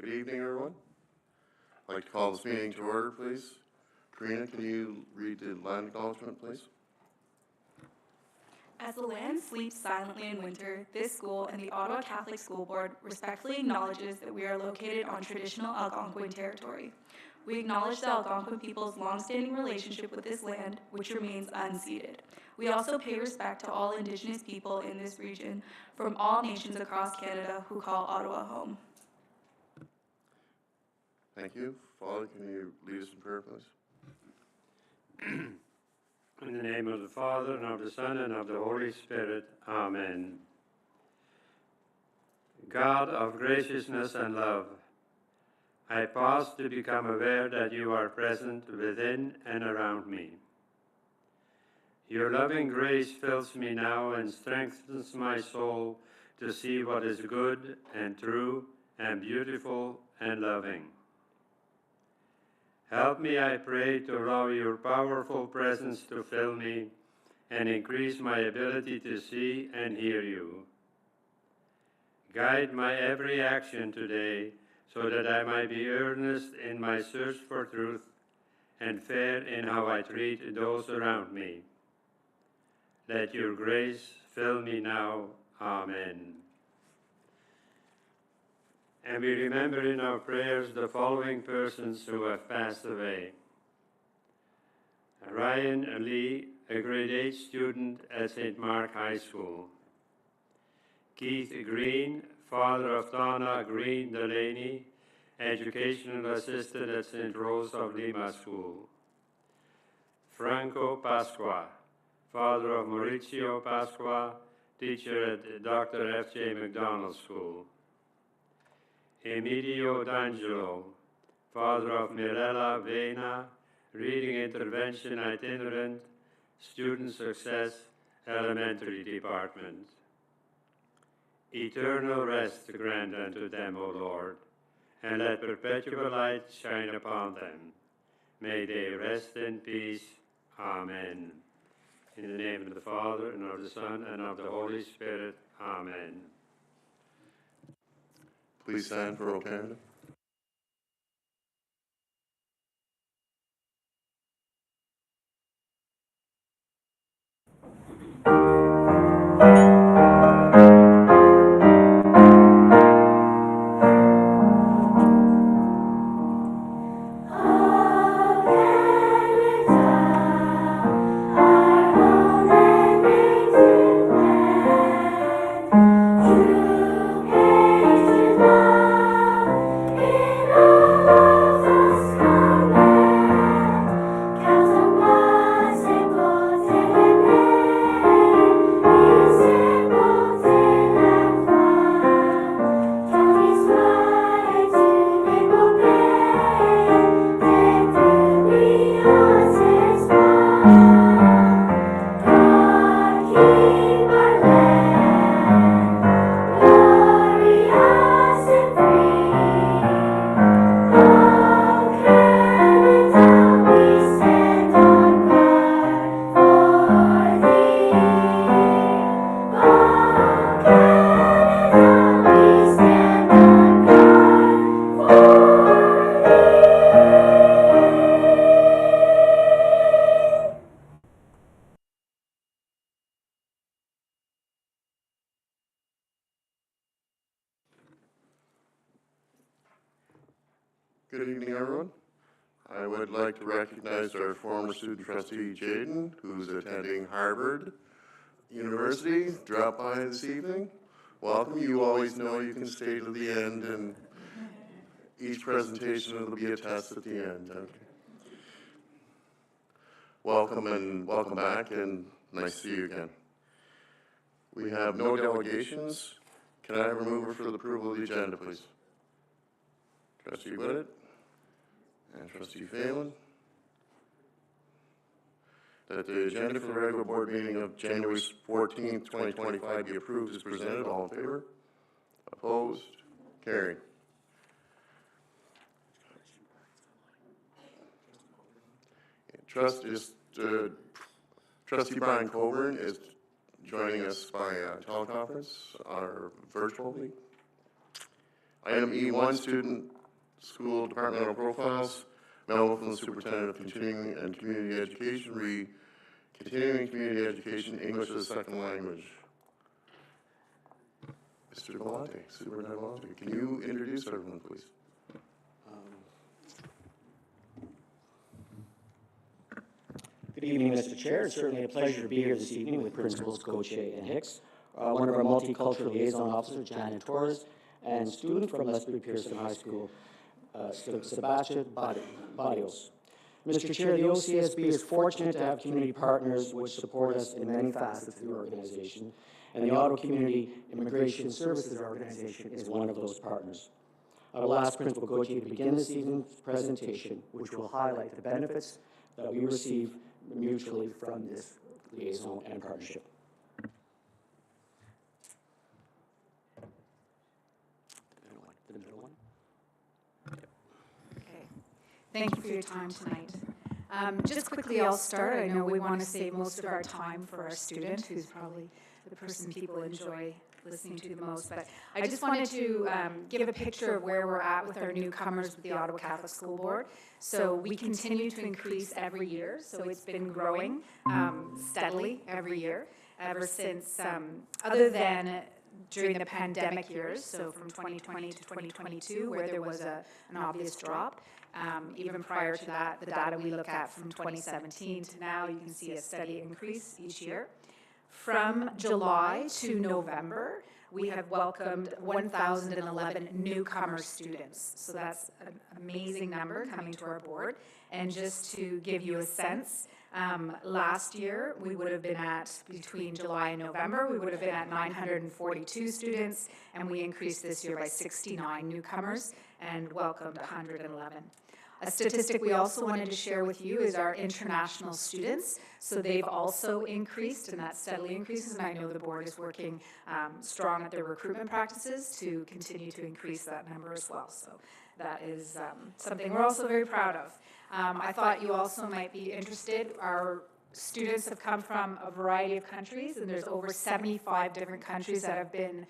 Good evening, everyone. I'd like to call this meeting to order, please. Karina, can you read the land acknowledgement, please? As the land sleeps silently in winter, this school and the Ottawa Catholic School Board respectfully acknowledges that we are located on traditional Algonquin territory. We acknowledge the Algonquin people's longstanding relationship with this land, which remains unceded. We also pay respect to all Indigenous people in this region from all nations across Canada who call Ottawa home. Thank you. Father, can you lead us in prayer, please? In the name of the Father, and of the Son, and of the Holy Spirit. Amen. God of graciousness and love, I pause to become aware that you are present within and around me. Your loving grace fills me now and strengthens my soul to see what is good and true and beautiful and loving. Help me, I pray, to allow your powerful presence to fill me and increase my ability to see and hear you. Guide my every action today so that I might be earnest in my search for truth and fair in how I treat those around me. Let your grace fill me now. Amen. And we remember in our prayers the following persons who have passed away. Ryan Lee, a grade 8 student at St. Mark High School. Keith Green, father of Tana Green Delaney, educational assistant at St. Rose of Lima School. Franco Pasqua, father of Maurizio Pasqua, teacher at Dr. F.J. McDonald School. Emilio D'Angelo, father of Mirella Vena, reading intervention itinerant, student success, elementary department. Eternal rest grant unto them, O Lord, and let perpetual light shine upon them. May they rest in peace. Amen. In the name of the Father, and of the Son, and of the Holy Spirit. Amen. Please stand for O Canada. Good evening, everyone. I would like to recognize our former student trustee, Jaden, who's attending Harvard University. Drop by this evening. Welcome. You always know you can stay to the end, and each presentation will be a test at the end. Okay. Welcome and welcome back, and nice to see you again. We have no delegations. Can I have a mover for the approval of the agenda, please? Trustee Whitted and Trustee Phelan. That the agenda for the regular board meeting of January 14th, 2025 be approved as presented. All in favor? Opposed? Carried. Trustee Brian Coburn is joining us by teleconference, our virtual meeting. Item E1, student school departmental profiles. Memo from the superintendent of continuing and community education, read continuing community education, English as a second language. Mr. Galante, Superintendent Galante, can you introduce everyone, please? Good evening, Mr. Chair. It's certainly a pleasure to be here this evening with Principals Gauthier and Hicks, one of our multicultural liaison officers, Janet Torres, and student from Lethbridge Pearson High School, Sebastian Barrios. Mr. Chair, the OCSB is fortunate to have community partners which support us in many facets of the organization, and the Ottawa Community Immigration Services Organization is one of those partners. I will ask Principal Gauthier to begin this evening's presentation, which will highlight the benefits that we receive mutually from this liaison and partnership. The middle one. Okay. Thank you for your time tonight. Just quickly, I'll start. I know we want to save most of our time for our student, who's probably the person people enjoy listening to the most, but I just wanted to give a picture of where we're at with our newcomers with the Ottawa Catholic School Board. So we continue to increase every year, so it's been growing steadily every year, ever since, other than during the pandemic years, so from 2020 to 2022, where there was an obvious drop. Even prior to that, the data we look at from 2017 to now, you can see a steady increase each year. From July to November, we have welcomed 1,011 newcomer students. So that's an amazing number coming to our board. And just to give you a sense, last year we would have been at, between July and November, we would have been at 942 students, and we increased this year by 69 newcomers and welcomed 111. A statistic we also wanted to share with you is our international students. So they've also increased, and that steadily increases, and I know the board is working strong at their recruitment practices to continue to increase that number as well. So that is something we're also very proud of. I thought you also might be interested. Our students have come from a variety of countries, and there's over 75 different countries that have been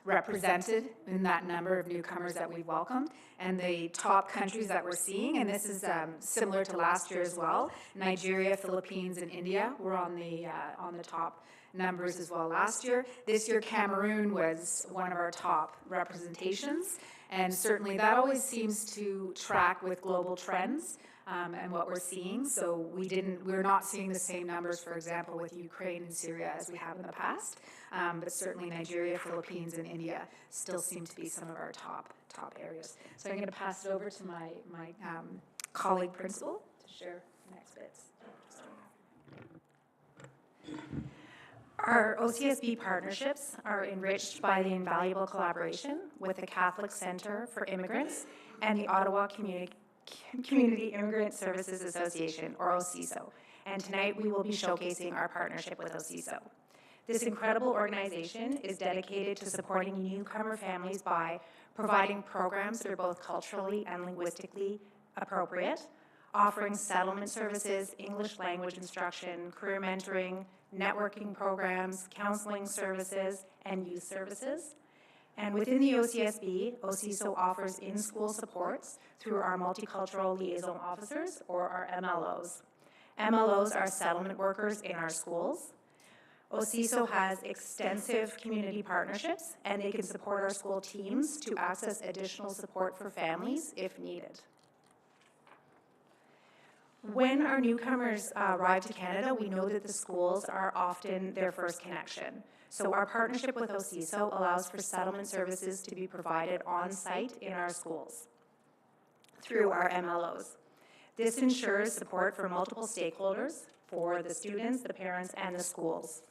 represented in that number of newcomers that we've welcomed. And the top countries that we're seeing, and this is similar to last year as well, Nigeria, Philippines, and India were on the top numbers as well last year. This year, Cameroon was one of our top representations, and certainly that always seems to track with global trends. And what we're seeing. So we're not seeing the same numbers, for example, with Ukraine and Syria as we have in the past. But certainly Nigeria, Philippines, and India still seem to be some of our top areas. So I'm going to pass it over to my colleague principal to share the next bits. Our OCSB partnerships are enriched by the invaluable collaboration with the Catholic Centre for Immigrants and the Ottawa Community Immigrant Services Association, or OCSO, and tonight we will be showcasing our partnership with OCSO. This incredible organization is dedicated to supporting newcomer families by providing programs that are both culturally and linguistically appropriate, offering settlement services, English language instruction, career mentoring, networking programs, counseling services, and youth services. And within the OCSB, OCSO offers in-school supports through our multicultural liaison officers, or our MLOs. MLOs are settlement workers in our schools. OCSO has extensive community partnerships, and they can support our school teams to access additional support for families if needed. When our newcomers arrive to Canada, we know that the schools are often their first connection. So our partnership with OCSO allows for settlement services to be provided on site in our schools through our MLOs. This ensures support for multiple stakeholders, for the students, the parents, and the schools.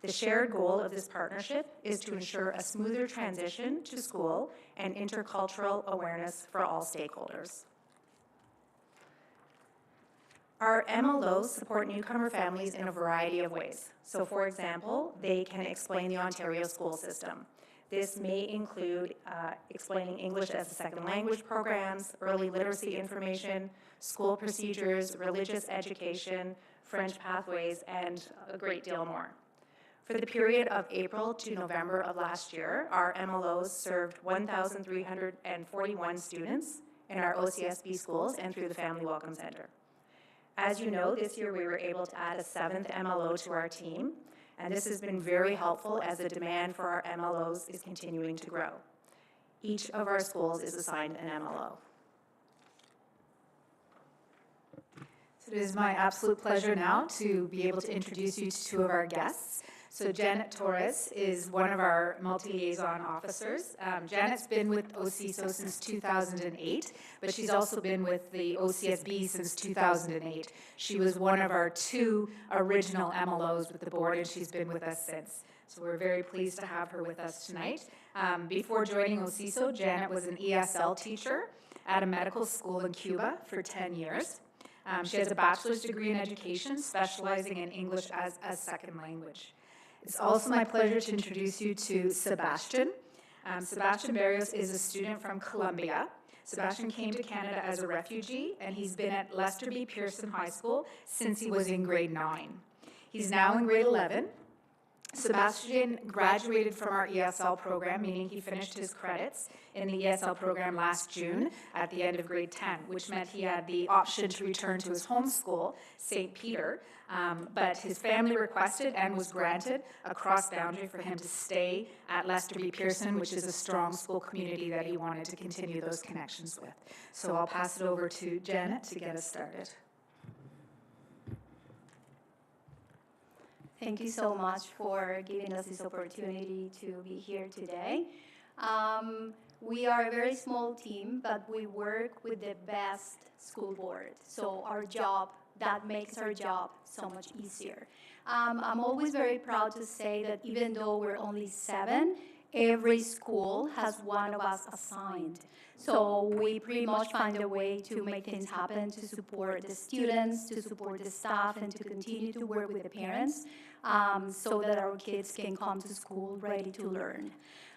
The shared goal of this partnership is to ensure a smoother transition to school and intercultural awareness for all stakeholders. Our MLOs support newcomer families in a variety of ways. So for example, they can explain the Ontario school system. This may include explaining English as a second language programs, early literacy information, school procedures, religious education, French pathways, and a great deal more. For the period of April to November of last year, our MLOs served 1,341 students in our OCSB schools and through the Family Welcome Center. As you know, this year we were able to add a 7th MLO to our team, and this has been very helpful as the demand for our MLOs is continuing to grow. Each of our schools is assigned an MLO. So it is my absolute pleasure now to be able to introduce you to two of our guests. So Janet Torres is one of our multi-liaison officers. Janet's been with OCSO since 2008, but she's also been with the OCSB since 2008. She was one of our 2 original MLOs with the board, and she's been with us since. So we're very pleased to have her with us tonight. Before joining OCSO, Janet was an ESL teacher at a medical school in Cuba for 10 years. She has a bachelor's degree in education, specializing in English as a second language. It's also my pleasure to introduce you to Sebastian. Sebastian Barrios is a student from Colombia. Sebastian came to Canada as a refugee, and he's been at Lester B. Pearson High School since he was in grade 9. He's now in grade 11. Sebastian graduated from our ESL program, meaning he finished his credits in the ESL program last June at the end of grade 10, which meant he had the option to return to his home school, St. Peter, but his family requested and was granted a cross-boundary for him to stay at Lester B. Pearson, which is a strong school community that he wanted to continue those connections with. So I'll pass it over to Janet to get us started. Thank you so much for giving us this opportunity to be here today. We are a very small team, but we work with the best school board. So that makes our job so much easier. I'm always very proud to say that even though we're only 7, every school has one of us assigned. So we pretty much find a way to make things happen, to support the students, to support the staff, and to continue to work with the parents so that our kids can come to school ready to learn.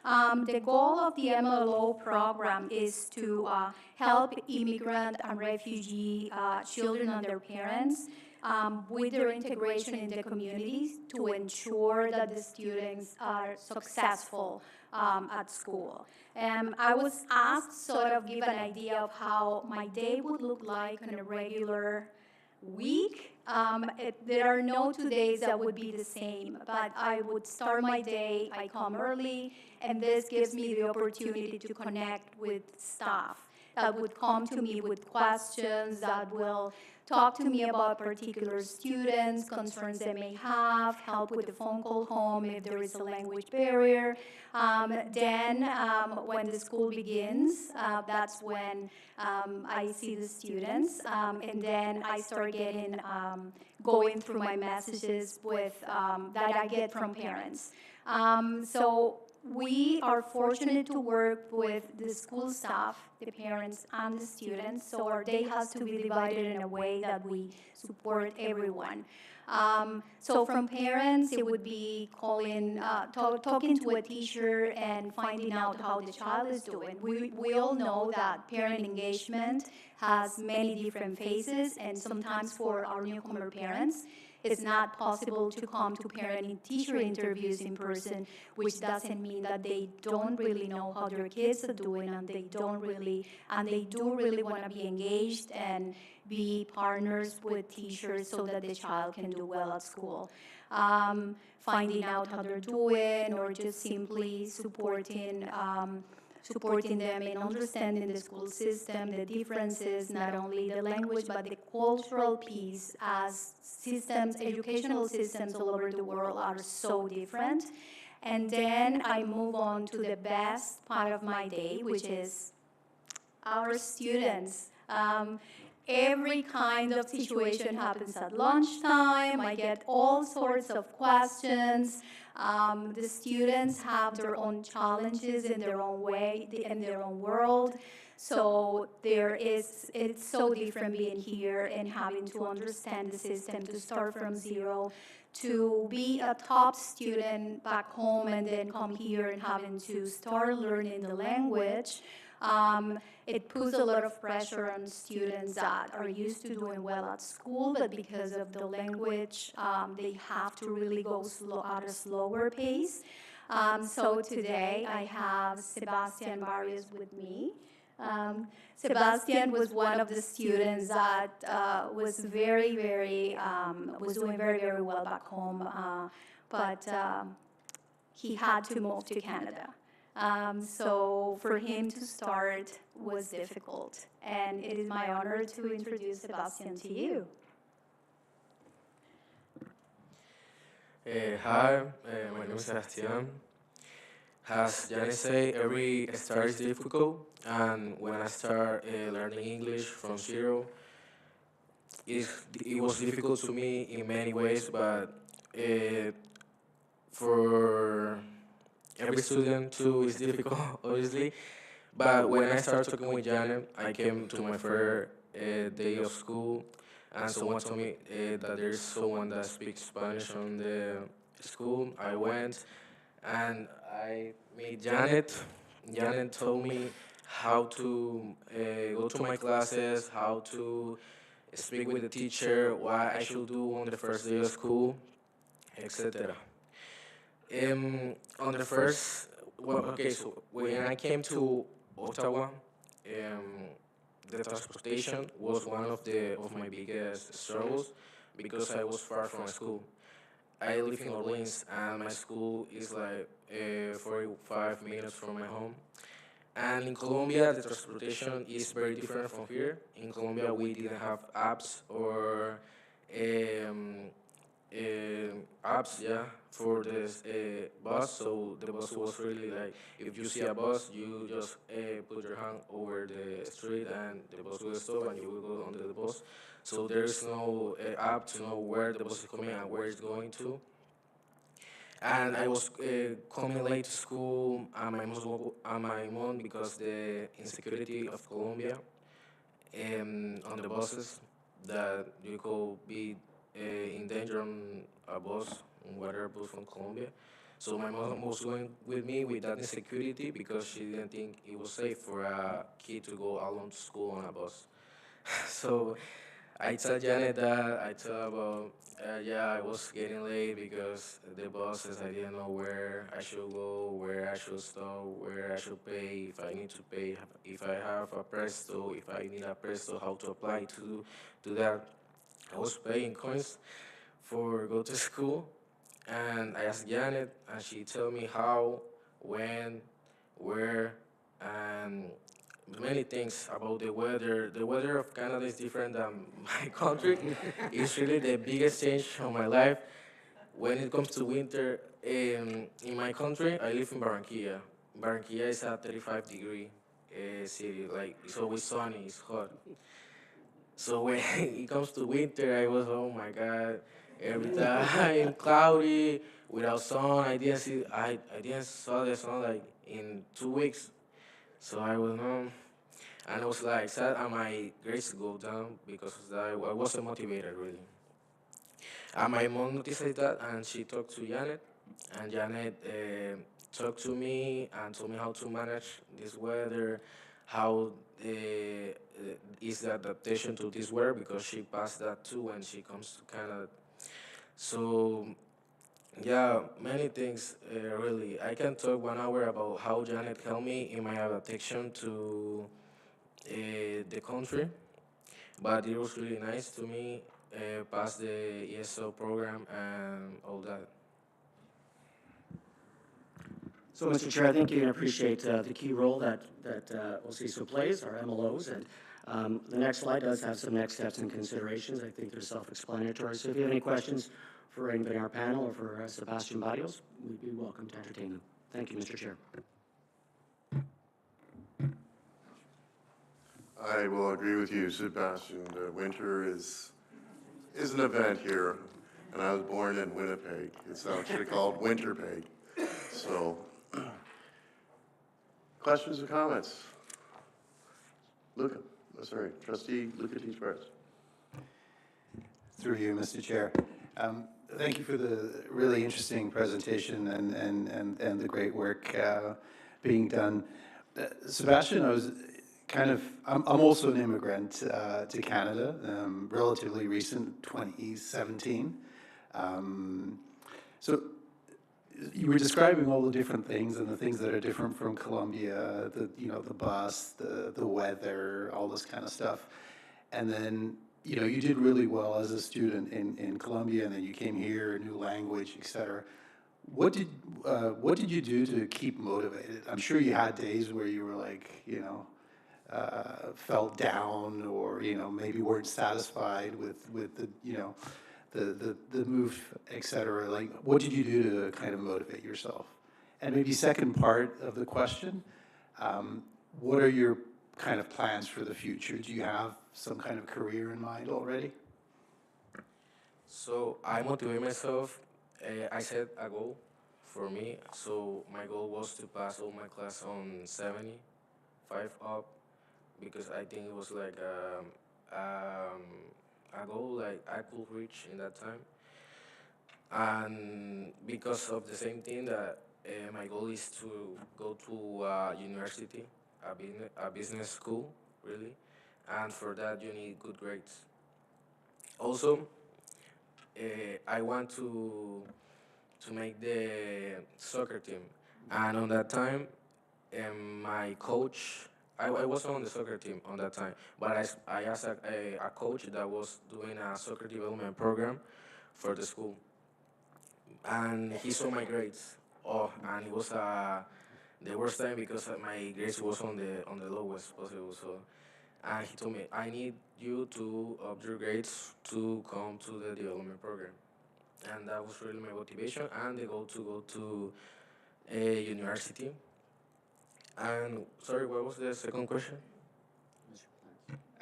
The goal of the MLO program is to help immigrant and refugee children and their parents with their integration in the communities to ensure that the students are successful at school. I was asked to sort of give an idea of how my day would look like on a regular week. There are no 2 days that would be the same, but I would start my day, I come early, and this gives me the opportunity to connect with staff that would come to me with questions, that will talk to me about particular students, concerns they may have, help with the phone call home if there is a language barrier. Then when the school begins, that's when I see the students, and then I start getting, going through my messages with, that I get from parents. So we are fortunate to work with the school staff, the parents, and the students, so our day has to be divided in a way that we support everyone. So from parents, it would be calling, talking to a teacher and finding out how the child is doing. We all know that parent engagement has many different phases, and sometimes for our newcomer parents, it's not possible to come to parent and teacher interviews in person, which doesn't mean that they don't really know how their kids are doing, and they do really want to be engaged and be partners with teachers so that the child can do well at school. Finding out how they're doing, or just simply supporting them in understanding the school system, the differences, not only the language, but the cultural piece, as educational systems all over the world are so different. And then I move on to the best part of my day, which is our students. Every kind of situation happens at lunchtime. I get all sorts of questions. The students have their own challenges in their own way, in their own world. So it's so different being here and having to understand the system, to start from zero, to be a top student back home and then come here and having to start learning the language. It puts a lot of pressure on students that are used to doing well at school, but because of the language, they have to really go at a slower pace. So today I have Sebastian Barrios with me. Sebastian was one of the students that was doing very, very well back home, but he had to move to Canada. So for him to start was difficult, and it is my honor to introduce Sebastian to you. Hi, my name is Sebastian. As Janice said, every start is difficult, and when I start learning English from zero, it was difficult to me in many ways, but for every student too is difficult, obviously. But when I started talking with Janet, I came to my first day of school, and someone told me that there's someone that speaks Spanish on the school. I went, and I met Janet. Janet told me how to go to my classes, how to speak with the teacher, what I should do on the first day of school, etc. On the first, well, okay, so when I came to Ottawa, the transportation was one of my biggest struggles because I was far from school. I live in Orleans, and my school is like 45 minutes from my home. And in Colombia, the transportation is very different from here. In Colombia, we didn't have apps or um, apps, yeah, for this bus. So the bus was really like, if you see a bus, you just put your hand over the street and the bus will stop and you will go onto the bus. So there is no app to know where the bus is coming and where it's going to. And I was coming late to school and my mom because the insecurity of Colombia on the buses that you could be in danger on a bus, on whatever bus from Colombia. So my mom was going with me with that insecurity because she didn't think it was safe for a kid to go alone to school on a bus. So I told Janet that I told about yeah, I was getting late because the buses, I didn't know where I should go, where I should stop, where I should pay, if I need to pay, if I have a Presto, if I need a Presto, how to apply to that. I was paying coins for go to school, and I asked Janet, and she told me how, when, where, and many things about the weather. The weather of Canada is different than my country. It's really the biggest change of my life. When it comes to winter, in my country, I live in Barranquilla. Barranquilla is a 35-degree city. Like, it's always sunny, it's hot. So when it comes to winter, I was, oh my God, every time cloudy, without sun. I didn't saw the sun like in 2 weeks. So I was and I was like sad, and my grades go down because of that. I wasn't motivated really. And my mom noticed that, and she talked to Janet, and Janet talked to me and told me how to manage this weather, how is the adaptation to this weather because she passed that too when she comes to Canada. So yeah, many things really. I can talk 1 hour about how Janet helped me in my adaptation to the country, but it was really nice to me pass the ESL program and all that. So, Mr. Chair, I think you can appreciate the key role that OCSO plays, our MLOs, and the next slide does have some next steps and considerations. I think they're self-explanatory. So if you have any questions for anybody on our panel or for Sebastian Barrios, we'd be welcome to entertain them. Thank you, Mr. Chair. I will agree with you, Sebastian. Winter is an event here, and I was born in Winnipeg. It's actually called Winterpeg. So, questions or comments? Trustee Luca T-Sparks. Through you, Mr. Chair. Thank you for the really interesting presentation and the great work being done. Sebastian, I'm also an immigrant to Canada, relatively recent, 2017. So you were describing all the different things and the things that are different from Colombia, the bus, the weather, all this kind of stuff. And then, you did really well as a student in Colombia, and then you came here, a new language, et cetera. What did you do to keep motivated? I'm sure you had days where you were like, felt down, or maybe weren't satisfied with the move, et cetera. Like, what did you do to kind of motivate yourself? And maybe second part of the question, what are your kind of plans for the future? Do you have some kind of career in mind already? So I motivate myself. I set a goal for me. So my goal was to pass all my class on 75 up, because I think it was like a goal like I could reach in that time. And because of the same thing that my goal is to go to university, a business school, really. And for that you need good grades. Also, I want to make the soccer team. And on that time, my coach, I was on the soccer team on that time, but I asked a coach that was doing a soccer development program for the school. And he saw my grades. Oh, and it was the worst time because my grades was on the lowest possible. So, and he told me, I need you to up your grades to come to the development program. And that was really my motivation and the goal to go to a university. And sorry, what was the second question?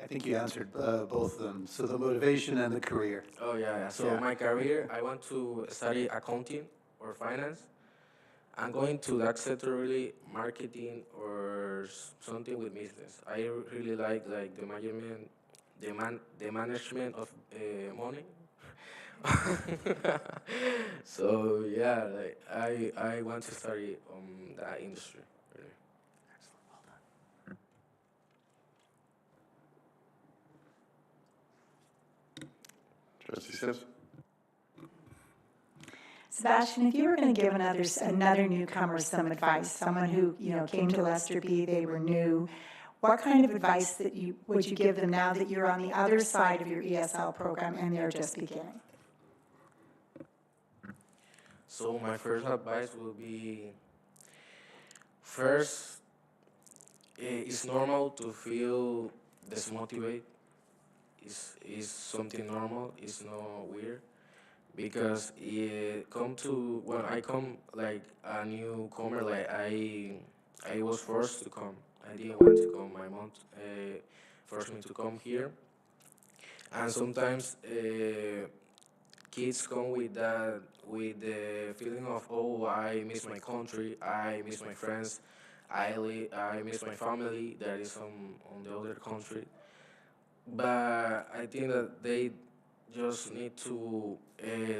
I think you answered both of them. So the motivation and the career. Oh yeah, yeah. So Yeah. my career, I want to study accounting or finance. I'm going to that sector, really, marketing or something with business. I really like the management, the management of money. So yeah, like I want to study that industry. Really. Trustee Simpson? Sebastian, if you were going to give another newcomer some advice, someone who came to Lester B, they were new, what kind of advice would you give them now that you're on the other side of your ESL program and they're just beginning? So my first advice will be, first, it's normal to feel dismotivated. It's something normal. It's not weird, because it come to when I come like a newcomer, like I was forced to come. I didn't want to come. My mom forced me to come here, and sometimes kids come with the feeling of, oh, I miss my country, I miss my friends, I miss my family that is on the other country. But I think that they just need to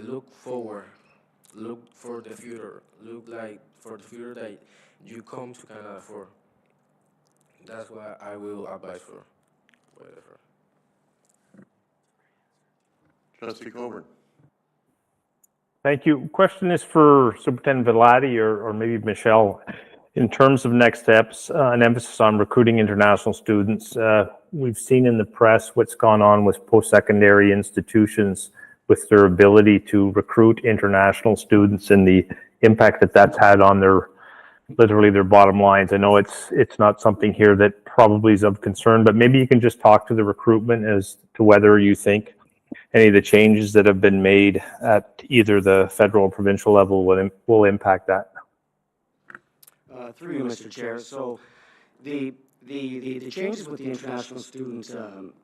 look forward, look for the future, look like for the future that you come to Canada for. That's what I will advise for. Whatever. Trustee Coburn? Thank you. Question is for Superintendent Villati or maybe Michelle. In terms of next steps, an emphasis on recruiting international students. We've seen in the press what's gone on with post-secondary institutions with their ability to recruit international students and the impact that that's had on literally their bottom lines. I know it's not something here that probably is of concern, but maybe you can just talk to the recruitment as to whether you think any of the changes that have been made at either the federal or provincial level will impact that. Through you, Mr. Chair. So the changes with the international student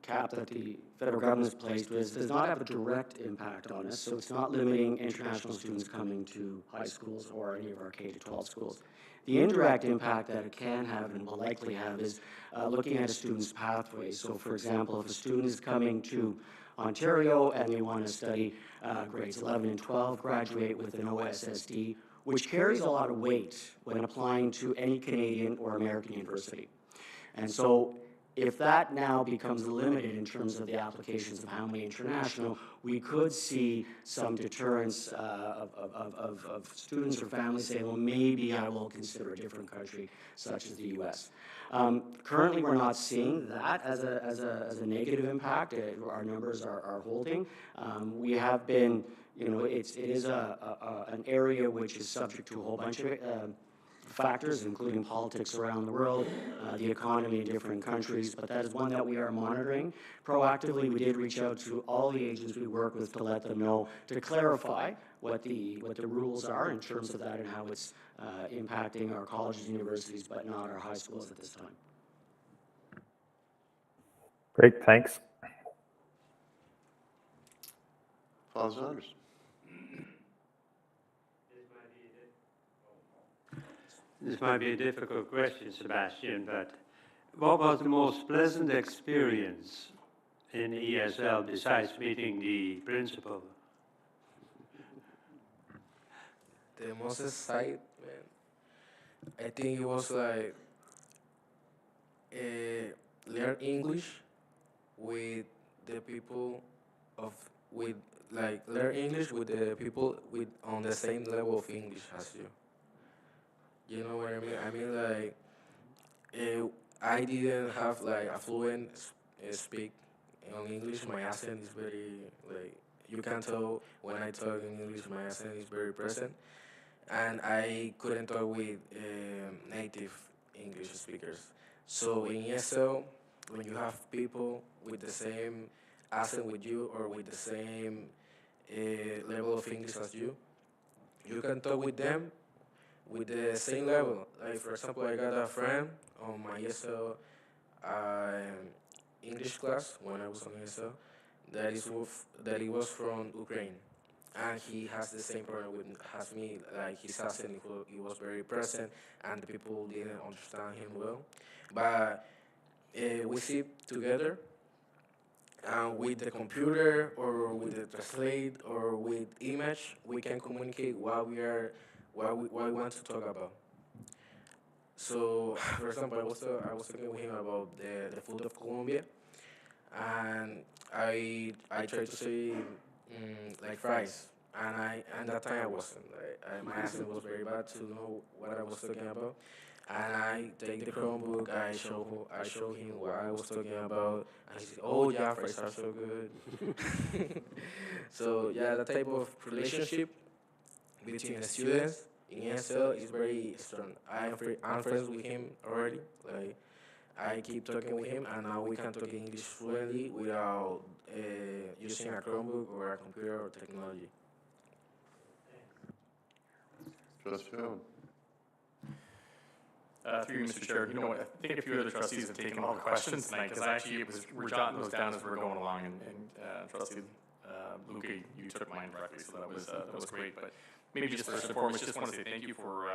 cap that the federal government has placed does not have a direct impact on us. So it's not limiting international students coming to high schools or any of our K-12 schools. The indirect impact that it can have and will likely have is looking at a student's pathway. So for example, if a student is coming to Ontario and they want to study grades 11 and 12, graduate with an OSSD which carries a lot of weight when applying to any Canadian or American university. And so if that now becomes limited in terms of the applications of how many international, we could see some deterrence of students or families saying, well, maybe I will consider a different country, such as the US. Currently, we're not seeing that as a negative impact. Our numbers are holding. We have been, it is an area which is subject to a whole bunch of factors, including politics around the world, the economy in different countries, but that is one that we are monitoring. Proactively, we did reach out to all the agents we work with to let them know, to clarify what the rules are in terms of that and how it's impacting our colleges and universities, but not our high schools at this time. Great, thanks. Father Saunders. This might be a difficult question, Sebastian, but what was the most pleasant experience in ESL besides meeting the principal? The most exciting, I think it was like learn English with the people learn English with the people on the same level of English as you. You know what I mean? I mean, like, I didn't have like a fluent speak in English. My accent is very like you can tell when I talk in English. My accent is very present, and I couldn't talk with native English speakers. So in ESL, when you have people with the same accent with you or with the same level of English as you can talk with them with the same level. Like, for example, I got a friend on my ESL English class when I was on ESL that he was from Ukraine. And he has the same problem as me, like his accent, he was very present, and the people didn't understand him well. But we sit together, and with the computer, or with the translate, or with image, we can communicate what we want to talk about. So, for example, I was talking with him about the food of Colombia, and I tried to say like fries, and that time I wasn't. My accent was very bad to know what I was talking about, and I take the Chromebook, I show him what I was talking about, and he said, "Oh yeah, fries are so good." So yeah, that type of relationship between the students in ESL is very strong. I'm friends with him already. Like, I keep talking with him, and now we can talk English fluently without using a Chromebook or a computer or technology. Trustee Owen. Through you, Mr. Chair, you know what, I think a few other trustees have taken all the questions tonight, because we're jotting those down as we're going along, and Trustee Luca, you took mine directly, so that was great. But maybe just first and foremost, just want to say thank you for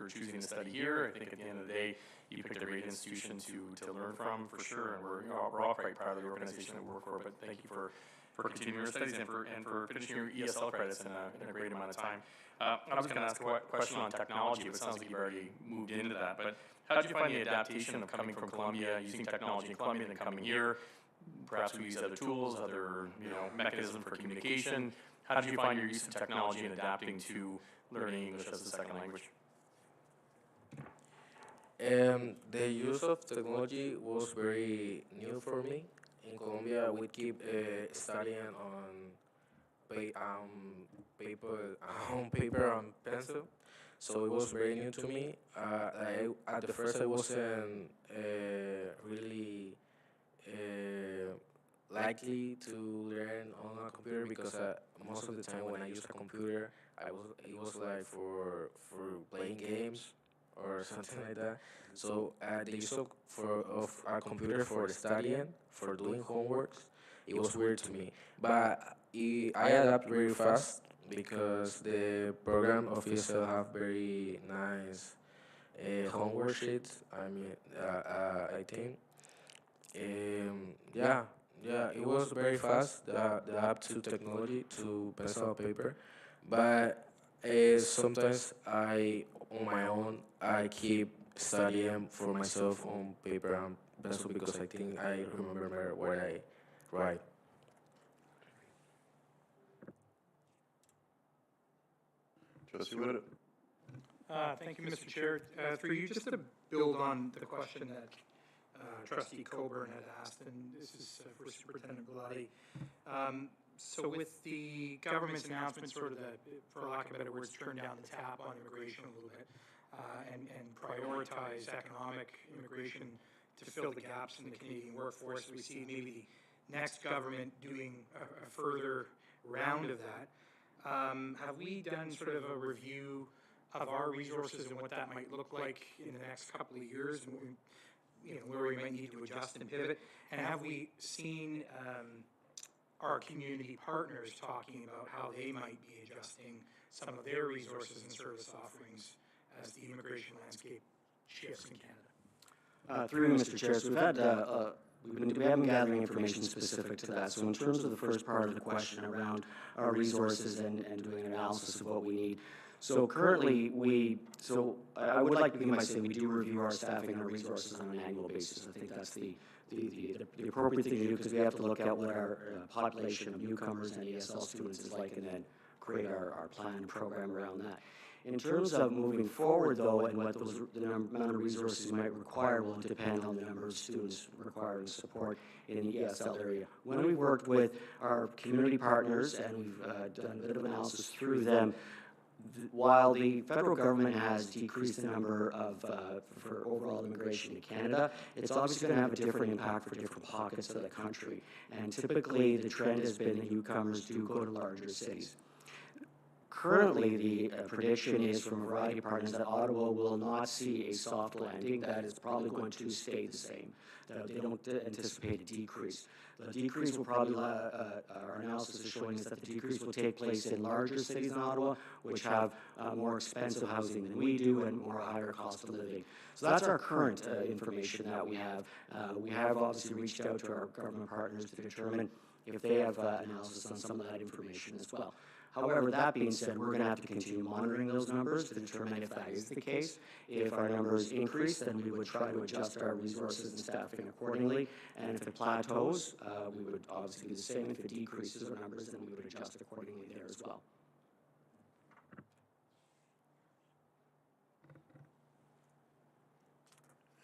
choosing to study here. I think at the end of the day, you picked a great institution to learn from, for sure, and we're all quite proud of the organization that we work for. But thank you for continuing your studies and for finishing your ESL credits in a great amount of time. I was going to ask a question on technology, but it sounds like you've already moved into that. But how did you find the adaptation of coming from Colombia, using technology in Colombia, and then coming here? Perhaps we use other tools, other mechanisms for communication. How did you find your use of technology and adapting to learning English as a second language? The use of technology was very new for me. In Colombia, we keep studying on paper and pencil, so it was very new to me. At the first, I wasn't really likely to learn on a computer, because most of the time when I use a computer, it was like for playing games or something like that. So the use of a computer for studying, for doing homeworks, it was weird to me. But I adapt very fast, because the program of ESL have very nice homework sheets. I think. Yeah, it was very fast, the app to technology, to pencil and paper. But Sometimes on my own, I keep studying for myself on paper and pencil because I think I remember what I write. Trustee Whitted. Thank you, Mr. Chair. Through you, just to build on the question that Trustee Coburn had asked, and this is for Superintendent Bellotti. So with the government's announcement, sort of for lack of better words, turn down the tap on immigration a little bit and prioritize economic immigration to fill the gaps in the Canadian workforce, we see maybe the next government doing a further round of that. Have we done sort of a review of our resources and what that might look like in the next couple of years, and where we might need to adjust and pivot? And have we seen our community partners talking about how they might be adjusting some of their resources and service offerings as the immigration landscape shifts in Canada? Through you, Mr. Chair, so we've had we have been gathering information specific to that. So in terms of the first part of the question around our resources and doing an analysis of what we need. So currently, I would like to begin by saying we do review our staffing and our resources on an annual basis. I think that's the appropriate thing to do, because we have to look at what our population of newcomers and ESL students is like, and then create our plan and program around that. In terms of moving forward, though, and what the amount of resources we might require will depend on the number of students requiring support in the ESL area. When we've worked with our community partners and we've done a bit of analysis through them, while the federal government has decreased the number of for overall immigration to Canada, it's obviously going to have a different impact for different pockets of the country. And typically, the trend has been that newcomers do go to larger cities. Currently, the prediction is from a variety of partners that Ottawa will not see a soft landing, that is probably going to stay the same. They don't anticipate a decrease. The decrease will probably, our analysis is showing us that the decrease will take place in larger cities in Ottawa, which have more expensive housing than we do and more higher cost of living. So that's our current information that we have. We have obviously reached out to our government partners to determine if they have analysis on some of that information as well. However, that being said, we're going to have to continue monitoring those numbers to determine if that is the case. If our numbers increase, then we would try to adjust our resources and staffing accordingly. And if it plateaus, we would obviously do the same. If it decreases our numbers, then we would adjust accordingly there as well.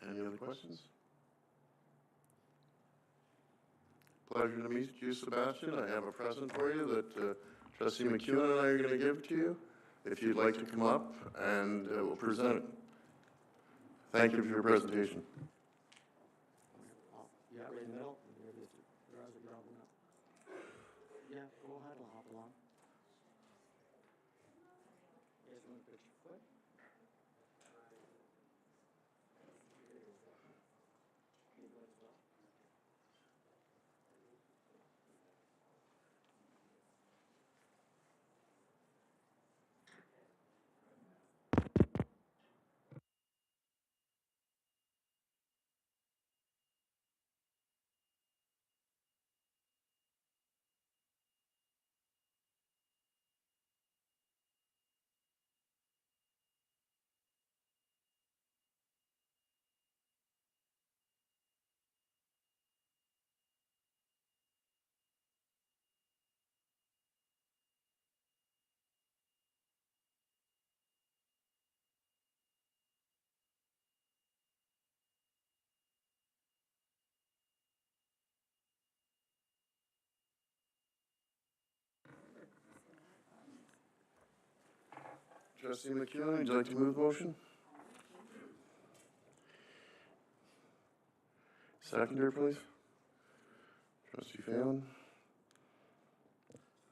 Any other questions? Pleasure to meet you, Sebastian. I have a present for you that Trustee McEwen and I are going to give to you. If you'd like to come up and we'll present it. Thank you for your presentation. Yeah, right in the middle. Yeah, go ahead, I'll hop along. You guys want a picture quick? Trustee McEwen, would you like to move the motion? Seconder, please. Trustee Phelan.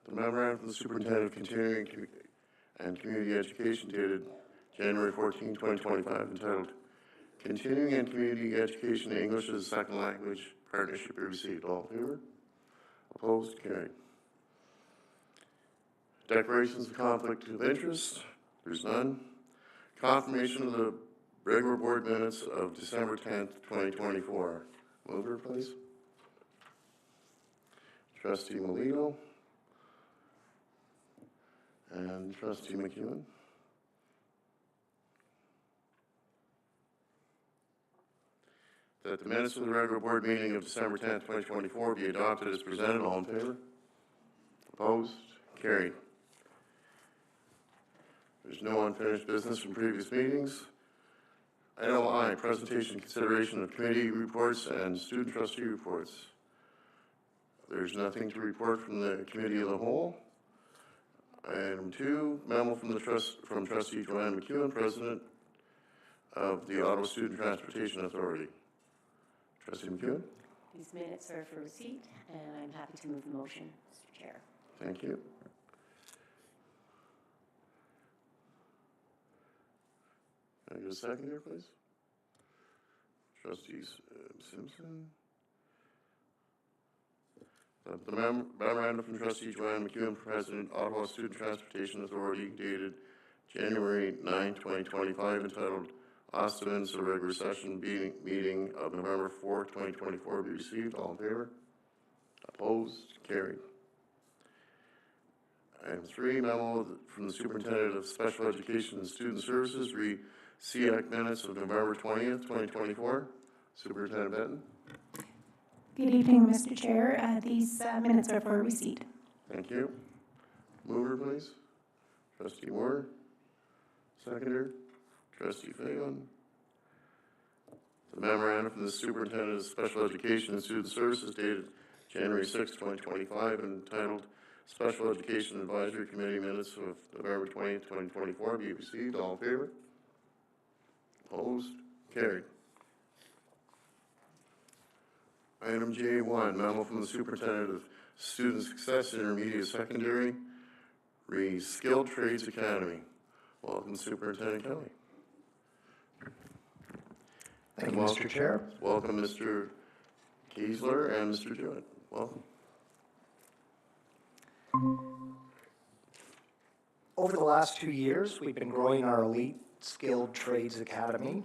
The memorandum from the Superintendent of Continuing and Community Education dated January 14, 2025, entitled Continuing and Community Education in English as a Second Language Partnership be received. All in favor? Opposed? Carried. Declarations of conflict of interest. There's none. Confirmation of the regular board minutes of December 10th, 2024. Mover, please. Trustee Molino. And Trustee McEwen. That the minutes of the regular board meeting of December 10th, 2024 be adopted as presented. All in favor? Opposed? Carried. There's no unfinished business from previous meetings. Item I, presentation consideration of committee reports and student trustee reports. There's nothing to report from the committee of the whole. Item 2, memo from Trustee Joanne McEwen, President of the Ottawa Student Transportation Authority. Trustee McEwen. These minutes are for receipt, and I'm happy to move the motion, Mr. Chair. Thank you. Can I get a second here, please? Trustee Simpson. The memorandum from Trustee Joanne McEwen, President, Ottawa Student Transportation Authority, dated January 9, 2025, entitled Ostman's regular session meeting of November 4, 2024, be received. All in favor? Opposed? Carried. Item 3, memo from the Superintendent of Special Education and Student Services, SEAC minutes of November 20th, 2024. Superintendent Benton. Good evening, Mr. Chair. These minutes are for receipt. Thank you. Mover, please. Trustee Moore. Seconder. Trustee Fagon. The memorandum from the Superintendent of Special Education and Student Services dated January 6, 2025, entitled Special Education Advisory Committee minutes of November 20th, 2024 be received. All in favor? Opposed? Carried. Item J1, memo from the Superintendent of Student Success Intermediate Secondary, Skilled Trades Academy. Welcome, Superintendent Kelly. Thank you, Mr. Chair. Welcome, Mr. Kiesler and Mr. Jewett. Welcome. Over the last 2 years, we've been growing our elite Skilled Trades Academy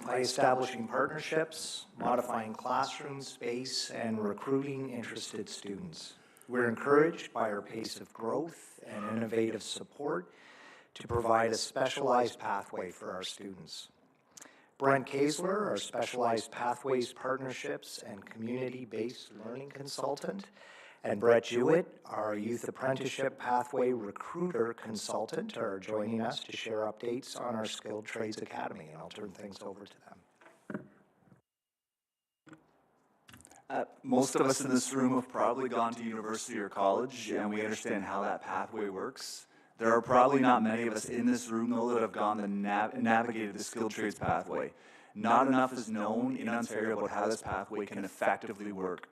by establishing partnerships, modifying classroom space, and recruiting interested students. We're encouraged by our pace of growth and innovative support to provide a specialized pathway for our students. Brent Kaesler, our Specialized Pathways Partnerships and Community-Based Learning Consultant, and Brett Jewett, our Youth Apprenticeship Pathway Recruiter Consultant, are joining us to share updates on our Skilled Trades Academy, and I'll turn things over to them. Most of us in this room have probably gone to university or college, and we understand how that pathway works. There are probably not many of us in this room, though, that have gone and navigated the skilled trades pathway. Not enough is known in Ontario about how this pathway can effectively work.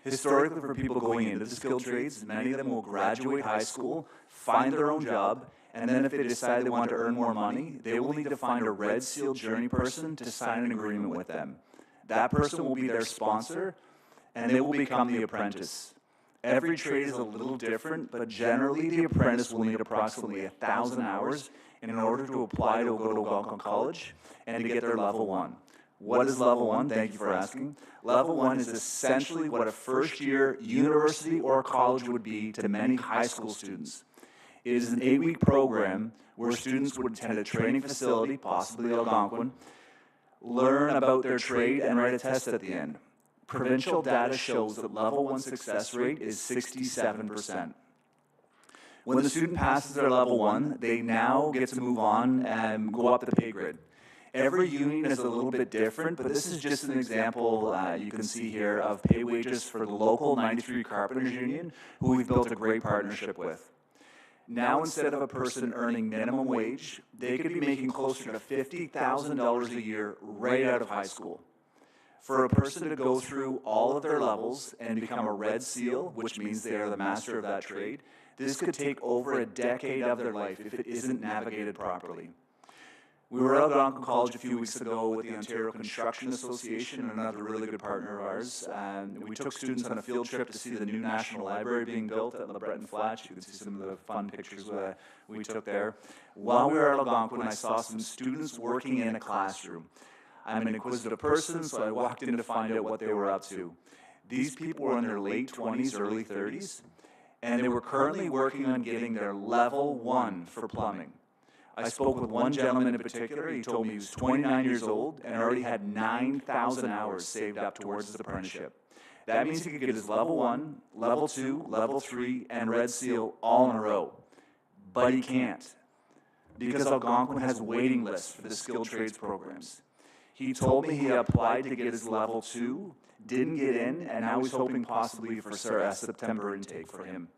Historically, for people going into the skilled trades, many of them will graduate high school, find their own job, and then if they decide they want to earn more money, they will need to find a Red Seal journey person to sign an agreement with them. That person will be their sponsor, and they will become the apprentice. Every trade is a little different, but generally the apprentice will need approximately 1,000 hours in order to apply to go to Algonquin College and to get their level 1. What is level 1? Thank you for asking. Level 1 is essentially what a first-year university or college would be to many high school students. It is an 8-week program where students would attend a training facility, possibly Algonquin, learn about their trade, and write a test at the end. Provincial data shows that level 1 success rate is 67%. When the student passes their level 1, they now get to move on and go up the pay grid. Every union is a little bit different, but this is just an example you can see here of pay wages for the local 93 Carpenters Union, who we've built a great partnership with. Now, instead of a person earning minimum wage, they could be making closer to $50,000 a year right out of high school. For a person to go through all of their levels and become a Red Seal, which means they are the master of that trade, this could take over a decade of their life if it isn't navigated properly. We were at Algonquin College a few weeks ago with the Ontario Construction Association, another really good partner of ours. We took students on a field trip to see the new National Library being built at LeBreton Flats. You can see some of the fun pictures we took there. While we were at Algonquin, I saw some students working in a classroom. I'm an inquisitive person, so I walked in to find out what they were up to. These people were in their late 20s, early 30s, and they were currently working on getting their level 1 for plumbing. I spoke with one gentleman in particular. He told me he was 29 years old and already had 9,000 hours saved up towards his apprenticeship. That means he could get his level 1, level 2, level 3, and Red Seal all in a row. But he can't, because Algonquin has waiting lists for the skilled trades programs. He told me he applied to get his level 2, didn't get in, and now he's hoping possibly for a September intake for him.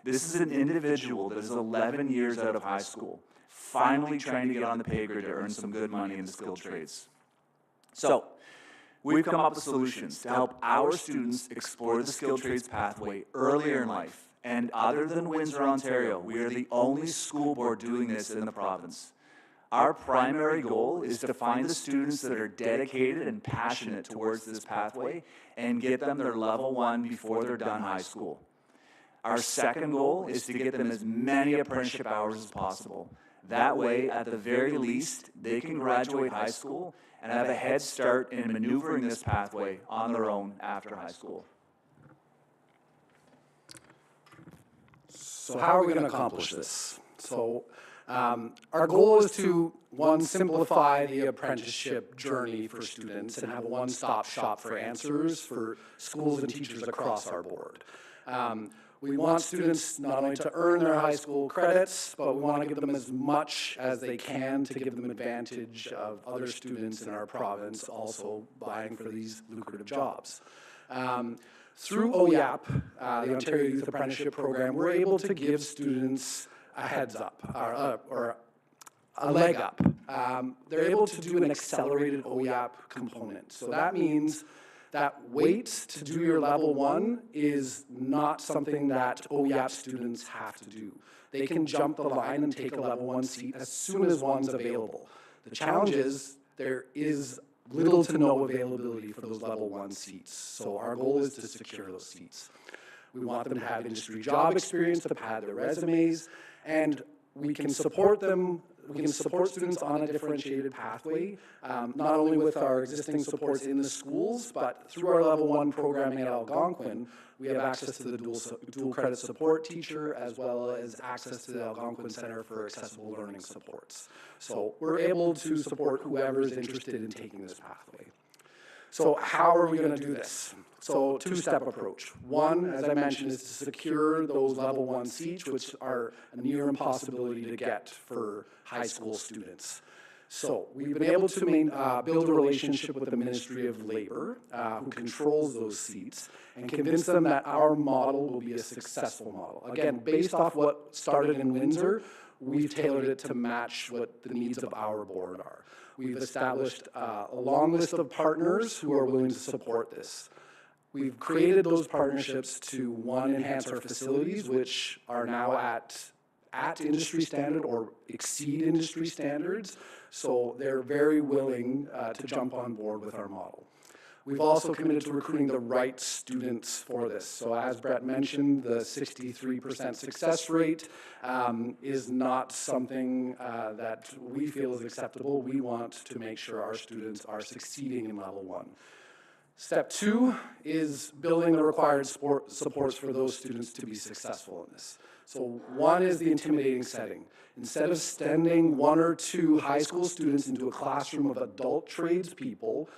This is an individual that is 11 years out of high school, finally trying to get on the pay grade to earn some good money in the skilled trades. So, we've come up with solutions to help our students explore the skilled trades pathway earlier in life. And other than Windsor, Ontario, we are the only school board doing this in the province. Our primary goal is to find the students that are dedicated and passionate towards this pathway and get them their level 1 before they're done high school. Our second goal is to get them as many apprenticeship hours as possible. That way, at the very least, they can graduate high school and have a head start in maneuvering this pathway on their own after high school. So how are we going to accomplish this? So our goal is to, one, simplify the apprenticeship journey for students and have a one-stop shop for answers for schools and teachers across our board. We want students not only to earn their high school credits, but we want to give them as much as they can to give them advantage of other students in our province also vying for these lucrative jobs. Through OYAP, the Ontario Youth Apprenticeship Program, we're able to give students a heads up, or a leg up. They're able to do an accelerated OYAP component. So that means that wait to do your level 1 is not something that OYAP students have to do. They can jump the line and take a level 1 seat as soon as one's available. The challenge is there is little to no availability for those level 1 seats. So our goal is to secure those seats. We want them to have industry job experience to pad their resumes, and we can support them. We can support students on a differentiated pathway, not only with our existing supports in the schools, but through our level 1 programming at Algonquin, we have access to the dual credit support teacher as well as access to the Algonquin Center for Accessible Learning Supports. So we're able to support whoever is interested in taking this pathway. So how are we going to do this? So two-step approach. One, as I mentioned, is to secure those level 1 seats, which are a near impossibility to get for high school students. So we've been able to build a relationship with the Ministry of Labor, who controls those seats, and convince them that our model will be a successful model. Again, based off what started in Windsor, we've tailored it to match what the needs of our board are. We've established a long list of partners who are willing to support this. We've created those partnerships to, one, enhance our facilities, which are now at industry standard or exceed industry standards. So they're very willing to jump on board with our model. We've also committed to recruiting the right students for this. So as Brett mentioned, the 63% success rate is not something that we feel is acceptable. We want to make sure our students are succeeding in level 1. Step 2 is building the required supports for those students to be successful in this. So one is the intimidating setting. Instead of sending 1 or 2 high school students into a classroom of adult tradespeople,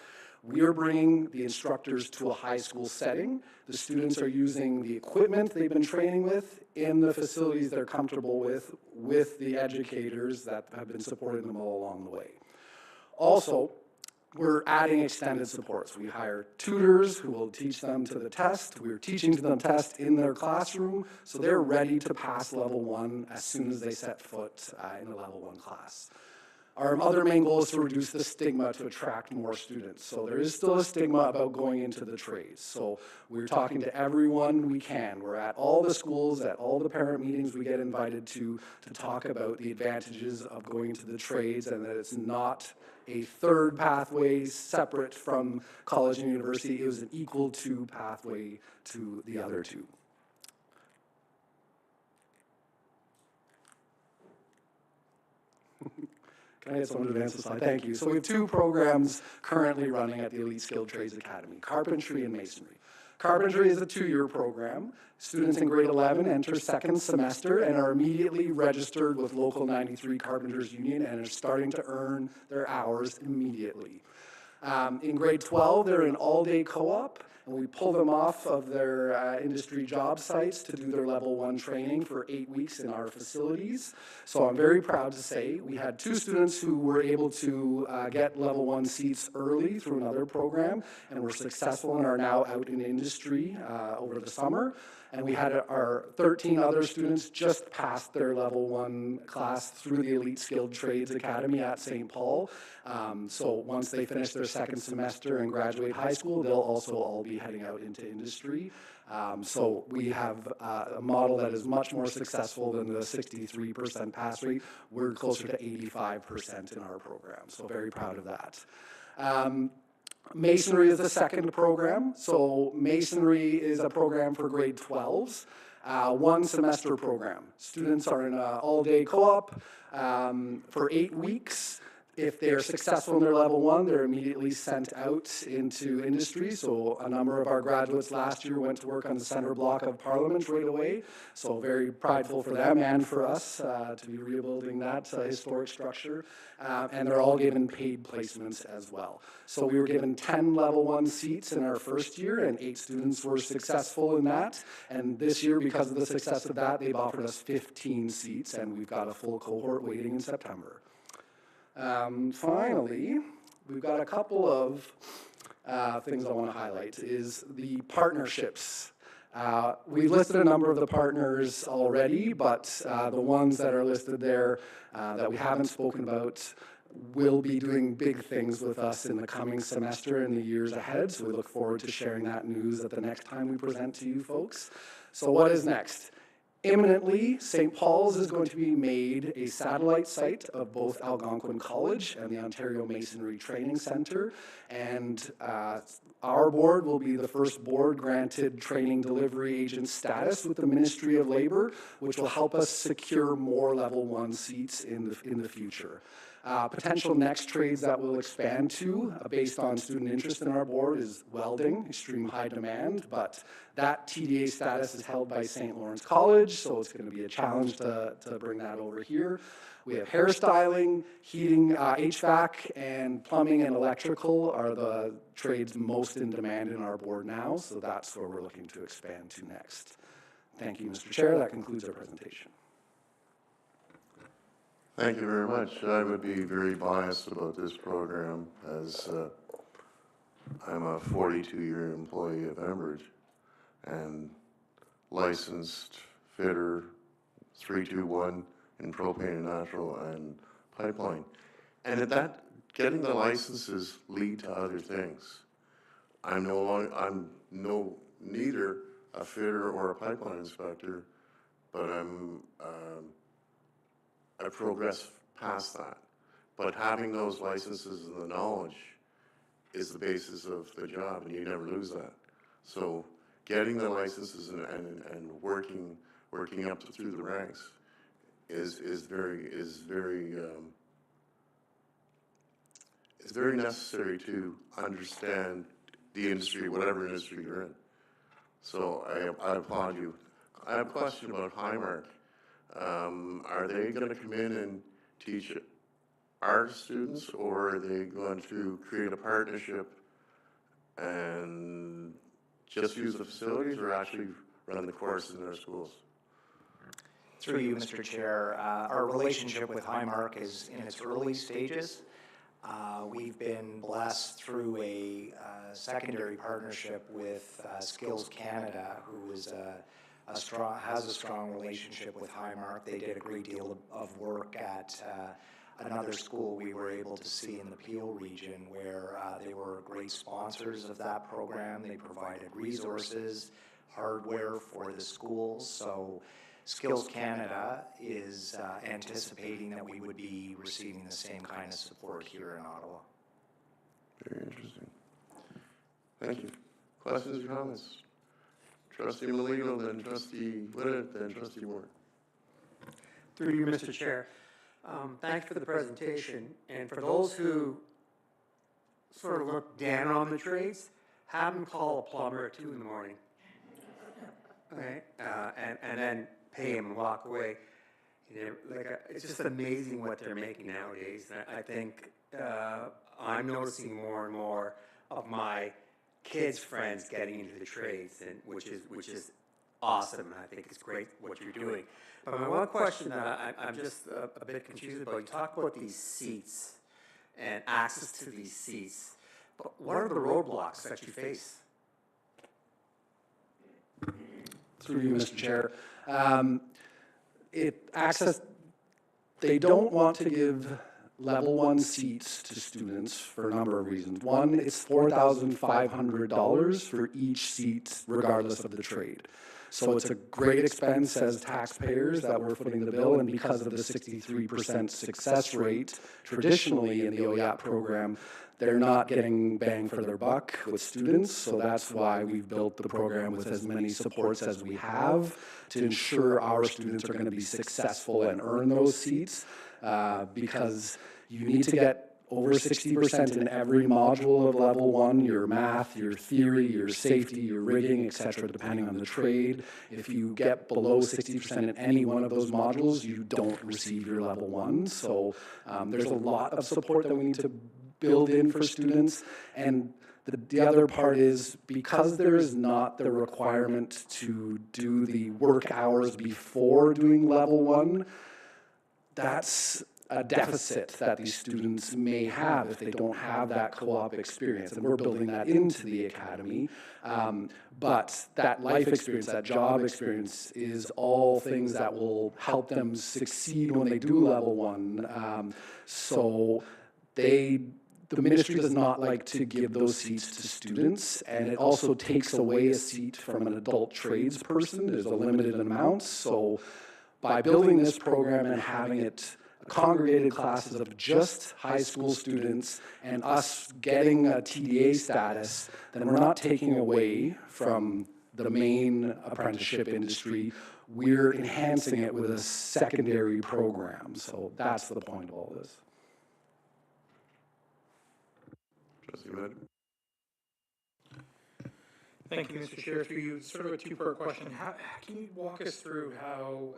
we are bringing the instructors to a high school setting. The students are using the equipment they've been training with in the facilities they're comfortable with the educators that have been supporting them all along the way. Also, we're adding extended supports. We hire tutors who will teach them to the test. We're teaching them test in their classroom, so they're ready to pass level 1 as soon as they set foot in a level 1 class. Our other main goal is to reduce the stigma to attract more students. So there is still a stigma about going into the trades. So we're talking to everyone we can. We're at all the schools, at all the parent meetings we get invited to talk about the advantages of going into the trades and that it's not a third pathway separate from college and university. It was an equal to pathway to the other two. Can I get someone to advance the slide? Thank you. So we have 2 programs currently running at the Elite Skilled Trades Academy, carpentry and masonry. Carpentry is a 2-year program. Students in grade 11 enter second semester and are immediately registered with Local 93 Carpenters Union and are starting to earn their hours immediately. In grade 12, they're an all-day co-op, and we pull them off of their industry job sites to do their level 1 training for 8 weeks in our facilities. So I'm very proud to say we had 2 students who were able to get level 1 seats early through another program and were successful and are now out in industry over the summer. And we had our 13 other students just passed their level 1 class through the Elite Skilled Trades Academy at St. Paul. So once they finish their second semester and graduate high school, they'll also all be heading out into industry. So we have a model that is much more successful than the 63% pass rate. We're closer to 85% in our program, so very proud of that. Masonry is the second program. So Masonry is a program for grade 12s, 1 semester program. Students are in an all-day co-op for 8 weeks. If they're successful in their level 1, they're immediately sent out into industry. So a number of our graduates last year went to work on the center block of Parliament right away. So very prideful for them and for us to be rebuilding that historic structure. And they're all given paid placements as well. So we were given 10 level 1 seats in our first year, and 8 students were successful in that. And this year, because of the success of that, they've offered us 15 seats, and we've got a full cohort waiting in September. Finally, we've got a couple of things I want to highlight is the partnerships. We've listed a number of the partners already, but the ones that are listed there that we haven't spoken about will be doing big things with us in the coming semester and the years ahead. So we look forward to sharing that news at the next time we present to you folks. So what is next? Imminently, St. Paul's is going to be made a satellite site of both Algonquin College and the Ontario Masonry Training Centre, and our board will be the first board granted training delivery agent status with the Ministry of Labour, which will help us secure more level 1 seats in the future. Potential next trades that we'll expand to based on student interest in our board is welding, extreme high demand, but that TDA status is held by St. Lawrence College, so it's going to be a challenge to bring that over here. We have hairstyling, heating, HVAC, and plumbing and electrical are the trades most in demand in our board now, so that's where we're looking to expand to next. Thank you, Mr. Chair. That concludes our presentation. Thank you very much. I would be very biased about this program as I'm a 42-year employee of Enbridge and licensed fitter 321 in propane and natural and pipeline. And at that, getting the licenses lead to other things. I'm neither a fitter or a pipeline inspector, but I've progressed past that. But having those licenses and the knowledge is the basis of the job, and you never lose that. So getting the licenses and working up through the ranks is very necessary to understand the industry, whatever industry you're in. So I applaud you. I have a question about Highmark. Are they going to come in and teach our students, or are they going to create a partnership and just use the facilities, or actually run the course in their schools? Through you, Mr. Chair, our relationship with Highmark is in its early stages. We've been blessed through a secondary partnership with Skills Canada, who is has a strong relationship with Highmark. They did a great deal of work at another school we were able to see in the Peel region, where they were great sponsors of that program. They provided resources, hardware for the schools. So Skills Canada is anticipating that we would be receiving the same kind of support here in Ottawa. Very interesting. Thank you. Questions or comments? Trustee Molino, then Trustee Whitted, then Trustee Moore. Through you, Mr. Chair. Thanks for the presentation. And for those who sort of look down on the trades, have them call a plumber at 2 in the morning, okay, and then pay him and walk away. It's just amazing what they're making nowadays. And I think I'm noticing more and more of my kids' friends getting into the trades, and which is awesome. And I think it's great what you're doing. But my one question that I'm just a bit confused about, you talk about these seats and access to these seats, but what are the roadblocks that you face? Through you, Mr. Chair. They don't want to give level 1 seats to students for a number of reasons. One, it's $4,500 for each seat, regardless of the trade. So it's a great expense as taxpayers that we're footing the bill, and because of the 63% success rate traditionally in the OYAP program, they're not getting bang for their buck with students, so that's why we've built the program with as many supports as we have to ensure our students are going to be successful and earn those seats, because you need to get over 60% in every module of level 1, your math, your theory, your safety, your rigging, et cetera, depending on the trade. If you get below 60% in any one of those modules, you don't receive your level 1. So there's a lot of support that we need to build in for students. And the other part is, because there is not the requirement to do the work hours before doing level 1, that's a deficit that these students may have if they don't have that co-op experience, and we're building that into the academy. But that life experience, that job experience, is all things that will help them succeed when they do level 1. So the ministry does not like to give those seats to students, and it also takes away a seat from an adult trades person. There's a limited amount. So by building this program and having it congregated classes of just high school students and us getting a TDA status, then we're not taking away from the main apprenticeship industry. We're enhancing it with a secondary program. So that's the point of all this. Trustee Mudd. Thank you, Mr. Chair. Through you, sort of a two-part question. Can you walk us through how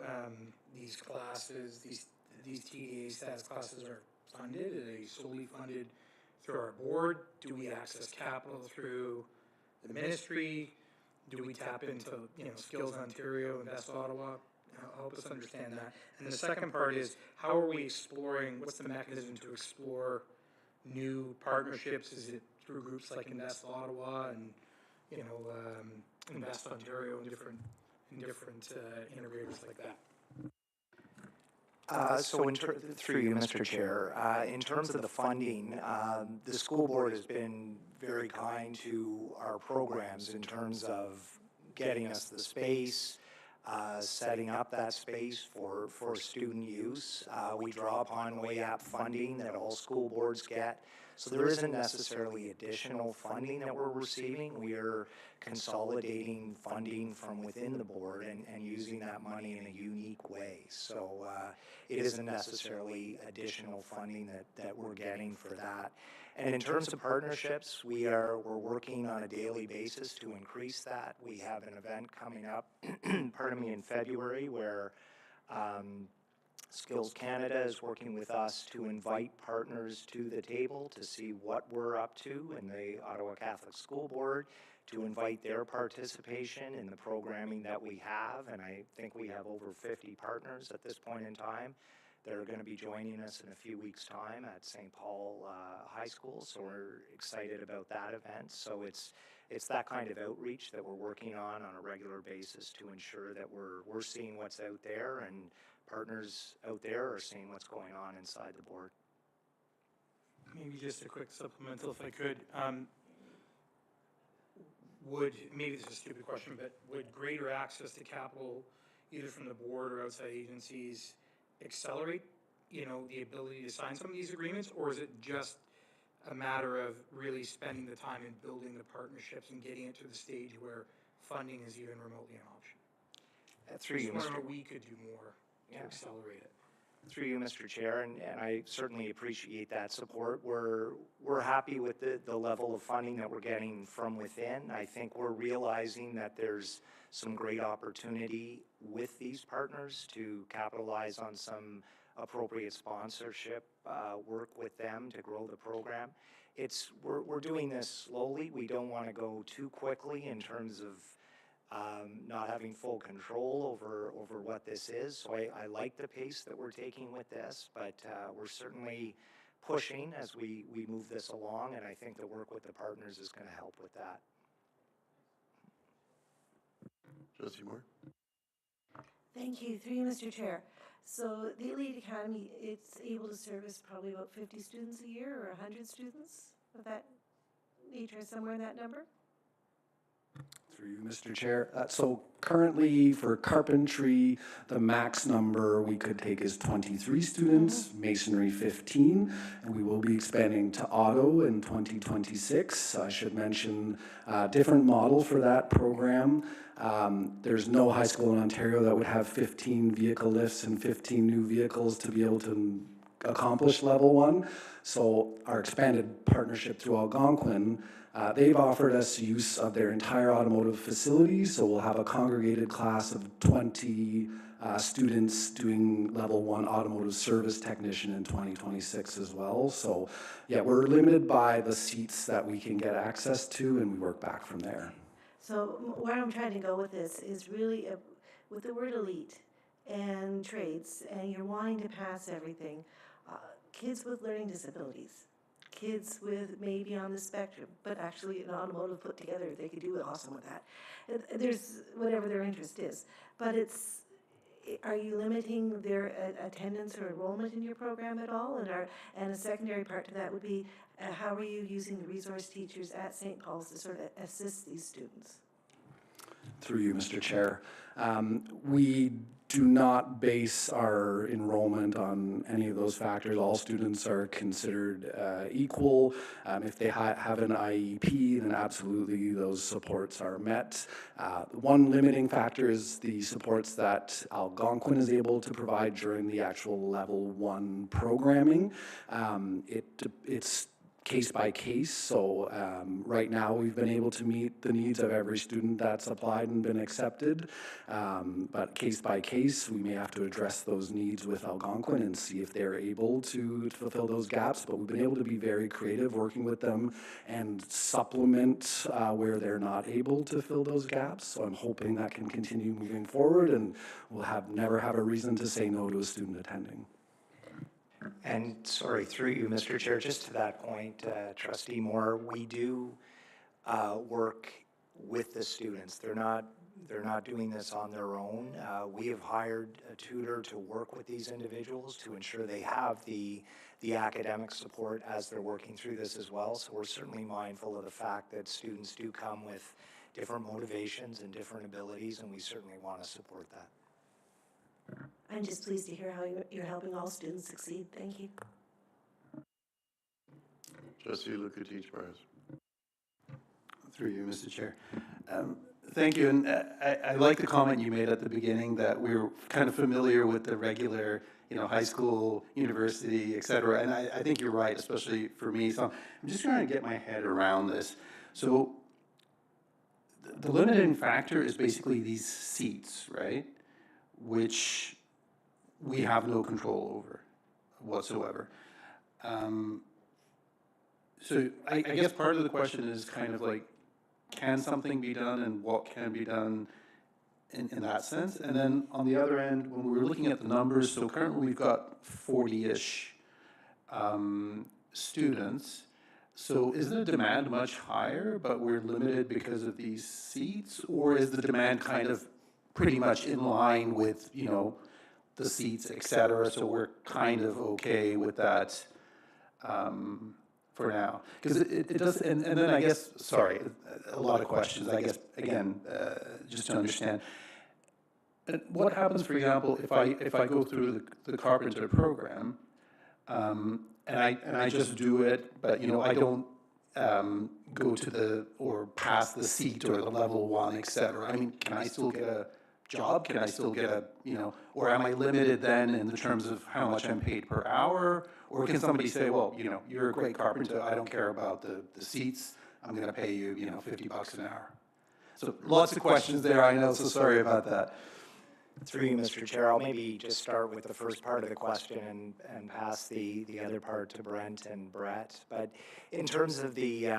these classes, these TDA status classes are funded? Are they solely funded through our board? Do we access capital through the ministry? Do we tap into, Skills Ontario, Invest Ottawa? Help us understand that. And the second part is, how are we exploring, what's the mechanism to explore new partnerships? Is it through groups like Invest Ottawa and Invest Ontario and different integrators like that? Through you, Mr. Chair, in terms of the funding, the school board has been very kind to our programs in terms of getting us the space, setting up that space for student use. We draw upon OYAP funding that all school boards get. So there isn't necessarily additional funding that we're receiving. We are consolidating funding from within the board and using that money in a unique way. So it isn't necessarily additional funding that we're getting for that. And in terms of partnerships, we're working on a daily basis to increase that. We have an event coming up, in February, where Skills Canada is working with us to invite partners to the table to see what we're up to in the Ottawa Catholic School Board, to invite their participation in the programming that we have. And I think we have over 50 partners at this point in time that are going to be joining us in a few weeks' time at St. Paul High School. So we're excited about that event. So it's that kind of outreach that we're working on a regular basis to ensure that we're seeing what's out there, and partners out there are seeing what's going on inside the board. Maybe just a quick supplemental, if I could. Maybe this is a stupid question, but would greater access to capital, either from the board or outside agencies, accelerate, the ability to sign some of these agreements, or is it just a matter of really spending the time in building the partnerships and getting it to the stage where funding is even remotely an option? Through you, Mr. We could do more to accelerate it. Through you, Mr. Chair, and I certainly appreciate that support. We're happy with the level of funding that we're getting from within. I think we're realizing that there's some great opportunity with these partners to capitalize on some appropriate sponsorship, work with them to grow the program. We're doing this slowly. We don't want to go too quickly in terms of not having full control over what this is. So I like the pace that we're taking with this, but we're certainly pushing as we move this along, and I think the work with the partners is going to help with that. Trustee Moore? Thank you. Through you, Mr. Chair. So the Elite Academy, it's able to service probably about 50 students a year or 100 students of that nature, somewhere in that number? Through you, Mr. Chair. So currently for carpentry, the max number we could take is 23 students, masonry 15, and we will be expanding to auto in 2026. I should mention a different model for that program. There's no high school in Ontario that would have 15 vehicle lifts and 15 new vehicles to be able to accomplish level 1. So our expanded partnership through Algonquin, they've offered us use of their entire automotive facility, so we'll have a congregated class of 20 students doing level 1 automotive service technician in 2026 as well. So yeah, we're limited by the seats that we can get access to, and we work back from there. So where I'm trying to go with this is really with the word elite and trades, and you're wanting to pass everything. Kids with learning disabilities, kids with maybe on the spectrum, but actually an automotive put together, they could do awesome with that. There's whatever their interest is. But are you limiting their attendance or enrollment in your program at all? And a secondary part to that would be, how are you using the resource teachers at St. Paul's to sort of assist these students? Through you, Mr. Chair. We do not base our enrollment on any of those factors. All students are considered equal. If they have an IEP, then absolutely those supports are met. One limiting factor is the supports that Algonquin is able to provide during the actual level 1 programming. It's case by case, so right now we've been able to meet the needs of every student that's applied and been accepted, but case by case we may have to address those needs with Algonquin and see if they're able to fulfill those gaps, but we've been able to be very creative working with them and supplement where they're not able to fill those gaps, so I'm hoping that can continue moving forward and we'll never have a reason to say no to a student attending. And sorry, through you, Mr. Chair, just to that point, Trustee Moore, we do work with the students. They're not doing this on their own. We have hired a tutor to work with these individuals to ensure they have the academic support as they're working through this as well. So we're certainly mindful of the fact that students do come with different motivations and different abilities, and we certainly want to support that. I'm just pleased to hear how you're helping all students succeed. Thank you. Trustee Lukatich-Mars. Through you, Mr. Chair. Thank you, and I like the comment you made at the beginning that we're kind of familiar with the regular, high school, university, et cetera, and I think you're right, especially for me. So I'm just trying to get my head around this. So the limiting factor is basically these seats, right? Which we have no control over whatsoever. So I guess part of the question is kind of like, can something be done and what can be done in that sense? And then on the other end, when we were looking at the numbers, so currently we've got 40-ish students. So is the demand much higher, but we're limited because of these seats? Or is the demand kind of pretty much in line with, the seats, et cetera, so we're kind of okay with that for now? Because it does, and then I guess, sorry, a lot of questions, I guess, again, just to understand. What happens, for example, if I go through the carpenter program, and I just do it, but, I don't go to or pass the seat or the level 1, et cetera. I mean, can I still get a job? Can I still get a, or am I limited then in the terms of how much I'm paid per hour? Or can somebody say, well, you're a great carpenter, I don't care about the seats, I'm gonna pay you, $50 an hour. So lots of questions there, I know, so sorry about that. Through you, Mr. Chair, I'll maybe just start with the first part of the question and pass the other part to Brent and Brett. But in terms of the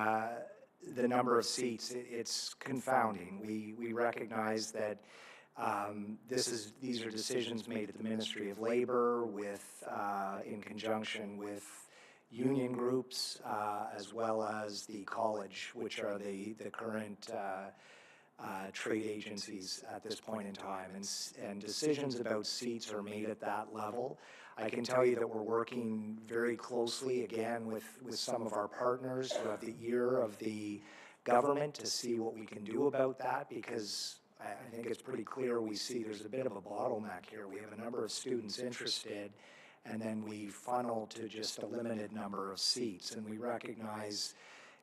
number of seats, it's confounding. We recognize that these are decisions made at the Ministry of Labor in conjunction with union groups as well as the college, which are the current trade agencies at this point in time, and decisions about seats are made at that level. I can tell you that we're working very closely, again, with some of our partners who have the ear of the government to see what we can do about that, because I think it's pretty clear we see there's a bit of a bottleneck here. We have a number of students interested, and then we funnel to just a limited number of seats, and we recognize,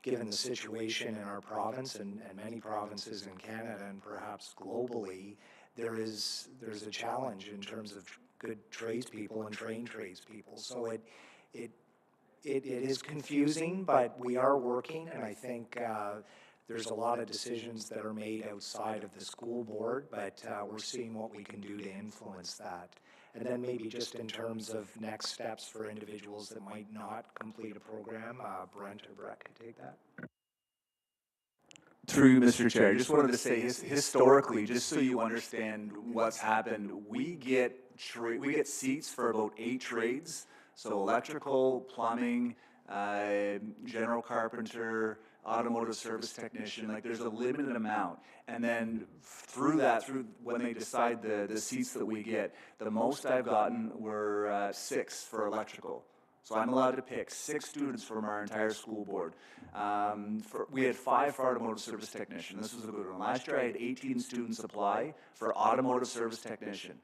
given the situation in our province and many provinces in Canada and perhaps globally, there's a challenge in terms of good tradespeople and trained tradespeople. So it is confusing, but we are working, and I think there's a lot of decisions that are made outside of the school board, but we're seeing what we can do to influence that. And then maybe just in terms of next steps for individuals that might not complete a program, Brent or Brett could take that. Through you, Mr. Chair, I just wanted to say historically, just so you understand what's happened, we get seats for about 8 trades. So electrical, plumbing, general carpenter, automotive service technician, like there's a limited amount. And then through when they decide the seats that we get, the most I've gotten were 6 for electrical. So I'm allowed to pick 6 students from our entire school board. We had 5 for automotive service technician. This was a good one. Last year I had 18 students apply for automotive service technician.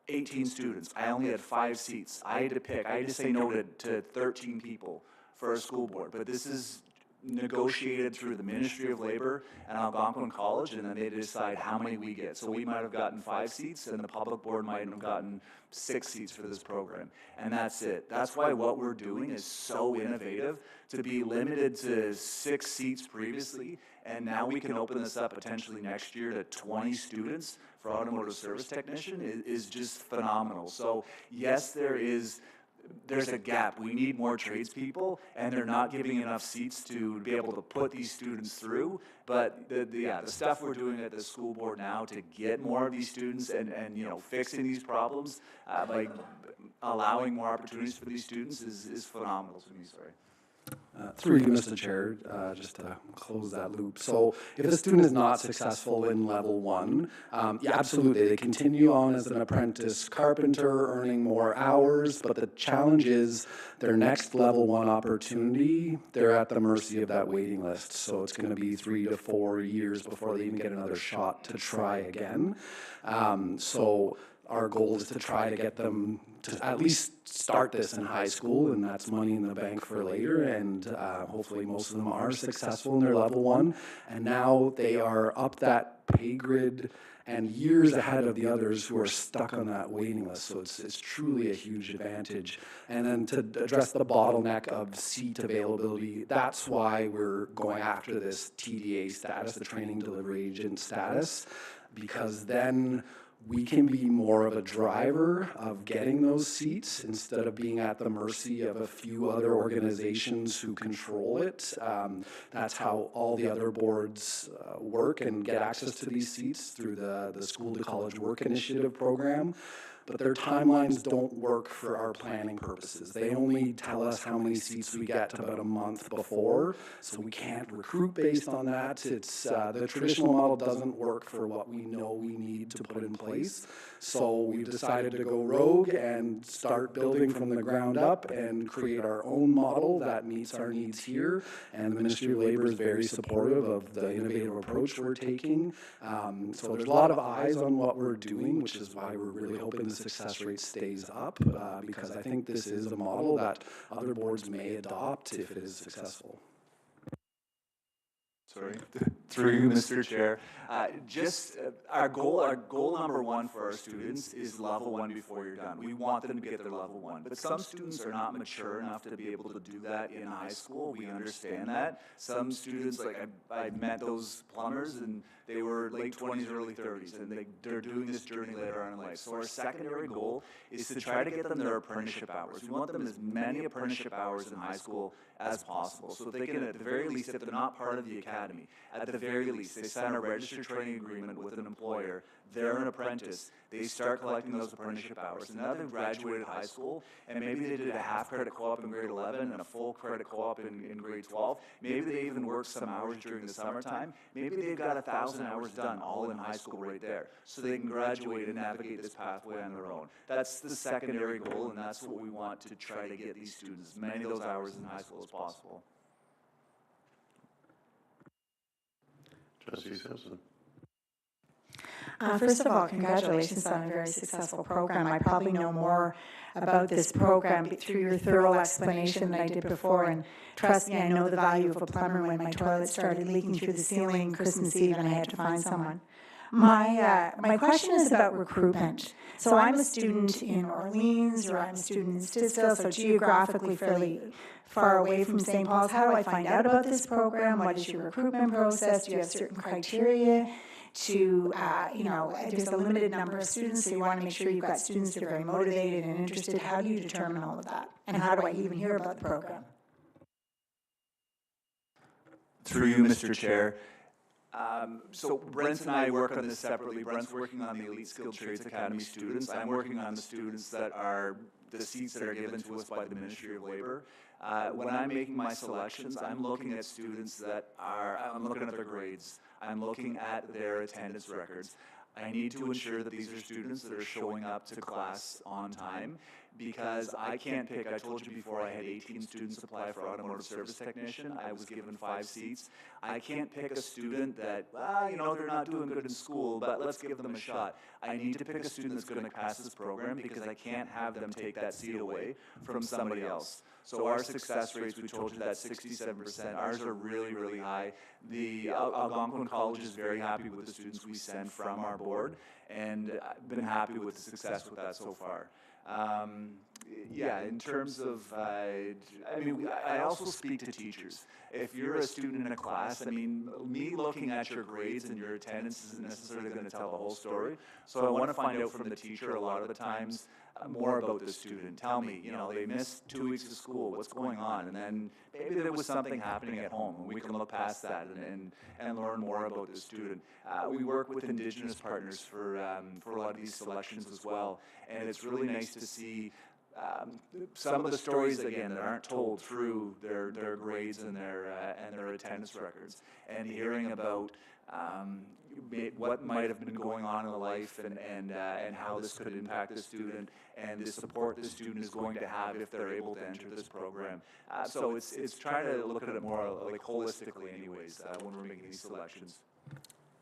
18 students. I only had 5 seats. I had to pick. I had to say no to 13 people for a school board. But this is negotiated through the Ministry of Labor and Algonquin College, and then they decide how many we get. So we might have gotten 5 seats, and the public board might have gotten 6 seats for this program. And that's it. That's why what we're doing is so innovative, to be limited to 6 seats previously, and now we can open this up potentially next year to 20 students for automotive service technician is just phenomenal. So yes, there's a gap. We need more tradespeople, and they're not giving enough seats to be able to put these students through. But the stuff we're doing at the school board now to get more of these students and fixing these problems by allowing more opportunities for these students is phenomenal to me. Sorry. Through you, Mr. Chair, just to close that loop. So if a student is not successful in level 1, yeah, absolutely, they continue on as an apprentice carpenter, earning more hours, but the challenge is their next level 1 opportunity, they're at the mercy of that waiting list. So it's going to be 3 to 4 years before they even get another shot to try again. So our goal is to try to get them to at least start this in high school, and that's money in the bank for later, and hopefully most of them are successful in their level 1, and now they are up that pay grid and years ahead of the others who are stuck on that waiting list. So it's truly a huge advantage. And then to address the bottleneck of seat availability, that's why we're going after this TDA status, the training delivery agent status, because then we can be more of a driver of getting those seats instead of being at the mercy of a few other organizations who control it. That's how all the other boards work and get access to these seats through the School to College Work Initiative program. But their timelines don't work for our planning purposes. They only tell us how many seats we get about a month before, so we can't recruit based on that. It's the traditional model doesn't work for what we know we need to put in place. So we decided to go rogue and start building from the ground up and create our own model that meets our needs here. And the Ministry of Labor is very supportive of the innovative approach we're taking. So there's a lot of eyes on what we're doing, which is why we're really hoping the success rate stays up, because I think this is a model that other boards may adopt if it is successful. Sorry. Through you, Mr. Chair. Our goal number one for our students is level 1 before you're done. We want them to get their level 1, but some students are not mature enough to be able to do that in high school. We understand that. Some students, like I met those plumbers, and they were late 20s, early 30s, and they're doing this journey later on in life. So our secondary goal is to try to get them their apprenticeship hours. We want them as many apprenticeship hours in high school as possible, so they can, at the very least, if they're not part of the academy, at the very least, they sign a registered training agreement with an employer, they're an apprentice, they start collecting those apprenticeship hours. And now they've graduated high school, and maybe they did a half credit co-op in grade 11 and a full credit co-op in grade 12. Maybe they even worked some hours during the summertime. Maybe they've got 1,000 hours done all in high school right there, so they can graduate and navigate this pathway on their own. That's the secondary goal, and that's what we want to try to get these students, as many of those hours in high school as possible. Trustee Simpson. First of all, congratulations on a very successful program. I probably know more about this program through your thorough explanation than I did before, and trust me, I know the value of a plumber when my toilet started leaking through the ceiling Christmas Eve and I had to find someone. My question is about recruitment. So I'm a student in Orleans, or I'm a student in Stittsville, so geographically fairly far away from St. Paul's. How do I find out about this program? What is your recruitment process? Do you have certain criteria to, there's a limited number of students, so you want to make sure you've got students that are very motivated and interested. How do you determine all of that? And how do I even hear about the program? Through you, Mr. Chair. So Brent and I work on this separately. Brent's working on the Elite Skilled Trades Academy students. I'm working on the students that are the seats that are given to us by the Ministry of Labor. When I'm making my selections, I'm looking at students that I'm looking at their grades. I'm looking at their attendance records. I need to ensure that these are students that are showing up to class on time, because I can't pick. I told you before, I had 18 students apply for automotive service technician. I was given 5 seats. I can't pick a student that, they're not doing good in school, but let's give them a shot. I need to pick a student that's going to pass this program, because I can't have them take that seat away from somebody else. So our success rates, we told you that 67%. Ours are really, really high. The Algonquin College is very happy with the students we send from our board, and I've been happy with the success with that so far. In terms of, I also speak to teachers. If you're a student in a class, me looking at your grades and your attendance isn't necessarily going to tell the whole story. So I want to find out from the teacher a lot of the times more about the student. Tell me, they missed 2 weeks of school, what's going on? And then maybe there was something happening at home, and we can look past that and learn more about the student. We work with Indigenous partners for a lot of these selections as well, and it's really nice to see some of the stories, again, that aren't told through their grades and their attendance records, and hearing about what might have been going on in the life and how this could impact the student and the support the student is going to have if they're able to enter this program. So it's trying to look at it more like holistically anyways when we're making these selections.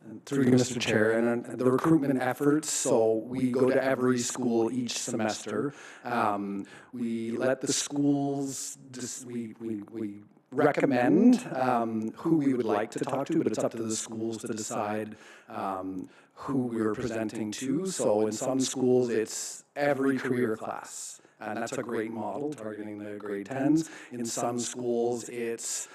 And through you, Mr. Chair, and the recruitment efforts, so we go to every school each semester. We let the schools, we recommend who we would like to talk to, but it's up to the schools to decide who we're presenting to. So in some schools, it's every career class, and that's a great model, targeting the grade 10s. In some schools, it's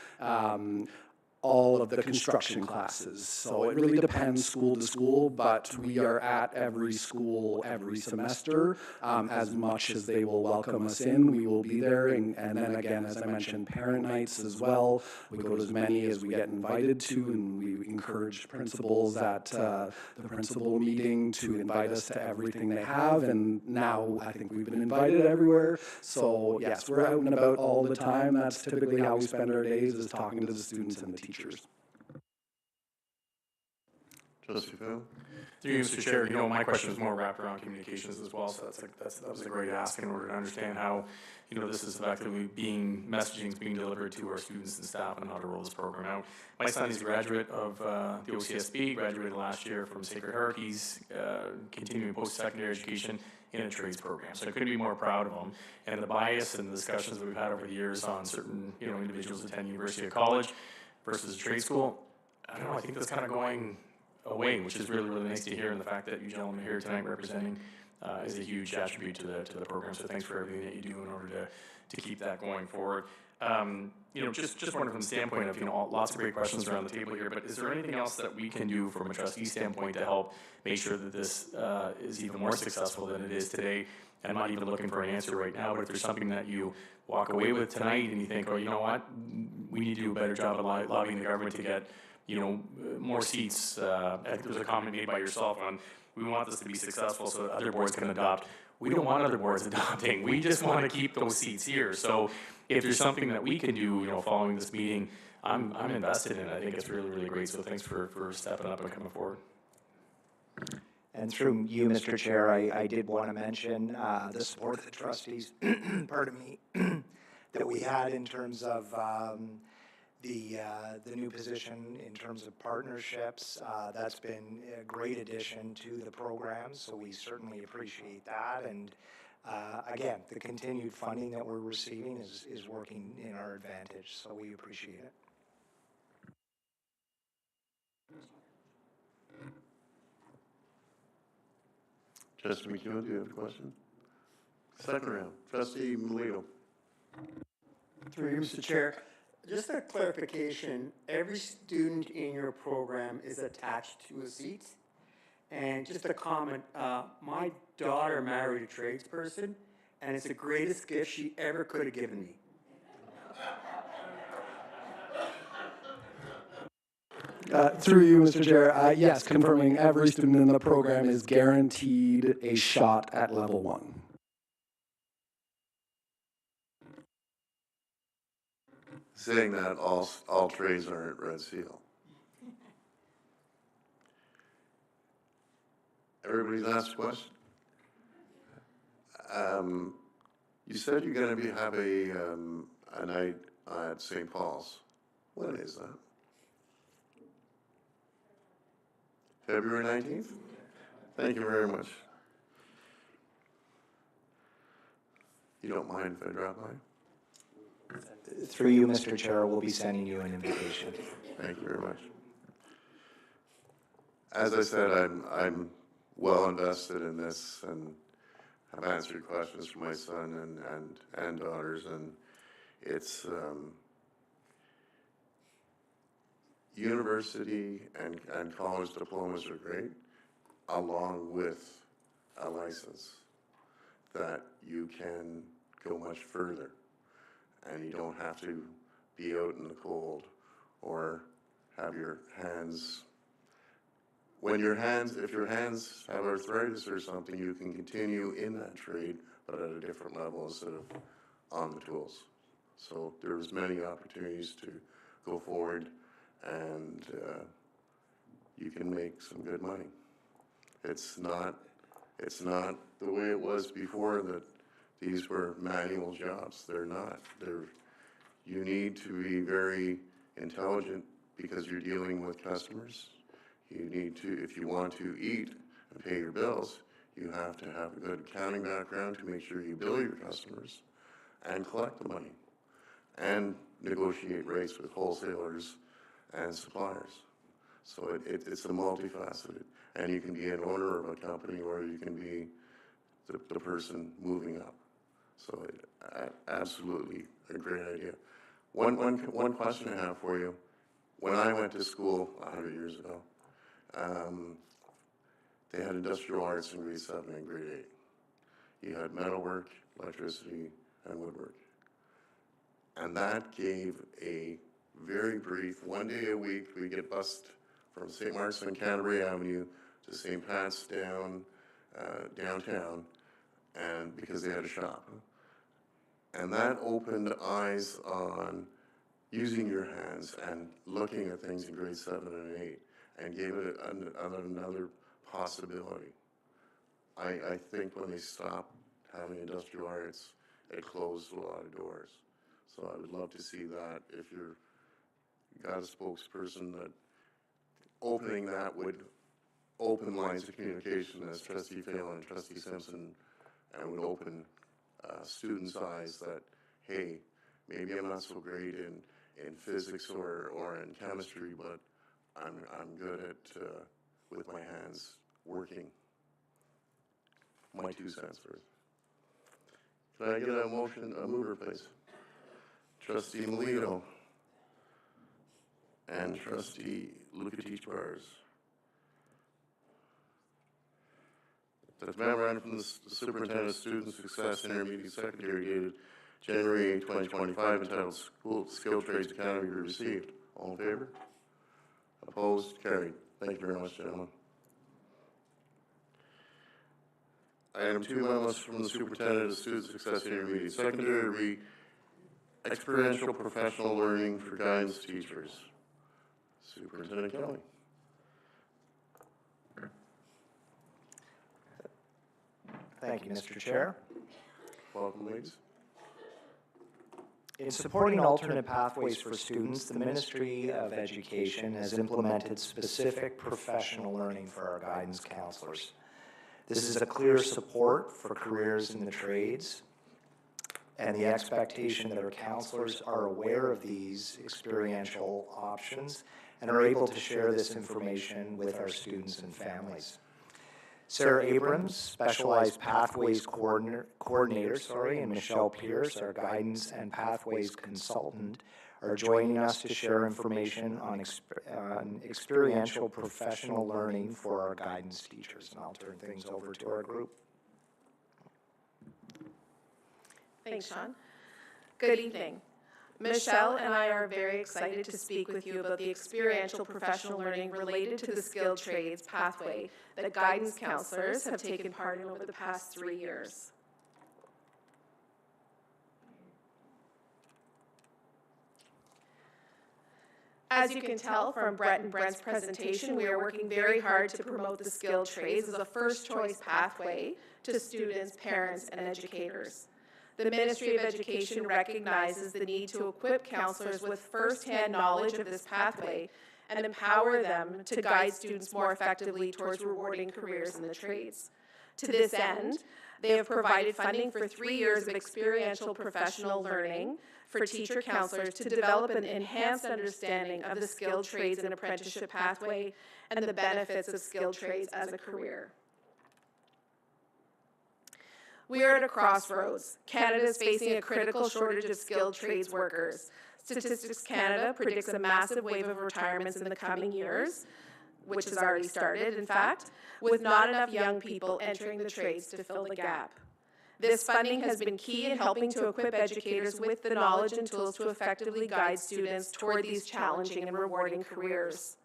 all of the construction classes. So it really depends school to school, but we are at every school every semester. As much as they will welcome us in, we will be there. And then again, as I mentioned, parent nights as well. We go to as many as we get invited to, and we encourage principals at the principal meeting to invite us to everything they have. And now I think we've been invited everywhere. So yes, we're out and about all the time. That's typically how we spend our days, is talking to the students and the teachers. Trustee Phil? Through you, Mr. Chair, my question is more wrapped around communications as well, so that was a great ask in order to understand how, this is effectively messaging is being delivered to our students and staff and how to roll this program out. My son is a graduate of the OCSB, graduated last year from Sacred Heart. He's continuing post-secondary education in a trades program, so I couldn't be more proud of him. And the bias and the discussions that we've had over the years on certain, individuals attending university or college versus trade school, I don't know, I think that's kind of going away, which is really, really nice to hear, and the fact that you gentlemen are here tonight representing is a huge attribute to the program, so thanks for everything that you do in order to keep that going forward. Just wondering from the standpoint of, lots of great questions around the table here, but is there anything else that we can do from a trustee standpoint to help make sure that this is even more successful than it is today? I'm not even looking for an answer right now, but if there's something that you walk away with tonight and you think, oh, you know what, we need to do a better job of lobbying the government to get, more seats. I think there was a comment made by yourself on, we want this to be successful so that other boards can adopt. We don't want other boards adopting. We just want to keep those seats here. So if there's something that we can do, following this meeting, I'm invested in it. I think it's really, really great. So thanks for stepping up and coming forward. And through you, Mr. Chair, I did want to mention the support of the trustees, pardon me, that we had in terms of the new position in terms of partnerships. That's been a great addition to the program, so we certainly appreciate that. And again, the continued funding that we're receiving is working in our advantage, so we appreciate it. Trustee McEwen, do you have a question? Second round, Trustee Melito. Through you, Mr. Chair. Just a clarification, every student in your program is attached to a seat. And just a comment, my daughter married a tradesperson, and it's the greatest gift she ever could have given me. Through you, Mr. Chair, yes, confirming every student in the program is guaranteed a shot at level 1. Saying that all trades are at Red Seal. Everybody's asked a question? You said you're going to have a night at St. Paul's. When is that? February 19th? Thank you very much. You don't mind if I drop by? Through you, Mr. Chair, we'll be sending you an invitation. Thank you very much. As I said, I'm well invested in this and have answered questions from my son and daughters, and it's university and college diplomas are great, along with a license that you can go much further. And you don't have to be out in the cold or have your hands, if your hands have arthritis or something, you can continue in that trade, but at a different level instead of on the tools. So there's many opportunities to go forward, and you can make some good money. It's not the way it was before, that these were manual jobs. They're not. You need to be very intelligent because you're dealing with customers. You need to, if you want to eat and pay your bills, you have to have a good accounting background to make sure you bill your customers and collect the money and negotiate rates with wholesalers and suppliers. So it's a multifaceted, and you can be an owner of a company or you can be the person moving up. So absolutely a great idea. One question I have for you. When I went to school 100 years ago, they had industrial arts in grade 7 and grade 8. You had metalwork, electricity, and woodwork. And that gave a very brief, 1 day a week, we get bused from St. Mark's on Canterbury Avenue to St. Pat's downtown, and because they had a shop. And that opened eyes on using your hands and looking at things in grade 7 and 8, and gave it another possibility. I think when they stopped having industrial arts, it closed a lot of doors. So I would love to see that if you're got a spokesperson, that opening that would open lines of communication, as Trustee Phelan and Trustee Simpson, and would open students' eyes that, hey, maybe I'm not so great in physics or in chemistry, but I'm good at, with my hands, working. My 2 cents worth. Can I get a motion, a mover, please? Trustee Melito and Trustee Lukatich Bars. That memorandum from the Superintendent of Student Success Intermediate Secretary dated January 8, 2025, entitled School Skill Trades Academy, be received. All in favor? Opposed? Carried. Thank you very much, gentlemen. Item 2, memos from the Superintendent of Student Success Intermediate Secondary, experiential professional learning for guidance teachers. Superintendent Kelly. Thank you, Mr. Chair. Welcome, ladies. In supporting alternate pathways for students, the Ministry of Education has implemented specific professional learning for our guidance counselors. This is a clear support for careers in the trades and the expectation that our counselors are aware of these experiential options and are able to share this information with our students and families. Sarah Abrams, Specialized Pathways Coordinator, and Michelle Pierce, our Guidance and Pathways Consultant, are joining us to share information on experiential professional learning for our guidance teachers. And I'll turn things over to our group. Thanks, Sean. Good evening. Michelle and I are very excited to speak with you about the experiential professional learning related to the skilled trades pathway that guidance counselors have taken part in over the past 3 years. As you can tell from Brett and Brent's presentation, we are working very hard to promote the skilled trades as a first choice pathway to students, parents, and educators. The Ministry of Education recognizes the need to equip counselors with first-hand knowledge of this pathway and empower them to guide students more effectively towards rewarding careers in the trades. To this end, they have provided funding for 3 years of experiential professional learning for teacher counselors to develop an enhanced understanding of the skilled trades and apprenticeship pathway and the benefits of skilled trades as a career. We are at a crossroads. Canada is facing a critical shortage of skilled trades workers. Statistics Canada predicts a massive wave of retirements in the coming years, which has already started, in fact, with not enough young people entering the trades to fill the gap. This funding has been key in helping to equip educators with the knowledge and tools to effectively guide students toward these challenging and rewarding careers.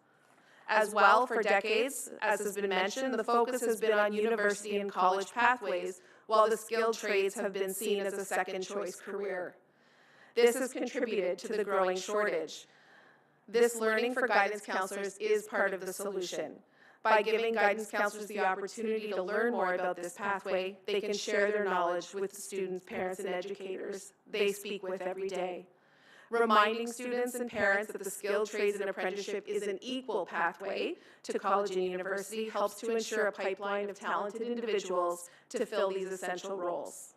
As well, for decades, as has been mentioned, the focus has been on university and college pathways, while the skilled trades have been seen as a second choice career. This has contributed to the growing shortage. This learning for guidance counselors is part of the solution. By giving guidance counselors the opportunity to learn more about this pathway, they can share their knowledge with the students, parents, and educators they speak with every day. Reminding students and parents that the skilled trades and apprenticeship is an equal pathway to college and university helps to ensure a pipeline of talented individuals to fill these essential roles.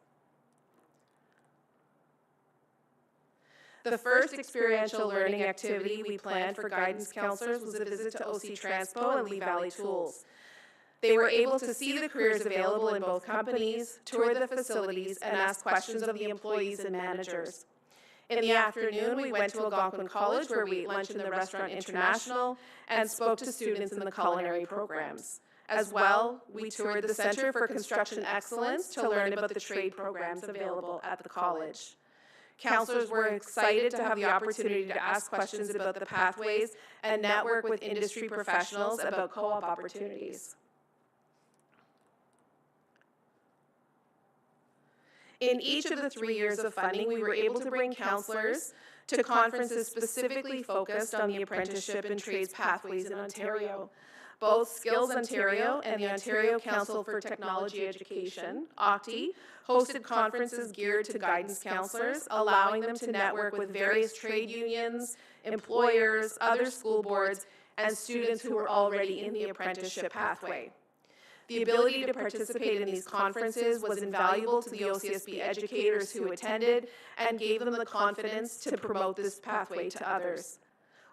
The first experiential learning activity we planned for guidance counselors was a visit to OC Transpo and Lee Valley Tools. They were able to see the careers available in both companies, tour the facilities, and ask questions of the employees and managers. In the afternoon, we went to Algonquin College where we ate lunch in the Restaurant International and spoke to students in the culinary programs. As well, we toured the Center for Construction Excellence to learn about the trade programs available at the college. Counselors were excited to have the opportunity to ask questions about the pathways and network with industry professionals about co-op opportunities. In each of the 3 years of funding, we were able to bring counselors to conferences specifically focused on the apprenticeship and trades pathways in Ontario. Both Skills Ontario and the Ontario Council for Technology Education, OCTE, hosted conferences geared to guidance counselors, allowing them to network with various trade unions, employers, other school boards, and students who were already in the apprenticeship pathway. The ability to participate in these conferences was invaluable to the OCSB educators who attended and gave them the confidence to promote this pathway to others.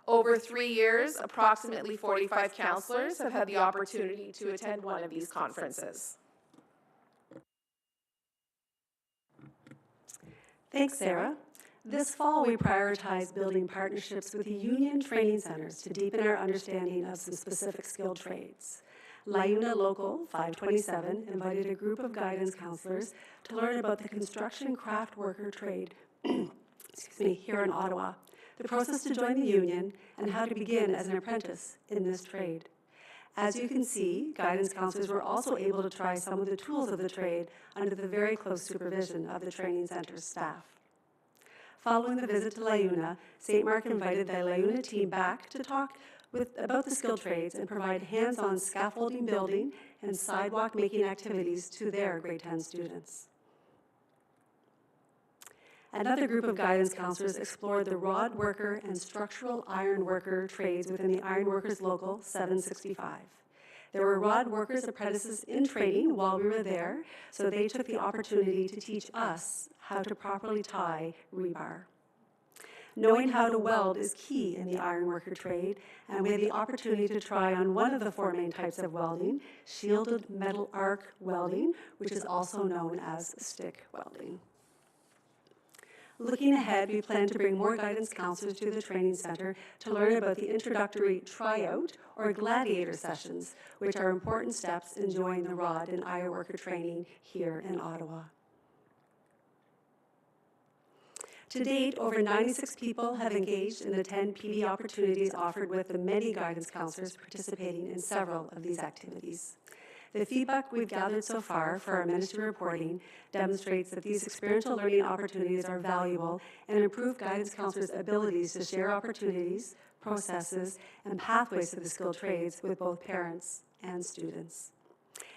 Over 3 years, approximately 45 counselors have had the opportunity to attend one of these conferences. Thanks, Sarah. This fall, we prioritized building partnerships with the union training centers to deepen our understanding of some specific skilled trades. LiUNA Local 527 invited a group of guidance counselors to learn about the construction craft worker trade here in Ottawa, the process to join the union, and how to begin as an apprentice in this trade. As you can see, guidance counselors were also able to try some of the tools of the trade under the very close supervision of the training center's staff. Following the visit to LiUNA, St. Mark invited the LiUNA team back to talk about the skilled trades and provide hands-on scaffolding building and sidewalk making activities to their grade 10 students. Another group of guidance counselors explored the rod worker and structural iron worker trades within the Iron Workers Local 765. There were rod workers apprentices in training while we were there, so they took the opportunity to teach us how to properly tie rebar. Knowing how to weld is key in the iron worker trade, and we had the opportunity to try on one of the 4 main types of welding, shielded metal arc welding, which is also known as stick welding. Looking ahead, we plan to bring more guidance counselors to the training center to learn about the introductory tryout or gladiator sessions, which are important steps in joining the rod and iron worker training here in Ottawa. To date, over 96 people have engaged in the 10 PD opportunities offered with the many guidance counselors participating in several of these activities. The feedback we've gathered so far for our ministry reporting demonstrates that these experiential learning opportunities are valuable and improve guidance counselors' abilities to share opportunities, processes, and pathways to the skilled trades with both parents and students.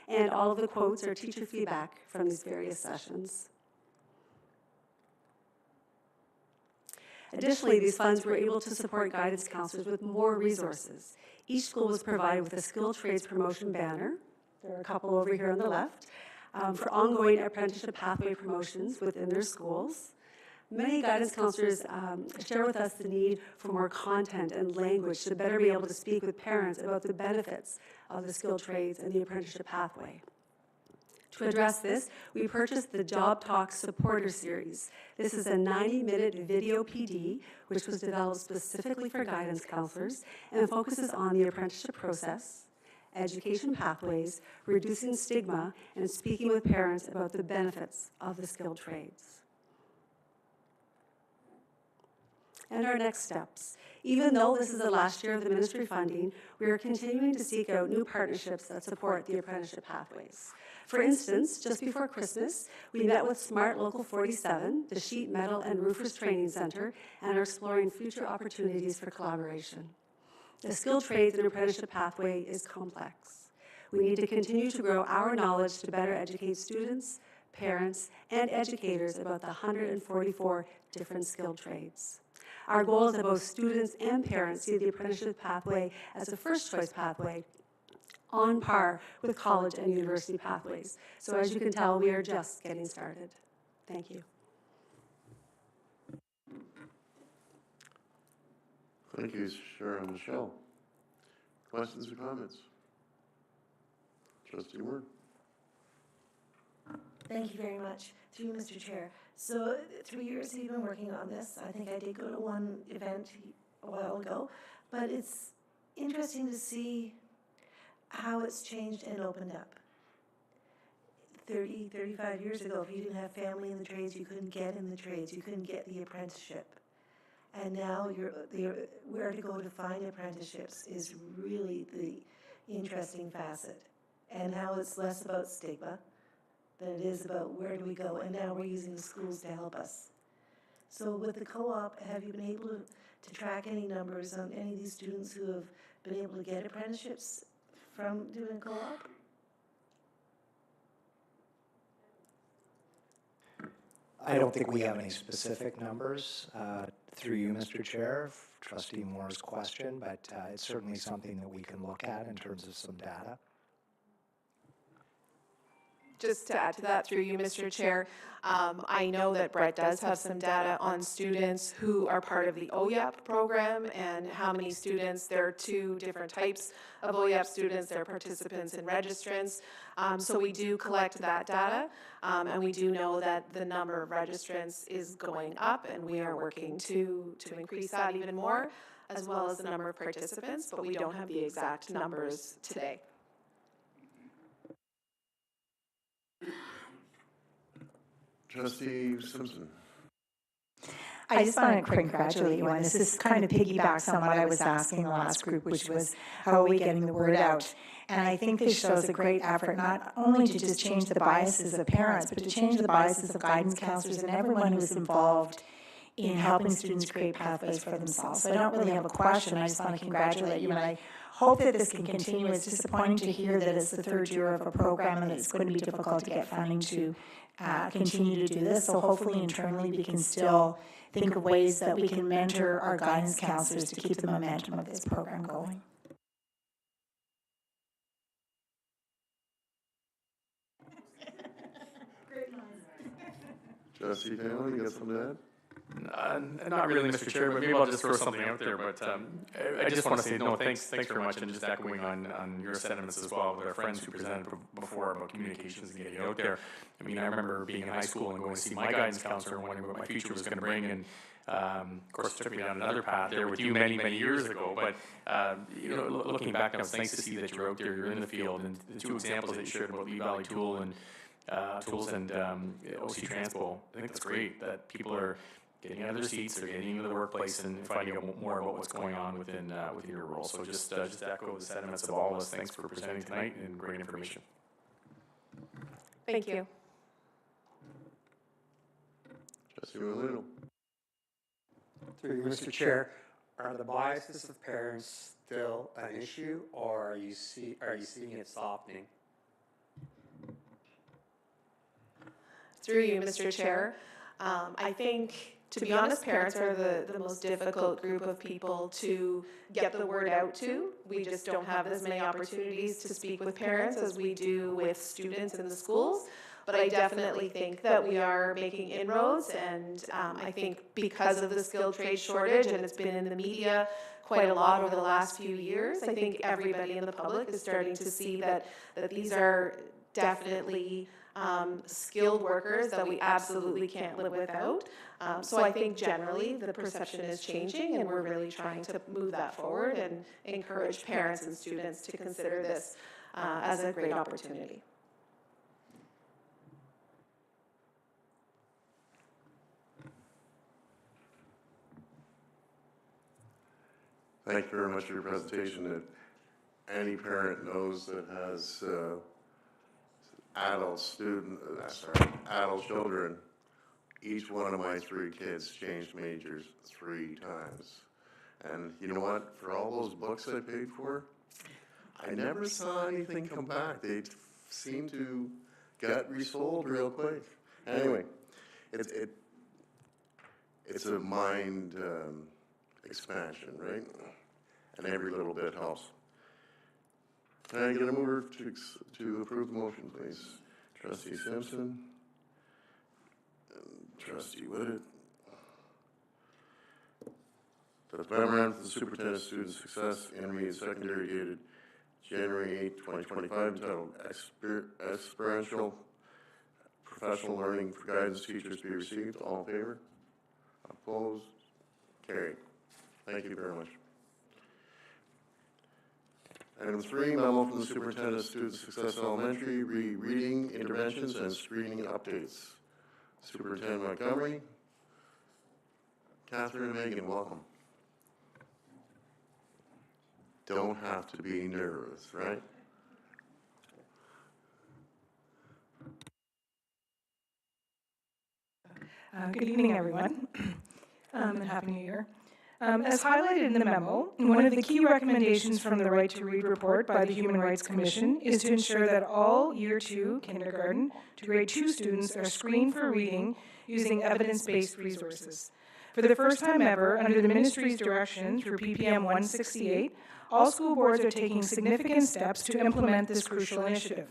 And all of the quotes are teacher feedback from these various sessions. Additionally, these funds were able to support guidance counselors with more resources. Each school was provided with a skilled trades promotion banner. There are a couple over here on the left, for ongoing apprenticeship pathway promotions within their schools. Many guidance counselors share with us the need for more content and language to better be able to speak with parents about the benefits of the skilled trades and the apprenticeship pathway. To address this, we purchased the Job Talk Supporter Series. This is a 90-minute video PD, which was developed specifically for guidance counselors and focuses on the apprenticeship process, education pathways, reducing stigma, and speaking with parents about the benefits of the skilled trades. And our next steps. Even though this is the last year of the ministry funding, we are continuing to seek out new partnerships that support the apprenticeship pathways. For instance, just before Christmas, we met with Smart Local 47, the Sheet Metal and Roofers Training Center, and are exploring future opportunities for collaboration. The skilled trades and apprenticeship pathway is complex. We need to continue to grow our knowledge to better educate students, parents, and educators about the 144 different skilled trades. Our goal is that both students and parents see the apprenticeship pathway as a first choice pathway on par with college and university pathways. So as you can tell, we are just getting started. Thank you. Thank you, Sharon. Michelle. Questions or comments? Trustee Ward. Thank you very much. Through you, Mr. Chair. So 3 years you've been working on this. I think I did go to one event a while ago, but it's interesting to see how it's changed and opened up. 30, 35 years ago, if you didn't have family in the trades, you couldn't get in the trades. You couldn't get the apprenticeship. And now where to go to find apprenticeships is really the interesting facet. And how it's less about stigma than it is about where do we go. And now we're using the schools to help us. So with the co-op, have you been able to track any numbers on any of these students who have been able to get apprenticeships from doing co-op? I don't think we have any specific numbers through you, Mr. Chair, Trustee Moore's question, but it's certainly something that we can look at in terms of some data. Just to add to that, through you, Mr. Chair, I know that Brett does have some data on students who are part of the OYEP program and how many students. There are two different types of OYEP students. There are participants and registrants. So we do collect that data, and we do know that the number of registrants is going up, and we are working to increase that even more, as well as the number of participants, but we don't have the exact numbers today. Trustee Simpson. I just want to congratulate you on this. This kind of piggybacks on what I was asking the last group, which was how are we getting the word out? And I think this shows a great effort, not only to just change the biases of parents, but to change the biases of guidance counselors and everyone who's involved in helping students create pathways for themselves. So I don't really have a question. I just want to congratulate you, and I hope that this can continue. It's disappointing to hear that it's the third year of a program and that it's going to be difficult to get funding to continue to do this. So hopefully internally we can still think of ways that we can mentor our guidance counselors to keep the momentum of this program going. Trustee Taylor, you got something to add? Not really, Mr. Chair, but maybe I'll just throw something out there. But I just want to say thanks very much, and just echoing on your sentiments as well with our friends who presented before about communications and getting out there. I mean, I remember being in high school and going to see my guidance counselor and wondering what my future was going to bring, and of course, it took me down another path there with you many years ago. But looking back, now it's nice to see that you're out there, you're in the field, and the two examples that you shared about Lee Valley Tools and OC Transpo, I think that's great that people are getting out of their seats, they're getting into the workplace and finding out more about what's going on within your role. So just echo the sentiments of all of us. Thanks for presenting tonight and great information. Thank you. Trustee Malino. Through you, Mr. Chair, are the biases of parents still an issue, or are you seeing it softening? Through you, Mr. Chair, I think, to be honest, parents are the most difficult group of people to get the word out to. We just don't have as many opportunities to speak with parents as we do with students in the schools. But I definitely think that we are making inroads, and I think because of the skilled trade shortage, and it's been in the media quite a lot over the last few years, I think everybody in the public is starting to see that these are definitely skilled workers that we absolutely can't live without. So I think generally the perception is changing, and we're really trying to move that forward and encourage parents and students to consider this as a great opportunity. Thank you very much for your presentation. That any parent knows that has adult children. Each one of my 3 kids changed majors 3 times. And you know what? For all those books I paid for, I never saw anything come back. They seem to get resold real quick. Anyway, it's a mind expansion, right? And every little bit helps. Can I get a mover to approve the motion, please? Trustee Simpson. Trustee Whitted. The memorandum for the Superintendent of Student Success, Intermediate Secondary, dated January 8, 2025, entitled Experiential Professional Learning for Guidance Teachers, be received. All in favor? Opposed? Carried. Thank you very much. Item 3, memo from the Superintendent of Student Success Elementary, reading interventions and screening updates. Superintendent Montgomery, Catherine and Megan, welcome. Don't have to be nervous, right? Good evening, everyone, and Happy New Year. As highlighted in the memo, one of the key recommendations from the Right to Read report by the Human Rights Commission is to ensure that all Year 2 kindergarten to grade 2 students are screened for reading using evidence-based resources. For the first time ever, under the Ministry's direction through PPM 168, all school boards are taking significant steps to implement this crucial initiative.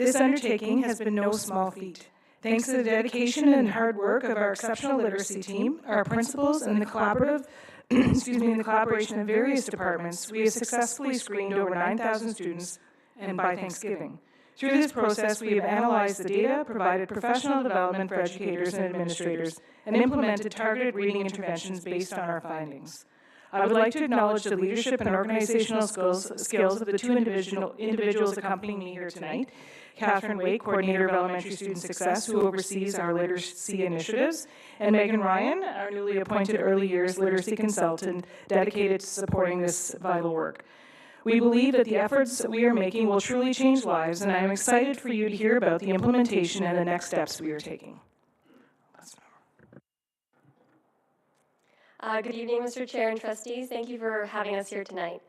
This undertaking has been no small feat. Thanks to the dedication and hard work of our exceptional literacy team, our principals, and the collaborative, in the collaboration of various departments, we have successfully screened over 9,000 students, and by Thanksgiving. Through this process, we have analyzed the data, provided professional development for educators and administrators, and implemented targeted reading interventions based on our findings. I would like to acknowledge the leadership and organizational skills of the two individuals accompanying me here tonight. Catherine Wake, Coordinator of Elementary Student Success, who oversees our literacy initiatives, and Megan Ryan, our newly appointed Early Years Literacy Consultant, dedicated to supporting this vital work. We believe that the efforts that we are making will truly change lives, and I am excited for you to hear about the implementation and the next steps we are taking. Good evening, Mr. Chair and trustees. Thank you for having us here tonight.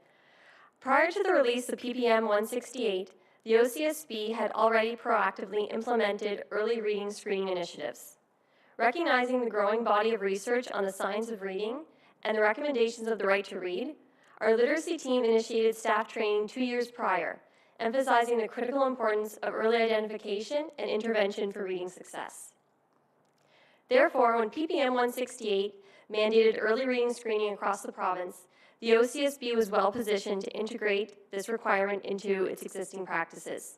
Prior to the release of PPM 168, the OCSB had already proactively implemented early reading screening initiatives. Recognizing the growing body of research on the science of reading and the recommendations of the right to read, our literacy team initiated staff training 2 years prior, emphasizing the critical importance of early identification and intervention for reading success. Therefore, when PPM 168 mandated early reading screening across the province, the OCSB was well positioned to integrate this requirement into its existing practices.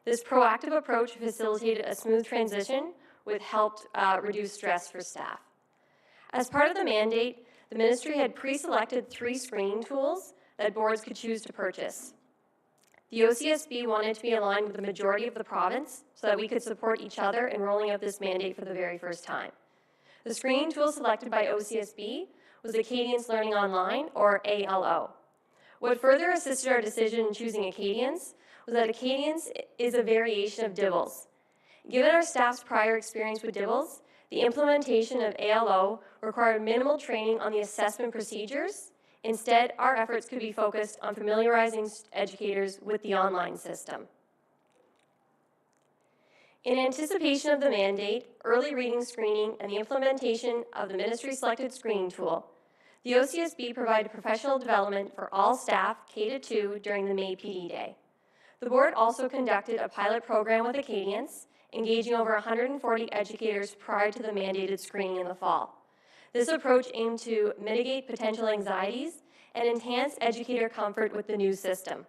This proactive approach facilitated a smooth transition, which helped reduce stress for staff. As part of the mandate, the ministry had pre-selected 3 screening tools that boards could choose to purchase. The OCSB wanted to be aligned with the majority of the province so that we could support each other in rolling out this mandate for the very first time. The screening tool selected by OCSB was Acadians Learning Online, or ALO. What further assisted our decision in choosing Acadians was that Acadians is a variation of DIBELS. Given our staff's prior experience with DIBELS, the implementation of ALO required minimal training on the assessment procedures. Instead, our efforts could be focused on familiarizing educators with the online system. In anticipation of the mandate, early reading screening, and the implementation of the ministry-selected screening tool, the OCSB provided professional development for all staff K-2 during the May PD Day. The board also conducted a pilot program with Acadians, engaging over 140 educators prior to the mandated screening in the fall. This approach aimed to mitigate potential anxieties and enhance educator comfort with the new system.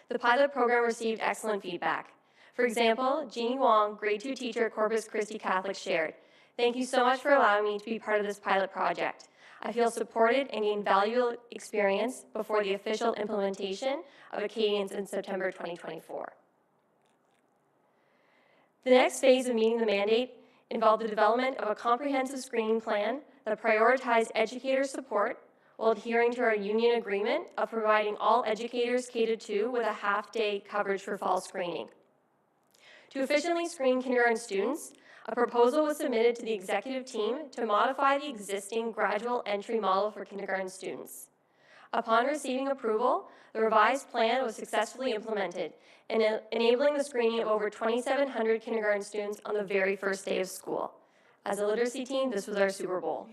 The pilot program received excellent feedback. For example, Jeannie Wong, grade 2 teacher at Corpus Christi Catholic, shared, "Thank you so much for allowing me to be part of this pilot project. I feel supported and gained valuable experience before the official implementation of Acadians in September 2024. The next phase of meeting the mandate involved the development of a comprehensive screening plan that prioritized educator support while adhering to our union agreement of providing all educators K-2 with a half-day coverage for fall screening. To efficiently screen kindergarten students, a proposal was submitted to the executive team to modify the existing gradual entry model for kindergarten students. Upon receiving approval, the revised plan was successfully implemented, enabling the screening of over 2,700 kindergarten students on the very first day of school. As a literacy team, this was our Super Bowl.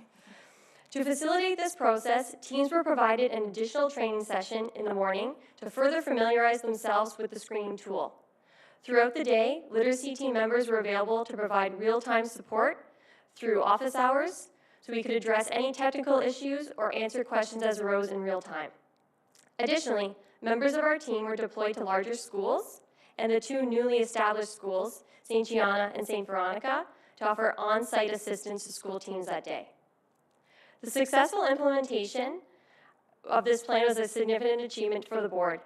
To facilitate this process, teams were provided an additional training session in the morning to further familiarize themselves with the screening tool. Throughout the day, literacy team members were available to provide real-time support through office hours, so we could address any technical issues or answer questions as arose in real time. Additionally, members of our team were deployed to larger schools and the 2 newly established schools, St. Gianna and St. Veronica, to offer on-site assistance to school teams that day. The successful implementation of this plan was a significant achievement for the board.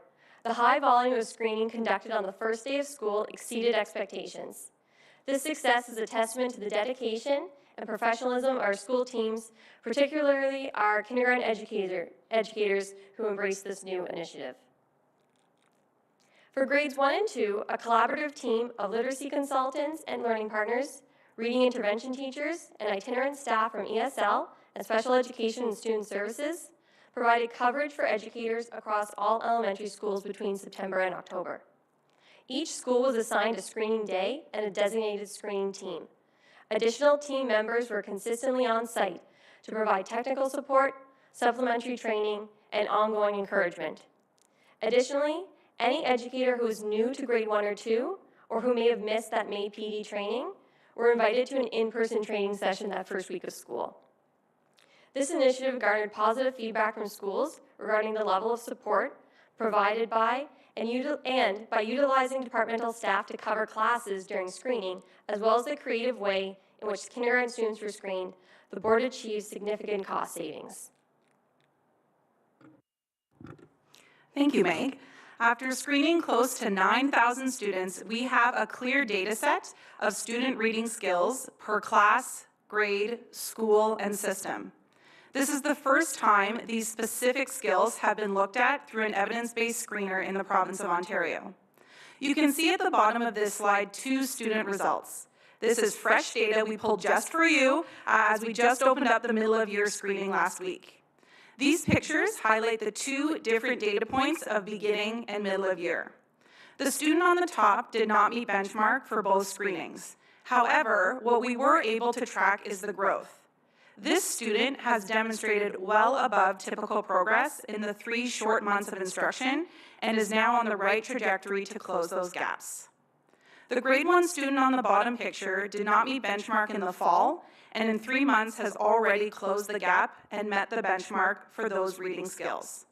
The high volume of screening conducted on the first day of school exceeded expectations. This success is a testament to the dedication and professionalism of our school teams, particularly our kindergarten educators who embraced this new initiative. For grades 1 and 2, a collaborative team of literacy consultants and learning partners, reading intervention teachers, and itinerant staff from ESL and special education and student services provided coverage for educators across all elementary schools between September and October. Each school was assigned a screening day and a designated screening team. Additional team members were consistently on site to provide technical support, supplementary training, and ongoing encouragement. Additionally, any educator who was new to grade 1 or 2 or who may have missed that May PD training were invited to an in-person training session that first week of school. This initiative garnered positive feedback from schools regarding the level of support provided by and by utilizing departmental staff to cover classes during screening, as well as the creative way in which kindergarten students were screened, the board achieved significant cost savings. Thank you, Meg. After screening close to 9,000 students, we have a clear data set of student reading skills per class, grade, school, and system. This is the first time these specific skills have been looked at through an evidence-based screener in the province of Ontario. You can see at the bottom of this slide 2 student results. This is fresh data we pulled just for you as we just opened up the middle of year screening last week. These pictures highlight the 2 different data points of beginning and middle of year. The student on the top did not meet benchmark for both screenings. However, what we were able to track is the growth. This student has demonstrated well above typical progress in the 3 short months of instruction and is now on the right trajectory to close those gaps. The grade 1 student on the bottom picture did not meet benchmark in the fall, and in 3 months has already closed the gap and met the benchmark for those reading skills.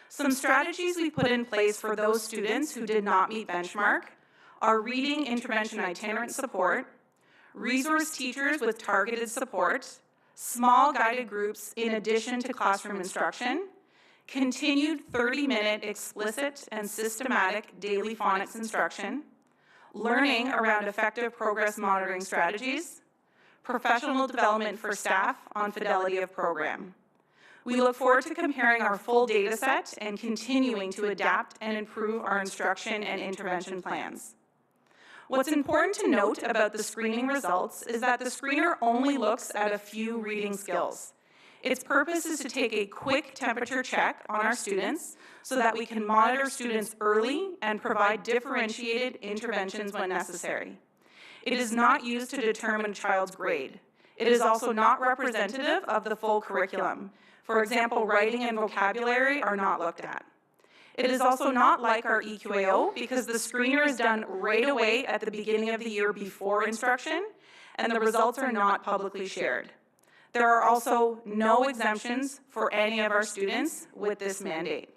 Some strategies we put in place for those students who did not meet benchmark are reading intervention itinerant support, resource teachers with targeted support, small guided groups in addition to classroom instruction, continued 30-minute explicit and systematic daily phonics instruction, learning around effective progress monitoring strategies, professional development for staff on fidelity of program. We look forward to comparing our full data set and continuing to adapt and improve our instruction and intervention plans. What's important to note about the screening results is that the screener only looks at a few reading skills. Its purpose is to take a quick temperature check on our students so that we can monitor students early and provide differentiated interventions when necessary. It is not used to determine a child's grade. It is also not representative of the full curriculum. For example, writing and vocabulary are not looked at. It is also not like our EQAO because the screener is done right away at the beginning of the year before instruction, and the results are not publicly shared. There are also no exemptions for any of our students with this mandate.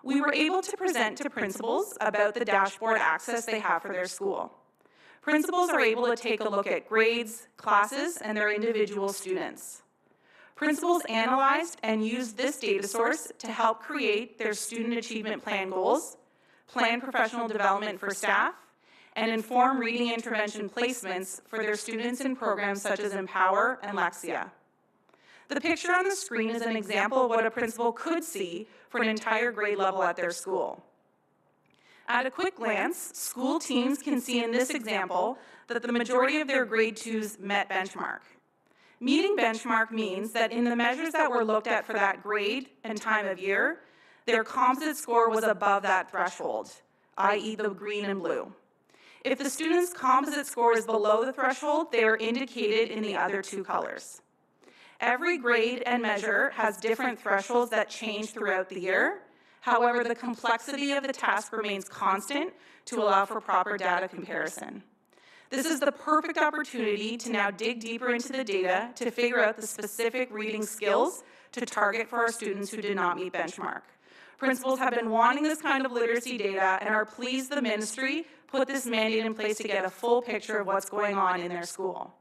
We were able to present to principals about the dashboard access they have for their school. Principals are able to take a look at grades, classes, and their individual students. Principals analyzed and used this data source to help create their student achievement plan goals, plan professional development for staff, and inform reading intervention placements for their students in programs such as Empower and Lexia. The picture on the screen is an example of what a principal could see for an entire grade level at their school. At a quick glance, school teams can see in this example that the majority of their grade 2s met benchmark. Meeting benchmark means that in the measures that were looked at for that grade and time of year, their composite score was above that threshold, i.e. the green and blue. If the student's composite score is below the threshold, they are indicated in the other 2 colors. Every grade and measure has different thresholds that change throughout the year. However, the complexity of the task remains constant to allow for proper data comparison. This is the perfect opportunity to now dig deeper into the data to figure out the specific reading skills to target for our students who did not meet benchmark. Principals have been wanting this kind of literacy data and are pleased the ministry put this mandate in place to get a full picture of what's going on in their school.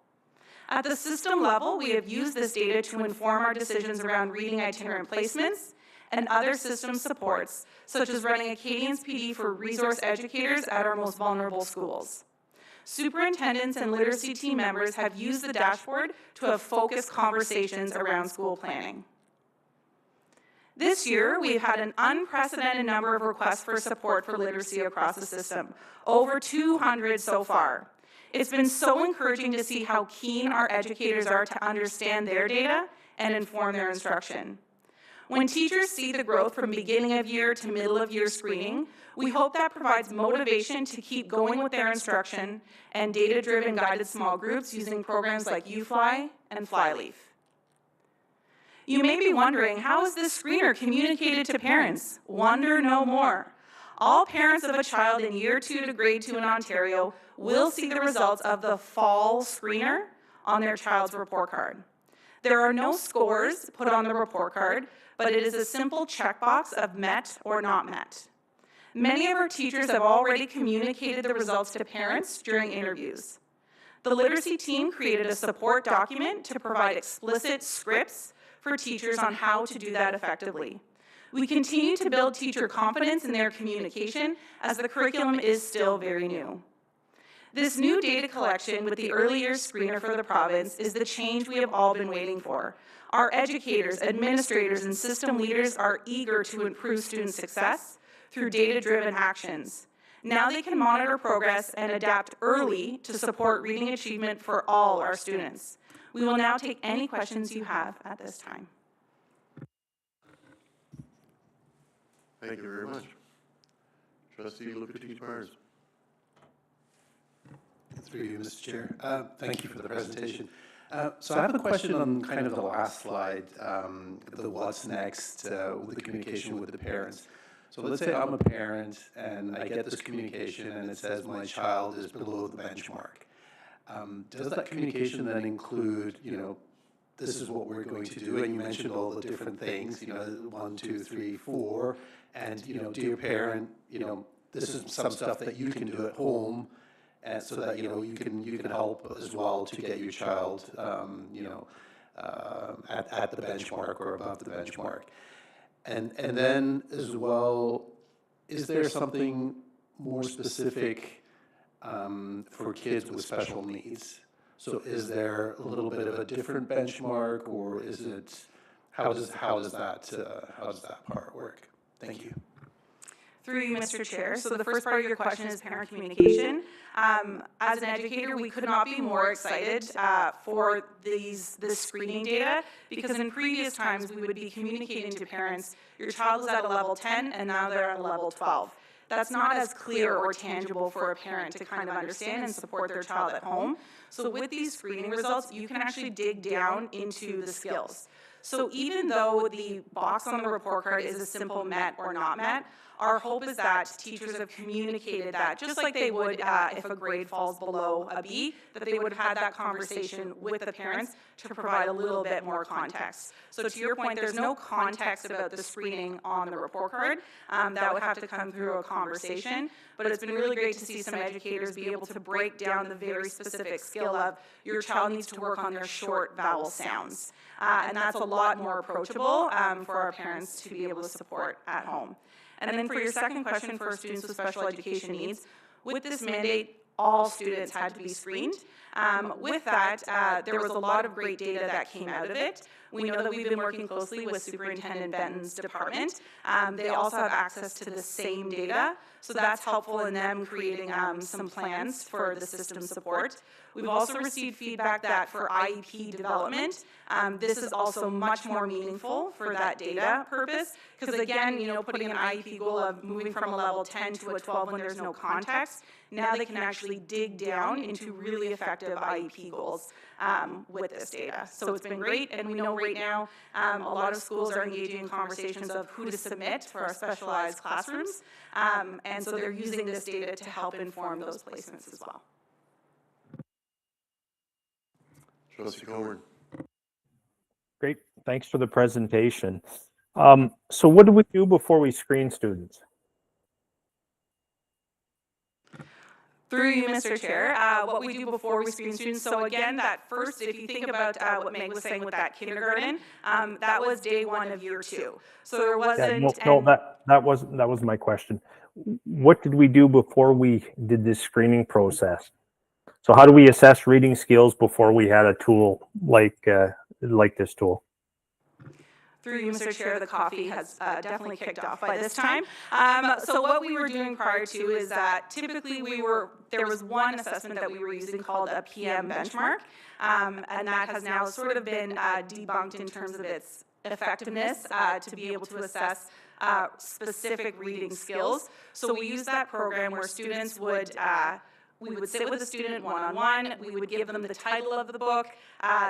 At the system level, we have used this data to inform our decisions around reading itinerant placements and other system supports, such as running a Cadence PD for resource educators at our most vulnerable schools. Superintendents and literacy team members have used the dashboard to have focused conversations around school planning. This year, we've had an unprecedented number of requests for support for literacy across the system, over 200 so far. It's been so encouraging to see how keen our educators are to understand their data and inform their instruction. When teachers see the growth from beginning of year to middle of year screening, we hope that provides motivation to keep going with their instruction and data-driven guided small groups using programs like UFly and Flyleaf. You may be wondering, how is this screener communicated to parents? Wonder no more. All parents of a child in year 2 to grade 2 in Ontario will see the results of the fall screener on their child's report card. There are no scores put on the report card, but it is a simple checkbox of met or not met. Many of our teachers have already communicated the results to parents during interviews. The literacy team created a support document to provide explicit scripts for teachers on how to do that effectively. We continue to build teacher confidence in their communication as the curriculum is still very new. This new data collection with the early years screener for the province is the change we have all been waiting for. Our educators, administrators, and system leaders are eager to improve student success through data-driven actions. Now they can monitor progress and adapt early to support reading achievement for all our students. We will now take any questions you have at this time. Thank you very much. Trustee Lucas-Mars. Through you, Mr. Chair. Thank you for the presentation. So I have a question on kind of the last slide, the what's next with the communication with the parents. So let's say I'm a parent and I get this communication and it says my child is below the benchmark. Does that communication then include, this is what we're going to do, and you mentioned all the different things, 1, 2, 3, 4, and, dear parent, this is some stuff that you can do at home, and so that, you can help as well to get your child, at the benchmark or above the benchmark. And then as well, is there something more specific for kids with special needs? So is there a little bit of a different benchmark, or is it, how does that part work? Thank you. Through you, Mr. Chair. So the first part of your question is parent communication. As an educator, we could not be more excited for this screening data, because in previous times we would be communicating to parents, your child is at a level 10 and now they're at a level 12. That's not as clear or tangible for a parent to kind of understand and support their child at home. So with these screening results, you can actually dig down into the skills. So even though the box on the report card is a simple met or not met, our hope is that teachers have communicated that, just like they would if a grade falls below a B, that they would have had that conversation with the parents to provide a little bit more context. So to your point, there's no context about the screening on the report card. That would have to come through a conversation, but it's been really great to see some educators be able to break down the very specific skill of your child needs to work on their short vowel sounds. And that's a lot more approachable for our parents to be able to support at home. And then for your second question for students with special education needs, with this mandate, all students had to be screened. With that, there was a lot of great data that came out of it. We know that we've been working closely with Superintendent Benton's department. They also have access to the same data, so that's helpful in them creating some plans for the system support. We've also received feedback that for IEP development, this is also much more meaningful for that data purpose, because again, putting an IEP goal of moving from a level 10 to a 12 when there's no context, now they can actually dig down into really effective IEP goals with this data. So it's been great, and we know right now a lot of schools are engaging in conversations of who to submit for our specialized classrooms, and so they're using this data to help inform those placements as well. Trustee Coburn. Great, thanks for the presentation. So what do we do before we screen students? Through you, Mr. Chair, what we do before we screen students. So again, that first, if you think about what Meg was saying with that kindergarten, that was day 1 of year 2. So there wasn't. That was my question. What did we do before we did this screening process? So how do we assess reading skills before we had a tool like this tool? Through you, Mr. Chair, the coffee has definitely kicked off by this time. So what we were doing prior to is that typically there was one assessment that we were using called a PM benchmark, and that has now sort of been debunked in terms of its effectiveness to be able to assess specific reading skills. So we use that program where students would we would sit with a student one-on-one, we would give them the title of the book,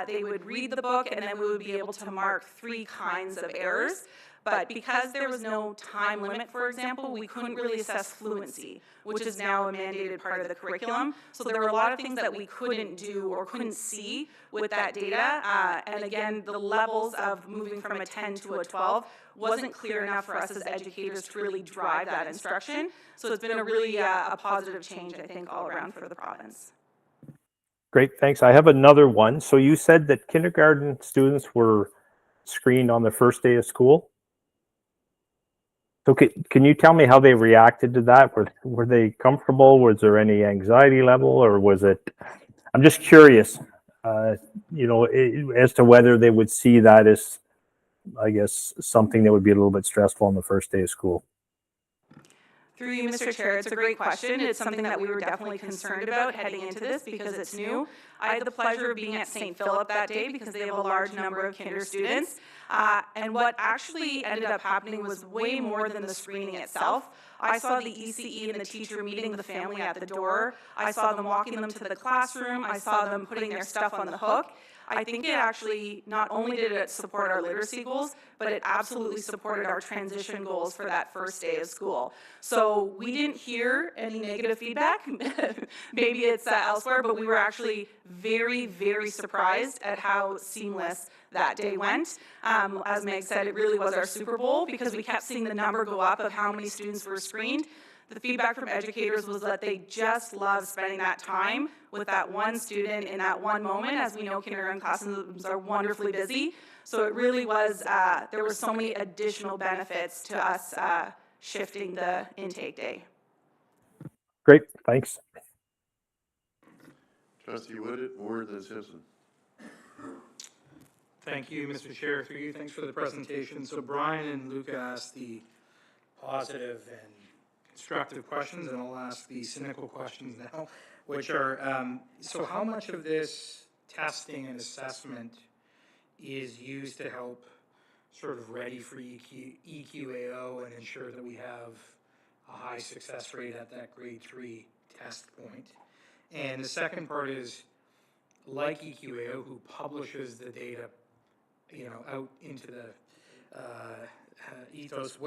they would read the book, and then we would be able to mark 3 kinds of errors. but because there was no time limit, for example, we couldn't really assess fluency, which is now a mandated part of the curriculum. So there were a lot of things that we couldn't do or couldn't see with that data. And again, the levels of moving from a 10 to a 12 wasn't clear enough for us as educators to really drive that instruction. So it's been a really a positive change, I think, all around for the province. Great, thanks. I have another one. So you said that kindergarten students were screened on the first day of school. So can you tell me how they reacted to that? Were they comfortable? Was there any anxiety level, or was it? I'm just curious, as to whether they would see that as, I guess, something that would be a little bit stressful on the first day of school. Through you, Mr. Chair, it's a great question. It's something that we were definitely concerned about heading into this because it's new. I had the pleasure of being at St. Philip that day because they have a large number of kinder students. And what actually ended up happening was way more than the screening itself. I saw the ECE and the teacher meeting the family at the door. I saw them walking them to the classroom. I saw them putting their stuff on the hook. I think it actually, not only did it support our literacy goals, but it absolutely supported our transition goals for that first day of school. So we didn't hear any negative feedback. Maybe it's elsewhere, but we were actually very, very surprised at how seamless that day went. As Meg said, it really was our Super Bowl because we kept seeing the number go up of how many students were screened. The feedback from educators was that they just loved spending that time with that one student in that one moment. As we know, kindergarten classrooms are wonderfully busy. So it really was, there were so many additional benefits to us shifting the intake day. Great, thanks. Trustee Woodett, Ward, and Simpson. Thank you, Mr. Chair. Through you, thanks for the presentation. So Brian and Luca asked the positive and constructive questions, and I'll ask the cynical questions now, which are, so how much of this testing and assessment is used to help sort of ready for EQAO and ensure that we have a high success rate at that grade 3 test point? And the second part is, like EQAO, who publishes the data, out into the ethos,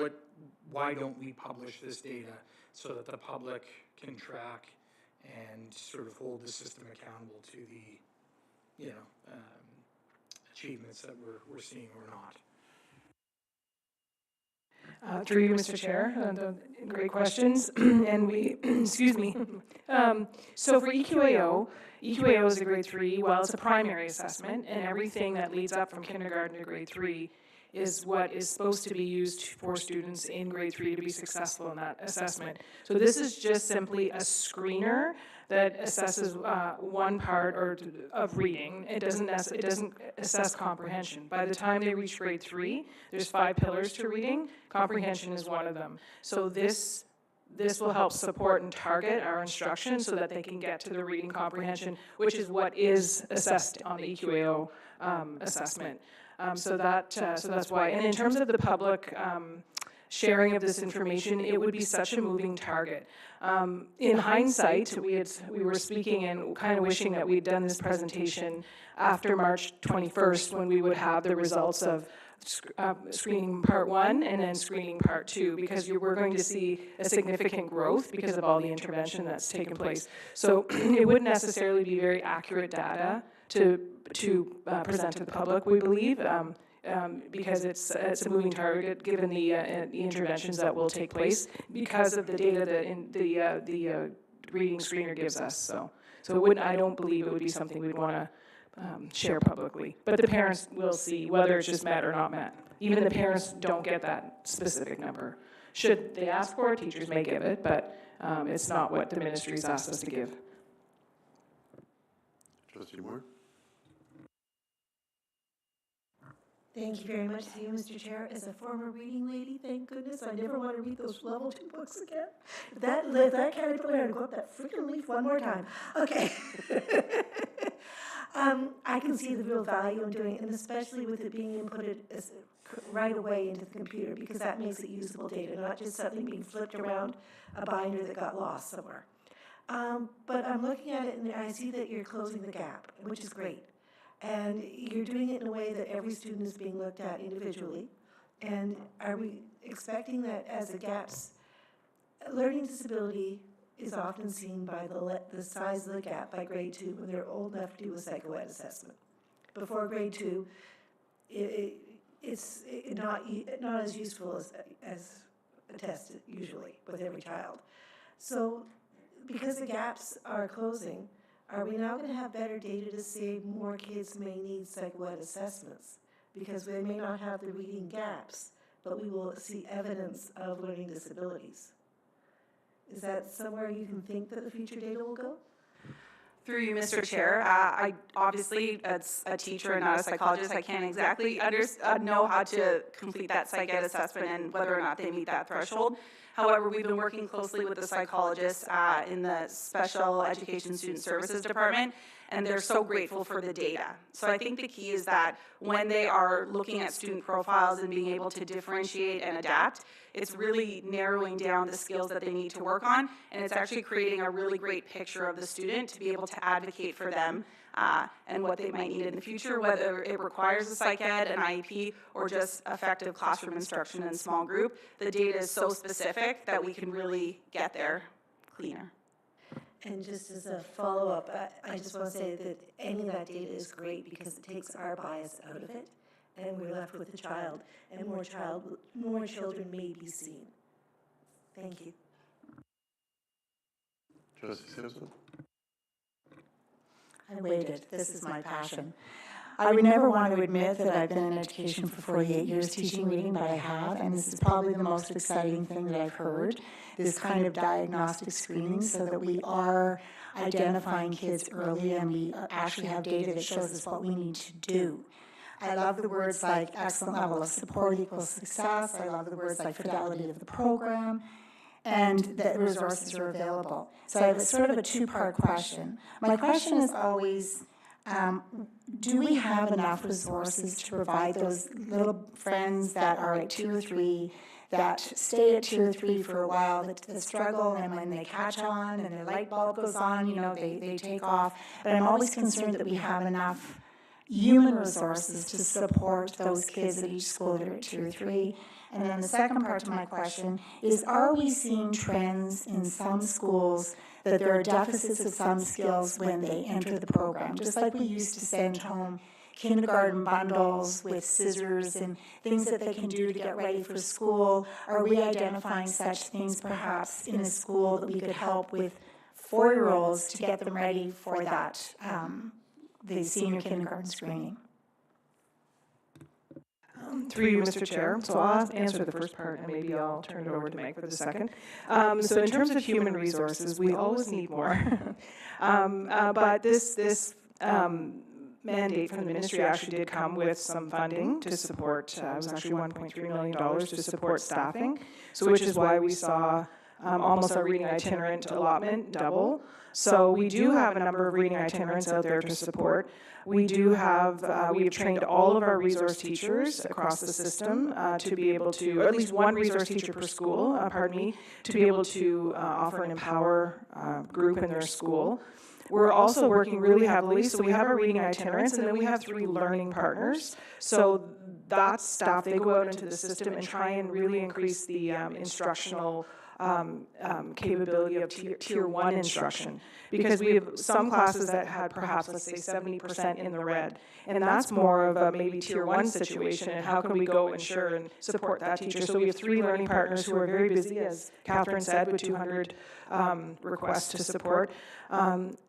why don't we publish this data so that the public can track and sort of hold the system accountable to the, achievements that we're seeing or not? Through you, Mr. Chair, great questions. And we, excuse me. So for EQAO is a grade 3, well, it's a primary assessment, and everything that leads up from kindergarten to grade 3 is what is supposed to be used for students in grade 3 to be successful in that assessment. So this is just simply a screener that assesses one part of reading. It doesn't assess comprehension. By the time they reach grade 3, there's 5 pillars to reading. Comprehension is one of them. So this will help support and target our instruction so that they can get to the reading comprehension, which is what is assessed on the EQAO assessment. So that's why. And in terms of the public sharing of this information, it would be such a moving target. In hindsight, we were speaking and kind of wishing that we'd done this presentation after March 21st, when we would have the results of screening part 1 and then screening part 2, because we're going to see a significant growth because of all the intervention that's taken place. So it wouldn't necessarily be very accurate data to present to the public, we believe, because it's a moving target given the interventions that will take place because of the data that the reading screener gives us. So it wouldn't, I don't believe it would be something we'd want to share publicly. But the parents will see whether it's just met or not met. Even the parents don't get that specific number. Should they ask for it, teachers may give it, but it's not what the ministry's asked us to give. Trustee Moore. Thank you very much to you, Mr. Chair. As a former reading lady, thank goodness, I never want to read those level 2 books again. That caterpillar had to go up that freaking leaf one more time. Okay. I can see the real value in doing it, and especially with it being inputted right away into the computer, because that makes it usable data, not just something being flipped around a binder that got lost somewhere. But I'm looking at it, and I see that you're closing the gap, which is great. And you're doing it in a way that every student is being looked at individually. And are we expecting that as a GAPS, learning disability is often seen by the size of the gap by grade 2 when they're old enough to do a psychoed assessment. Before grade 2, it's not as useful as a test usually with every child. So because the gaps are closing, are we now going to have better data to say more kids may need psychoed assessments? Because they may not have the reading gaps, but we will see evidence of learning disabilities. Is that somewhere you can think that the future data will go? Through you, Mr. Chair, I obviously, as a teacher and not a psychologist, I can't exactly know how to complete that psych ed assessment and whether or not they meet that threshold. However, we've been working closely with the psychologists in the Special Education Student Services Department, and they're so grateful for the data. So I think the key is that when they are looking at student profiles and being able to differentiate and adapt, it's really narrowing down the skills that they need to work on, and it's actually creating a really great picture of the student to be able to advocate for them and what they might need in the future, whether it requires a psych ed, an IEP, or just effective classroom instruction in small group. The data is so specific that we can really get there cleaner. And just as a follow-up, I just want to say that any of that data is great because it takes our bias out of it, and we're left with the child, and more children may be seen. Thank you. Trustee Simpson? I waited. This is my passion. I would never want to admit that I've been in education for 48 years teaching reading, but I have, and this is probably the most exciting thing that I've heard, this kind of diagnostic screening so that we are identifying kids early and we actually have data that shows us what we need to do. I love the words like excellent level of support equals success. I love the words like fidelity of the program, and that resources are available. So I have sort of a two-part question. My question is always, do we have enough resources to provide those little friends that are at tier 3, that stay at tier 3 for a while, that struggle, and when they catch on and their light bulb goes on, you know, they take off. But I'm always concerned that we have enough human resources to support those kids at each school that are at tier 3. And then the second part to my question is, are we seeing trends in some schools that there are deficits of some skills when they enter the program? Just like we used to send home kindergarten bundles with scissors and things that they can do to get ready for school, are we identifying such things perhaps in a school that we could help with 4-year-olds to get them ready for that, the senior kindergarten screening? Through you, Mr. Chair. So I'll answer the first part, and maybe I'll turn it over to Meg for the second. So in terms of human resources, we always need more. But this mandate from the ministry actually did come with some funding to support, it was actually $1.3 million to support staffing, so which is why we saw almost our reading itinerant allotment double. So we do have a number of reading itinerants out there to support. We do have, we have trained all of our resource teachers across the system to be able to, or at least one resource teacher per school, to be able to offer an empower group in their school. We're also working really heavily, so we have our reading itinerants, and then we have 3 learning partners. So that staff, they go out into the system and try and really increase the instructional capability of tier 1 instruction, because we have some classes that had perhaps, let's say, 70% in the red, and that's more of a maybe tier 1 situation, and how can we go ensure and support that teacher? So we have 3 learning partners who are very busy, as Catherine said, with 200 requests to support.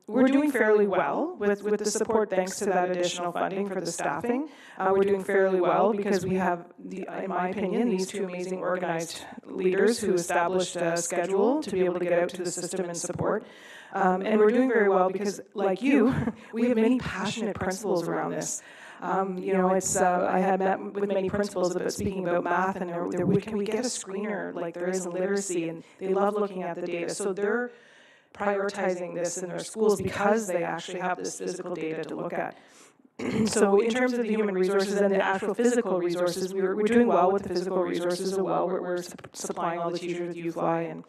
We're doing fairly well with the support, thanks to that additional funding for the staffing. We're doing fairly well because we have, in my opinion, these 2 amazing organized leaders who established a schedule to be able to get out to the system and support. And we're doing very well because, like you, we have many passionate principals around this. You know, it's I had met with many principals about speaking about math, and can we get a screener like there is in literacy, and they love looking at the data. So they're prioritizing this in their schools because they actually have this physical data to look at. So in terms of the human resources and the actual physical resources, we're doing well with the physical resources as well. We're supplying all the teachers with U-Fly and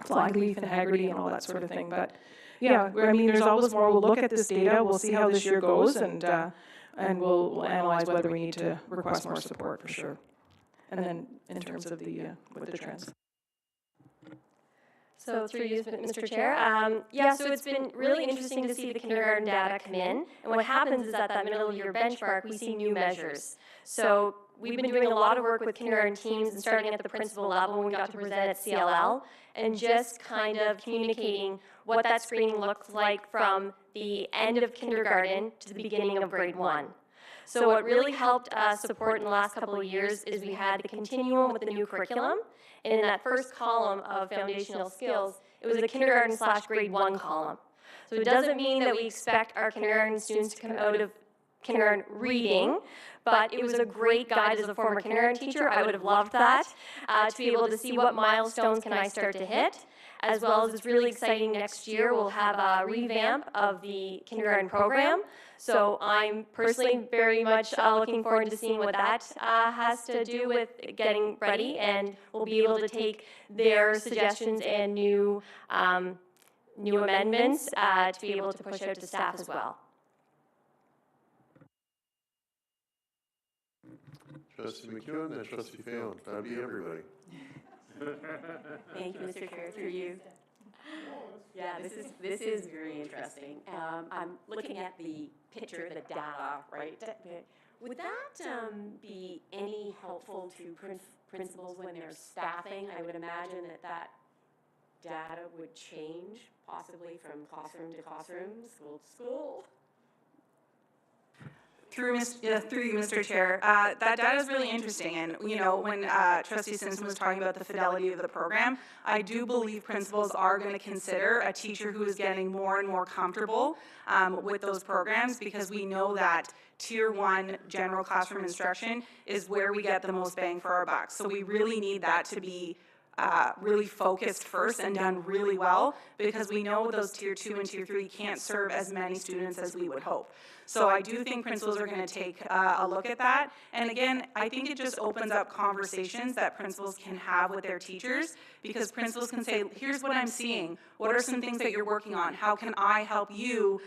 flag leaf and Haggerty and all that sort of thing. But yeah, I mean, there's always more. We'll look at this data. We'll see how this year goes, and we'll analyze whether we need to request more support for sure. and then in terms of the, with the trends. So through you, Mr. Chair, so it's been really interesting to see the kindergarten data come in. And what happens is at that middle of year benchmark, we see new measures. So we've been doing a lot of work with kindergarten teams and starting at the principal level when we got to present at CLL and just kind of communicating what that screening looks like from the end of kindergarten to the beginning of grade 1. So what really helped us support in the last couple of years is we had the continuum with the new curriculum. And in that first column of foundational skills, it was a kindergarten/grade 1 column. So it doesn't mean that we expect our kindergarten students to come out of kindergarten reading, but it was a great guide as a former kindergarten teacher. I would have loved that, to be able to see what milestones can I start to hit, as well as it's really exciting next year. We'll have a revamp of the kindergarten program. So I'm personally very much looking forward to seeing what that has to do with getting ready, and we'll be able to take their suggestions and new amendments to be able to push out to staff as well. Trustee McEwen and Trustee Phelan, that'd be everybody. Thank you, Mr. Chair, through you. Yeah, this is very interesting. I'm looking at the picture, the data, right? Would that be any helpful to principals when they're staffing? I would imagine that data would change, possibly from classroom to classroom, school to school. Through you, Mr. Chair, that data is really interesting. And, you know, when Trustee Simpson was talking about the fidelity of the program, I do believe principals are going to consider a teacher who is getting more and more comfortable with those programs, because we know that Tier 1 general classroom instruction is where we get the most bang for our buck. So we really need that to be really focused first and done really well, because we know those Tier 2 and Tier 3 can't serve as many students as we would hope. So I do think principals are going to take a look at that. And again, I think it just opens up conversations that principals can have with their teachers, because principals can say, here's what I'm seeing. What are some things that you're working on? How can I help you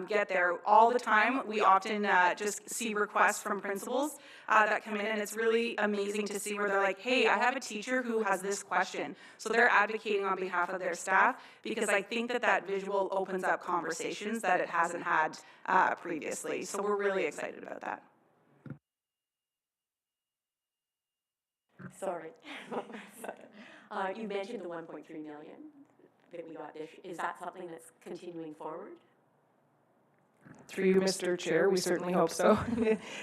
get there? All the time, we often just see requests from principals that come in, and it's really amazing to see where they're like, hey, I have a teacher who has this question. So they're advocating on behalf of their staff, because I think that visual opens up conversations that it hasn't had previously. So we're really excited about that. Sorry. You mentioned the 1.3 million that we got this. Is that something that's continuing forward? Through you, Mr. Chair, we certainly hope so.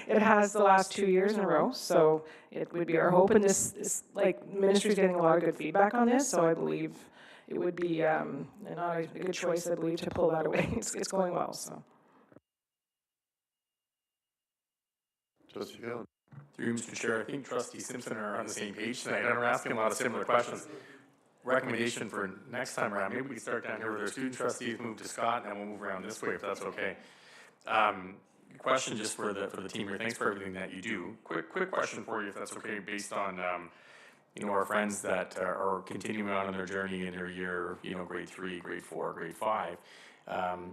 It has the last 2 years in a row, so it would be our hope. And this like, ministry's getting a lot of good feedback on this, so I believe it would be a good choice, I believe, to pull that away. It's going well, so. Trustee Phelan. Through you, Mr. Chair, I think Trustee Simpson and I are on the same page tonight, and we're asking a lot of similar questions. Recommendation for next time around, maybe we can start down here with our student trustees, move to Scott, and then we'll move around this way if that's okay. Question just for the team here. Thanks for everything that you do. Quick question for you, if that's okay, based on you know, our friends that are continuing on in their journey in their year, you know, grade 3, grade 4, grade 5.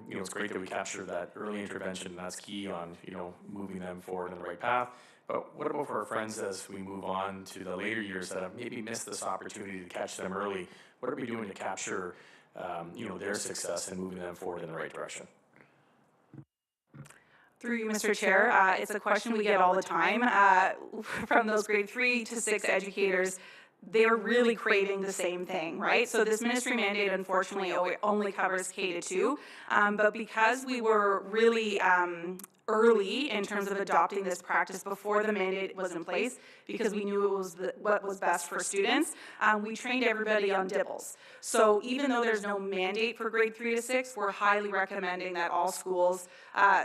You know, it's great that we capture that early intervention, and that's key on, you know, moving them forward in the right path. But what about for our friends as we move on to the later years that have maybe missed this opportunity to catch them early? What are we doing to capture, you know, their success and moving them forward in the right direction? Through you, Mr. Chair, it's a question we get all the time from those grade 3 to 6 educators. They're really craving the same thing, right? So this ministry mandate, unfortunately, only covers K to 2, but because we were really early in terms of adopting this practice before the mandate was in place, because we knew it was what was best for students, we trained everybody on dibbles. So even though there's no mandate for grade 3 to 6, we're highly recommending that all schools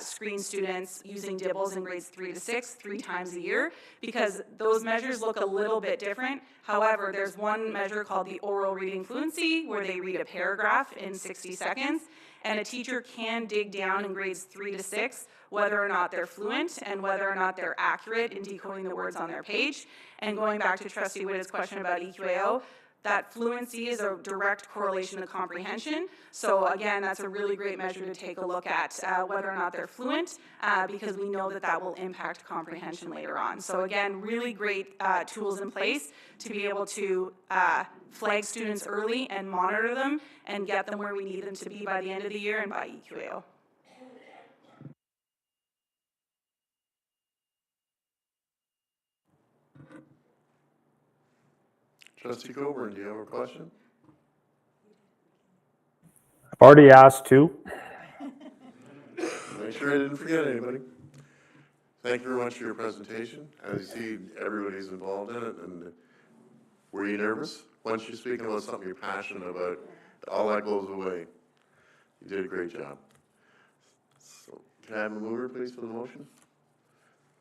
screen students using dibbles in grades 3 to 6 3 times a year, because those measures look a little bit different. However, there's one measure called the oral reading fluency, where they read a paragraph in 60 seconds, and a teacher can dig down in grades 3 to 6 whether or not they're fluent and whether or not they're accurate in decoding the words on their page. And going back to Trustee Witt's question about EQAO, That fluency is a direct correlation to comprehension. So again, that's a really great measure to take a look at whether or not they're fluent, because we know that that will impact comprehension later on. So again, really great tools in place to be able to flag students early and monitor them and get them where we need them to be by the end of the year and by EQAO. Trustee Coburn, do you have a question? I've already asked two. Make sure I didn't forget anybody. Thank you very much for your presentation. As you see, everybody's involved in it, and were you nervous? Once you're speaking about something you're passionate about, all that goes away. You did a great job. So, can I have a mover, please, for the motion?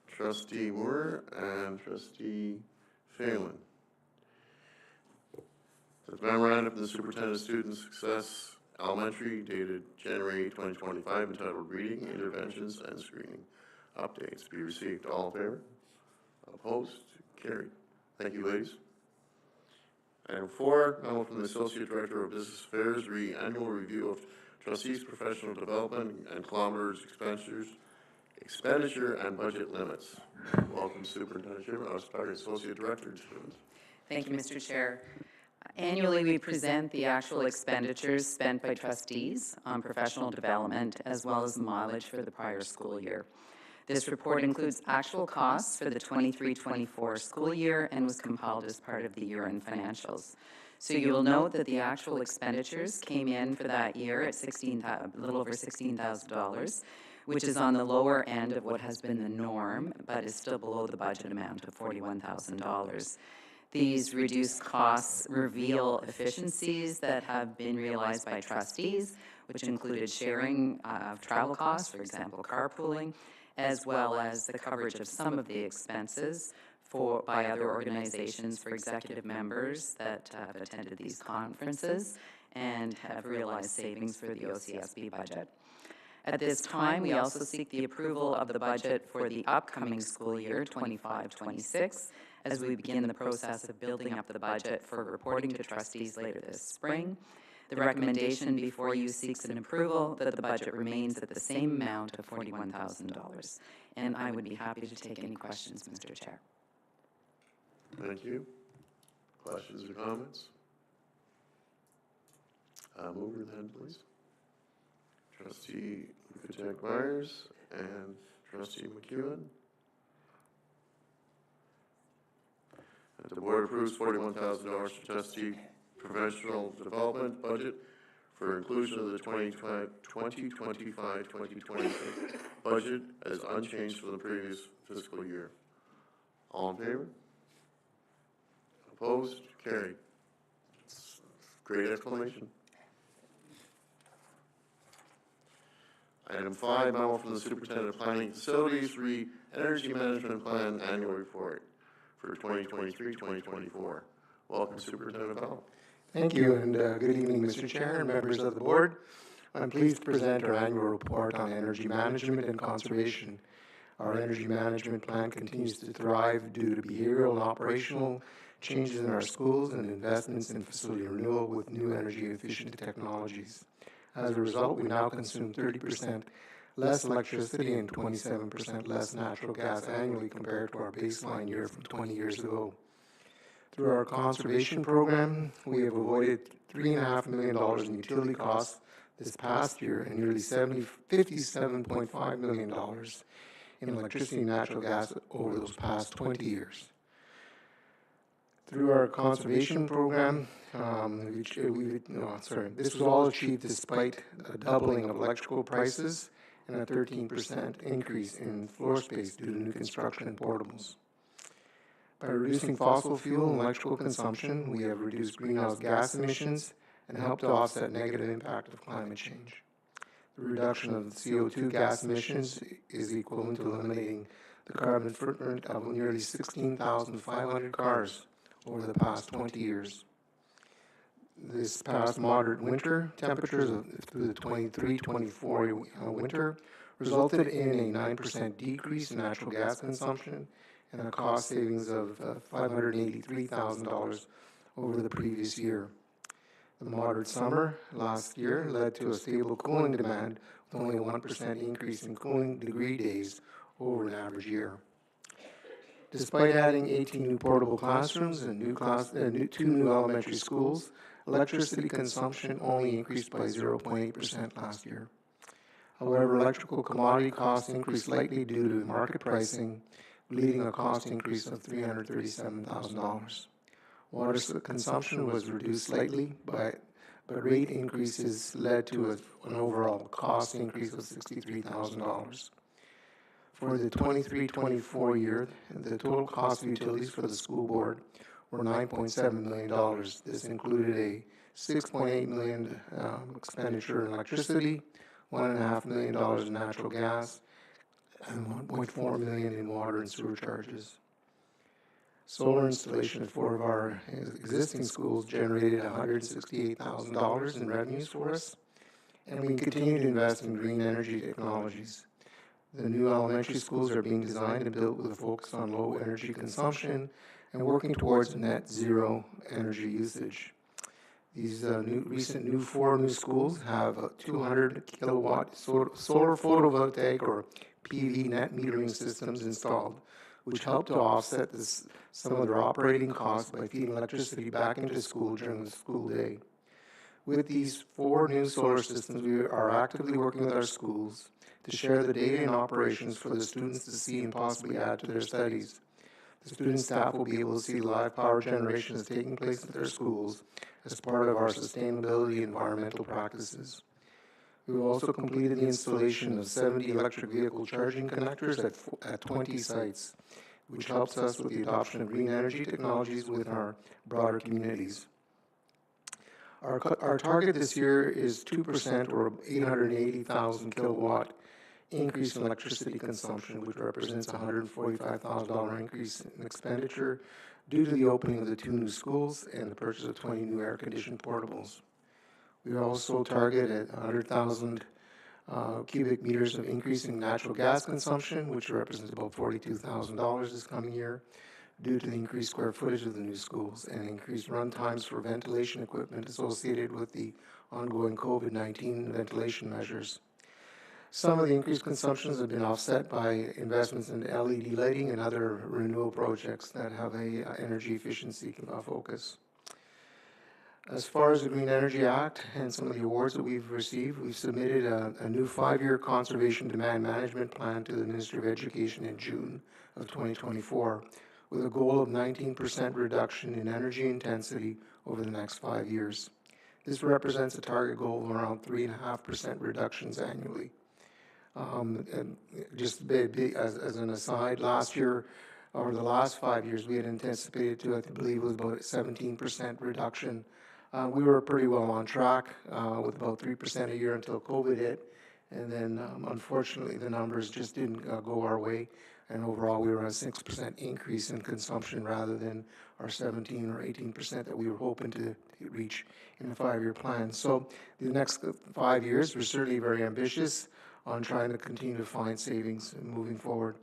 Trustee Moore and Trustee Phelan. The memorandum from the Superintendent of Student Success Elementary dated January 2025 entitled Reading, Interventions, and Screening Updates be received. All in favor? Opposed? Carried. Thank you, ladies. Item 4, memo from the Associate Director of Business Affairs, annual review of trustees' professional development and kilometers expenditure and budget limits. Welcome, Superintendent Sherman. Associate Director. Thank you, Mr. Chair. Annually, we present the actual expenditures spent by trustees on professional development as well as the mileage for the prior school year. This report includes actual costs for the 23-24 school year and was compiled as part of the year-end financials. So you'll note that the actual expenditures came in for that year at a little over $16,000, which is on the lower end of what has been the norm, but is still below the budget amount of $41,000. These reduced costs reveal efficiencies that have been realized by trustees, which included sharing of travel costs, for example, carpooling, as well as the coverage of some of the expenses by other organizations for executive members that have attended these conferences and have realized savings for the OCSB budget. At this time, we also seek the approval of the budget for the upcoming school year, 25-26, as we begin the process of building up the budget for reporting to trustees later this spring. The recommendation before you seeks an approval that the budget remains at the same amount of $41,000. And I would be happy to take any questions, Mr. Chair. Thank you. Questions or comments? Mover then, please. Trustee Kutek-Myers and Trustee McEwen. The board approves $41,000 for trustee professional development budget for inclusion of the 2025-2026 budget as unchanged from the previous fiscal year. All in favor? Opposed? Carried. Great explanation. Item 5, memo from the Superintendent of Planning Facilities, Energy Management Plan Annual Report for 2023-2024. Welcome, Superintendent Bell. Thank you, and good evening, Mr. Chair and members of the board. I'm pleased to present our annual report on energy management and conservation. Our energy management plan continues to thrive due to behavioral and operational changes in our schools and investments in facility renewal with new energy efficient technologies. As a result, we now consume 30% less electricity and 27% less natural gas annually compared to our baseline year from 20 years ago. Through our conservation program, we have avoided $3.5 million in utility costs this past year and nearly $57.5 million in electricity and natural gas over those past 20 years. Through our conservation program, this was all achieved despite a doubling of electrical prices and a 13% increase in floor space due to new construction and portables. By reducing fossil fuel and electrical consumption, we have reduced greenhouse gas emissions and helped to offset negative impact of climate change. The reduction of CO2 gas emissions is equivalent to eliminating the carbon footprint of nearly 16,500 cars over the past 20 years. This past moderate winter temperatures through the 23-24 winter resulted in a 9% decrease in natural gas consumption and a cost savings of $583,000 over the previous year. The moderate summer last year led to a stable cooling demand with only a 1% increase in cooling degree days over an average year. Despite adding 18 new portable classrooms and 2 new elementary schools, electricity consumption only increased by 0.8% last year. However, electrical commodity costs increased slightly due to market pricing, leading a cost increase of $337,000. Water consumption was reduced slightly, but rate increases led to an overall cost increase of $63,000. For the 23-24 year, the total cost of utilities for the school board were $9.7 million. This included a $6.8 million expenditure in electricity, $1.5 million in natural gas, and $1.4 million in water and sewer charges. Solar installation at 4 of our existing schools generated $168,000 in revenues for us, and we continue to invest in green energy technologies. The new elementary schools are being designed and built with a focus on low energy consumption and working towards net zero energy usage. These recent 4 new schools have 200 kilowatt solar photovoltaic or PV net metering systems installed, which help to offset some of their operating costs by feeding electricity back into school during the school day. With these 4 new solar systems, we are actively working with our schools to share the data and operations for the students to see and possibly add to their studies. The student staff will be able to see live power generation that's taking place at their schools as part of our sustainability environmental practices. We also completed the installation of 70 electric vehicle charging connectors at 20 sites, which helps us with the adoption of green energy technologies within our broader communities. Our target this year is 2% or 880,000 kilowatt increase in electricity consumption, which represents a $145,000 increase in expenditure due to the opening of the 2 new schools and the purchase of 20 new air-conditioned portables. We also target at 100,000 cubic meters of increasing natural gas consumption, which represents about $42,000 this coming year, due to the increased square footage of the new schools and increased run times for ventilation equipment associated with the ongoing COVID-19 ventilation measures. Some of the increased consumptions have been offset by investments in LED lighting and other renewable projects that have a energy efficiency focus. As far as the Green Energy Act and some of the awards that we've received, we've submitted a new 5-year conservation demand management plan to the Ministry of Education in June of 2024, with a goal of 19% reduction in energy intensity over the next 5 years. This represents a target goal of around 3.5% reductions annually. And just as an aside, last year, or the last 5 years, we had anticipated to, I believe it was about a 17% reduction. We were pretty well on track with about 3% a year until COVID hit. And then unfortunately, the numbers just didn't go our way. And overall, we were at a 6% increase in consumption rather than our 17 or 18% that we were hoping to reach in the 5-year plan. So the next 5 years, we're certainly very ambitious on trying to continue to find savings moving forward.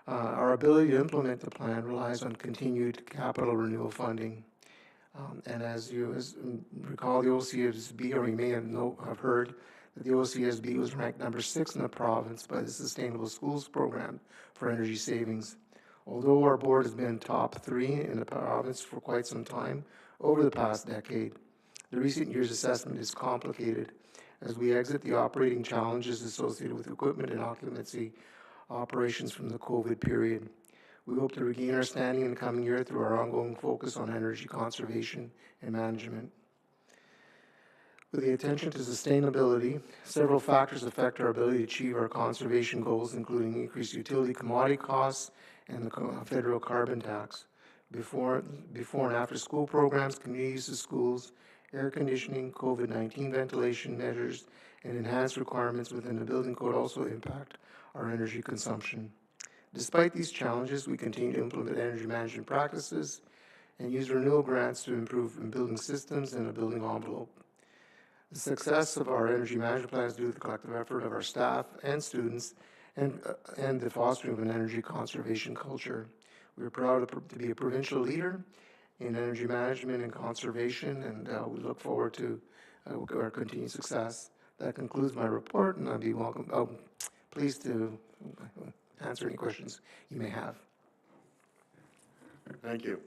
Our ability to implement the plan relies on continued capital renewal funding. And as you recall, the OCSB, or you may have heard, that the OCSB was ranked number 6 in the province by the Sustainable Schools Program for energy savings. Although our board has been top 3 in the province for quite some time over the past decade, the recent year's assessment is complicated as we exit the operating challenges associated with equipment and occupancy operations from the COVID period. We hope to regain our standing in the coming year through our ongoing focus on energy conservation and management. With the attention to sustainability, several factors affect our ability to achieve our conservation goals, including increased utility commodity costs and the federal carbon tax. Before and after school programs, community use of schools, air conditioning, COVID-19 ventilation measures, and enhanced requirements within the building code also impact our energy consumption. Despite these challenges, we continue to implement energy management practices and use renewal grants to improve in building systems and the building envelope. The success of our energy management plan is due to the collective effort of our staff and students and the fostering of an energy conservation culture. We are proud to be a provincial leader in energy management and conservation, and we look forward to our continued success. That concludes my report, and I'd be pleased to answer any questions you may have. Thank you.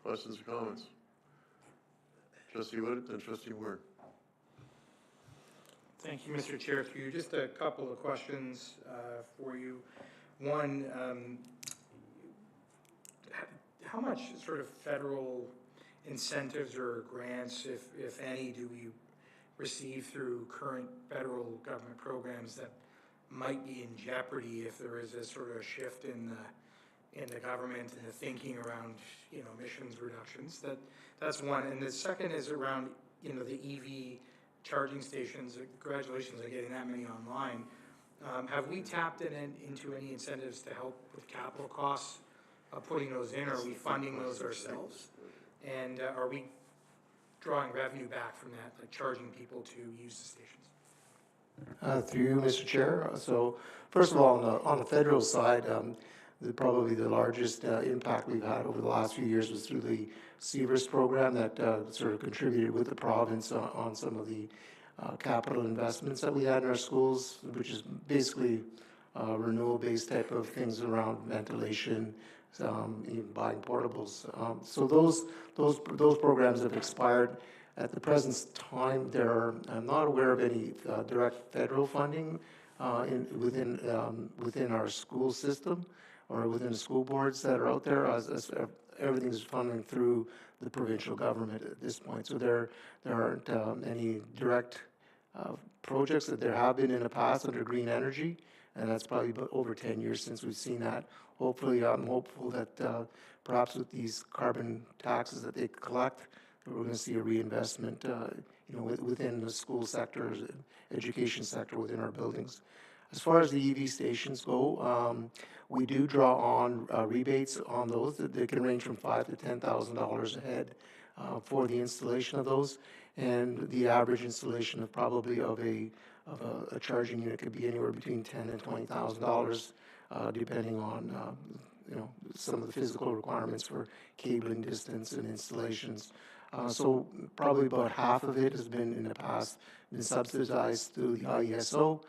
Questions or comments? Trustee Wood and Trustee Moore. Thank you, Mr. Chair. Through you, just a couple of questions for you. One, how much sort of federal incentives or grants, if any, do we receive through current federal government programs that might be in jeopardy if there is a sort of shift in the government and the thinking around, emissions reductions? That's one. And the second is around, the EV charging stations. Congratulations on getting that many online. Have we tapped into any incentives to help with capital costs of putting those in? Are we funding those ourselves? And are we drawing revenue back from that, like charging people to use the stations? Through you, Mr. Chair. So first of all, on the federal side, probably the largest impact we've had over the last few years was through the CVRS program that sort of contributed with the province on some of the capital investments that we had in our schools, which is basically renewal-based type of things around ventilation, even buying portables. So those programs have expired. At the present time, I'm not aware of any direct federal funding within our school system or within the school boards that are out there. Everything is funded through the provincial government at this point. So there aren't any direct projects that there have been in the past under green energy, and that's probably about over 10 years since we've seen that. Hopefully, I'm hopeful that perhaps with these carbon taxes that they collect, we're going to see a reinvestment, within the school sector, education sector, within our buildings. As far as the EV stations go, we do draw on rebates on those. They can range from $5,000 to $10,000 a head for the installation of those, and the average installation of probably of a charging unit could be anywhere between $10,000 and $20,000, depending on some of the physical requirements for cabling distance and installations. So probably about half of it has been in the past been subsidized through the IESO,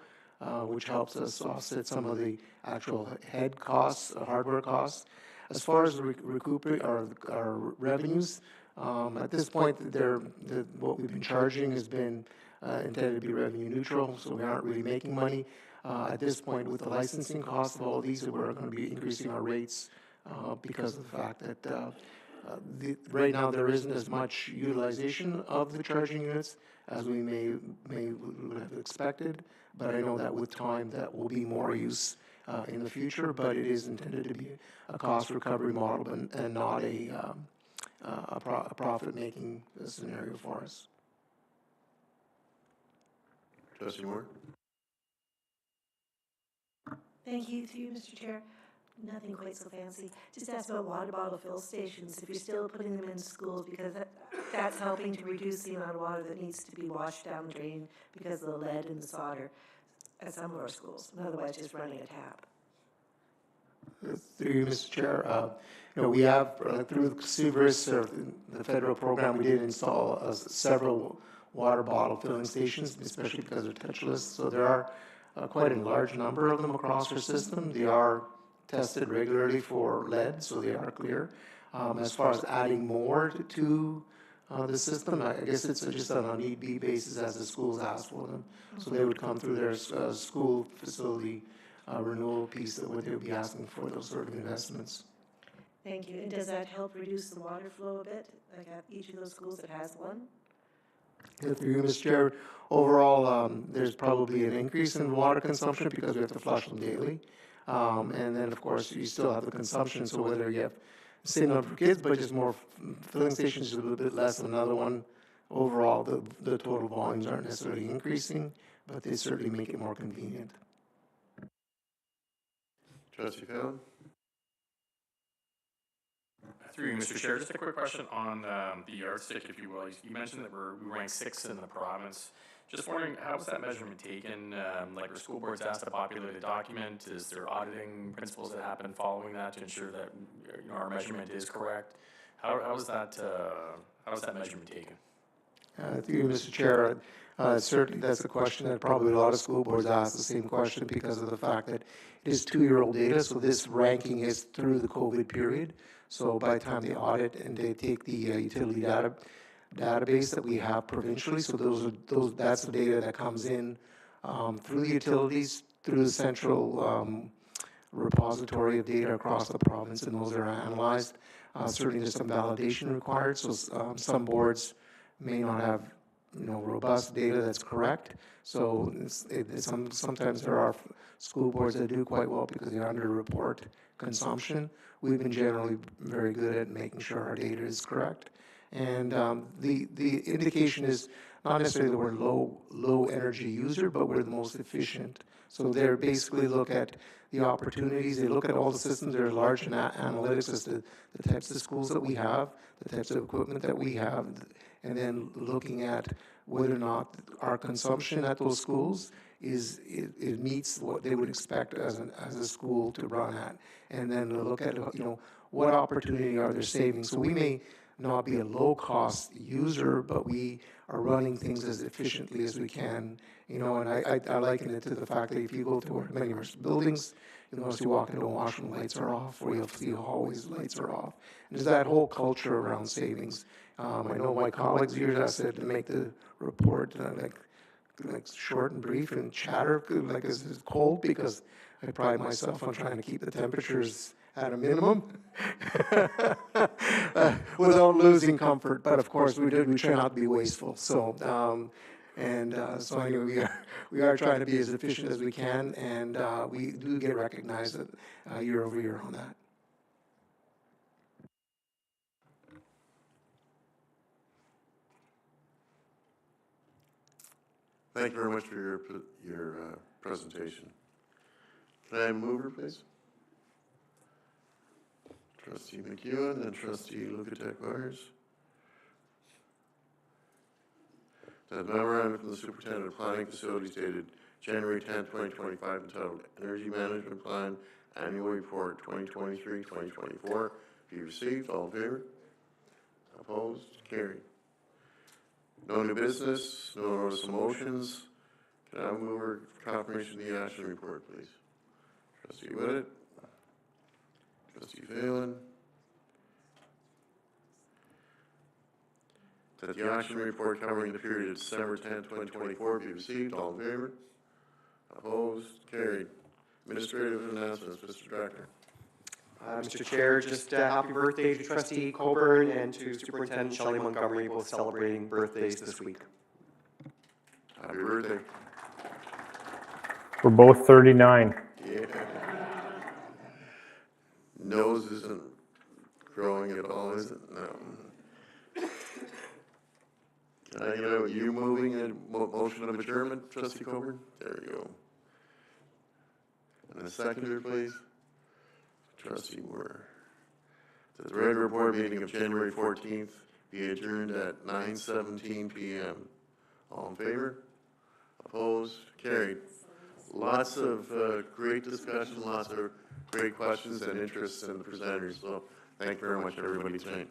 which helps us offset some of the actual head costs, hardware costs. As far as recouping our revenues, at this point, what we've been charging has been intended to be revenue neutral, so we aren't really making money. At this point, with the licensing cost of all these, we're going to be increasing our rates because of the fact that right now there isn't as much utilization of the charging units as we may have expected, but I know that with time that will be more use in the future, but it is intended to be a cost recovery model and not a profit-making scenario for us. Trustee Moore? Thank you, through you, Mr. Chair. Nothing quite so fancy. Just ask about water bottle fill stations, if you're still putting them in schools, because that's helping to reduce the amount of water that needs to be washed down the drain because of the lead and the solder at some of our schools, and otherwise just running a tap. Through you, Mr. Chair, we have, through the CVRS, or the federal program, we did install several water bottle filling stations, especially because they're touchless. So there are quite a large number of them across our system. They are tested regularly for lead, so they are clear. As far as adding more to the system, I guess it's just on a need-be basis as the schools ask for them. So they would come through their school facility renewal piece that they would be asking for those sort of investments. Thank you. And does that help reduce the water flow a bit, like at each of those schools that has one? Through you, Mr. Chair, overall, there's probably an increase in water consumption because we have to flush them daily. And then, of course, you still have the consumption, so whether you have the same number of kids, but just more filling stations, a little bit less than another one, overall, the total volumes aren't necessarily increasing, but they certainly make it more convenient. Trustee Fallon? Through you, Mr. Chair, just a quick question on the yardstick, if you will. You mentioned that we rank 6th in the province. Just wondering, how was that measurement taken? Like, are school boards asked to populate a document? Is there auditing principles that happen following that to ensure that our measurement is correct? How was that measurement taken? Through you, Mr. Chair, certainly that's a question that probably a lot of school boards ask the same question because of the fact that it is 2-year-old data, so this ranking is through the COVID period. So by the time they audit and they take the utility database that we have provincially, so that's the data that comes in through the utilities, through the central repository of data across the province, and those are analyzed. Certainly there's some validation required, so some boards may not have robust data that's correct. So sometimes there are school boards that do quite well because they underreport consumption. We've been generally very good at making sure our data is correct. And the indication is not necessarily that we're low energy user, but we're the most efficient. So they basically look at the opportunities. They look at all the systems. There are large analytics as to the types of schools that we have, the types of equipment that we have, and then looking at whether or not our consumption at those schools it meets what they would expect as a school to run at, and then look at what opportunity are there savings. So we may not be a low-cost user, but we are running things as efficiently as we can. And I liken it to the fact that if you go to many of our buildings, you'll notice you walk into a washroom, lights are off, or you'll see hallways, lights are off. And there's that whole culture around savings. I know my colleagues here have said to make the report like short and brief and chatter like it's cold, because I pride myself on trying to keep the temperatures at a minimum without losing comfort. But of course, we try not to be wasteful. So so anyway, we are trying to be as efficient as we can, and we do get recognized year over year on that. Thank you very much for your presentation. Can I have a mover, please? Trustee McEwen and Trustee Lukatek-Byers. That memorandum from the Superintendent of Planning Facilities dated January 10, 2025, entitled Energy Management Plan Annual Report 2023-2024 be received. All in favor? Opposed? Carried. No new business, no notice of motions. Can I move for confirmation of the action report, please? Trustee Whitted. Trustee Phelan. That the action report covering the period of December 10, 2024 be received. All in favor? Opposed? Carried. Administrative announcements, Mr. Director. Mr. Chair, just happy birthday to Trustee Coburn and to Superintendent Shelley Montgomery, both celebrating birthdays this week. Happy birthday. We're both 39. Yeah. Nose isn't growing at all, is it? No. You moving a motion of adjournment, Trustee Coburn? There you go. And a seconder, please. Trustee Moore. That the regular board meeting of January 14th be adjourned at 9:17 p.m. All in favor? Opposed? Carried. Lots of great discussion, lots of great questions and interests in the presenters. So thank you very much, everybody, tonight.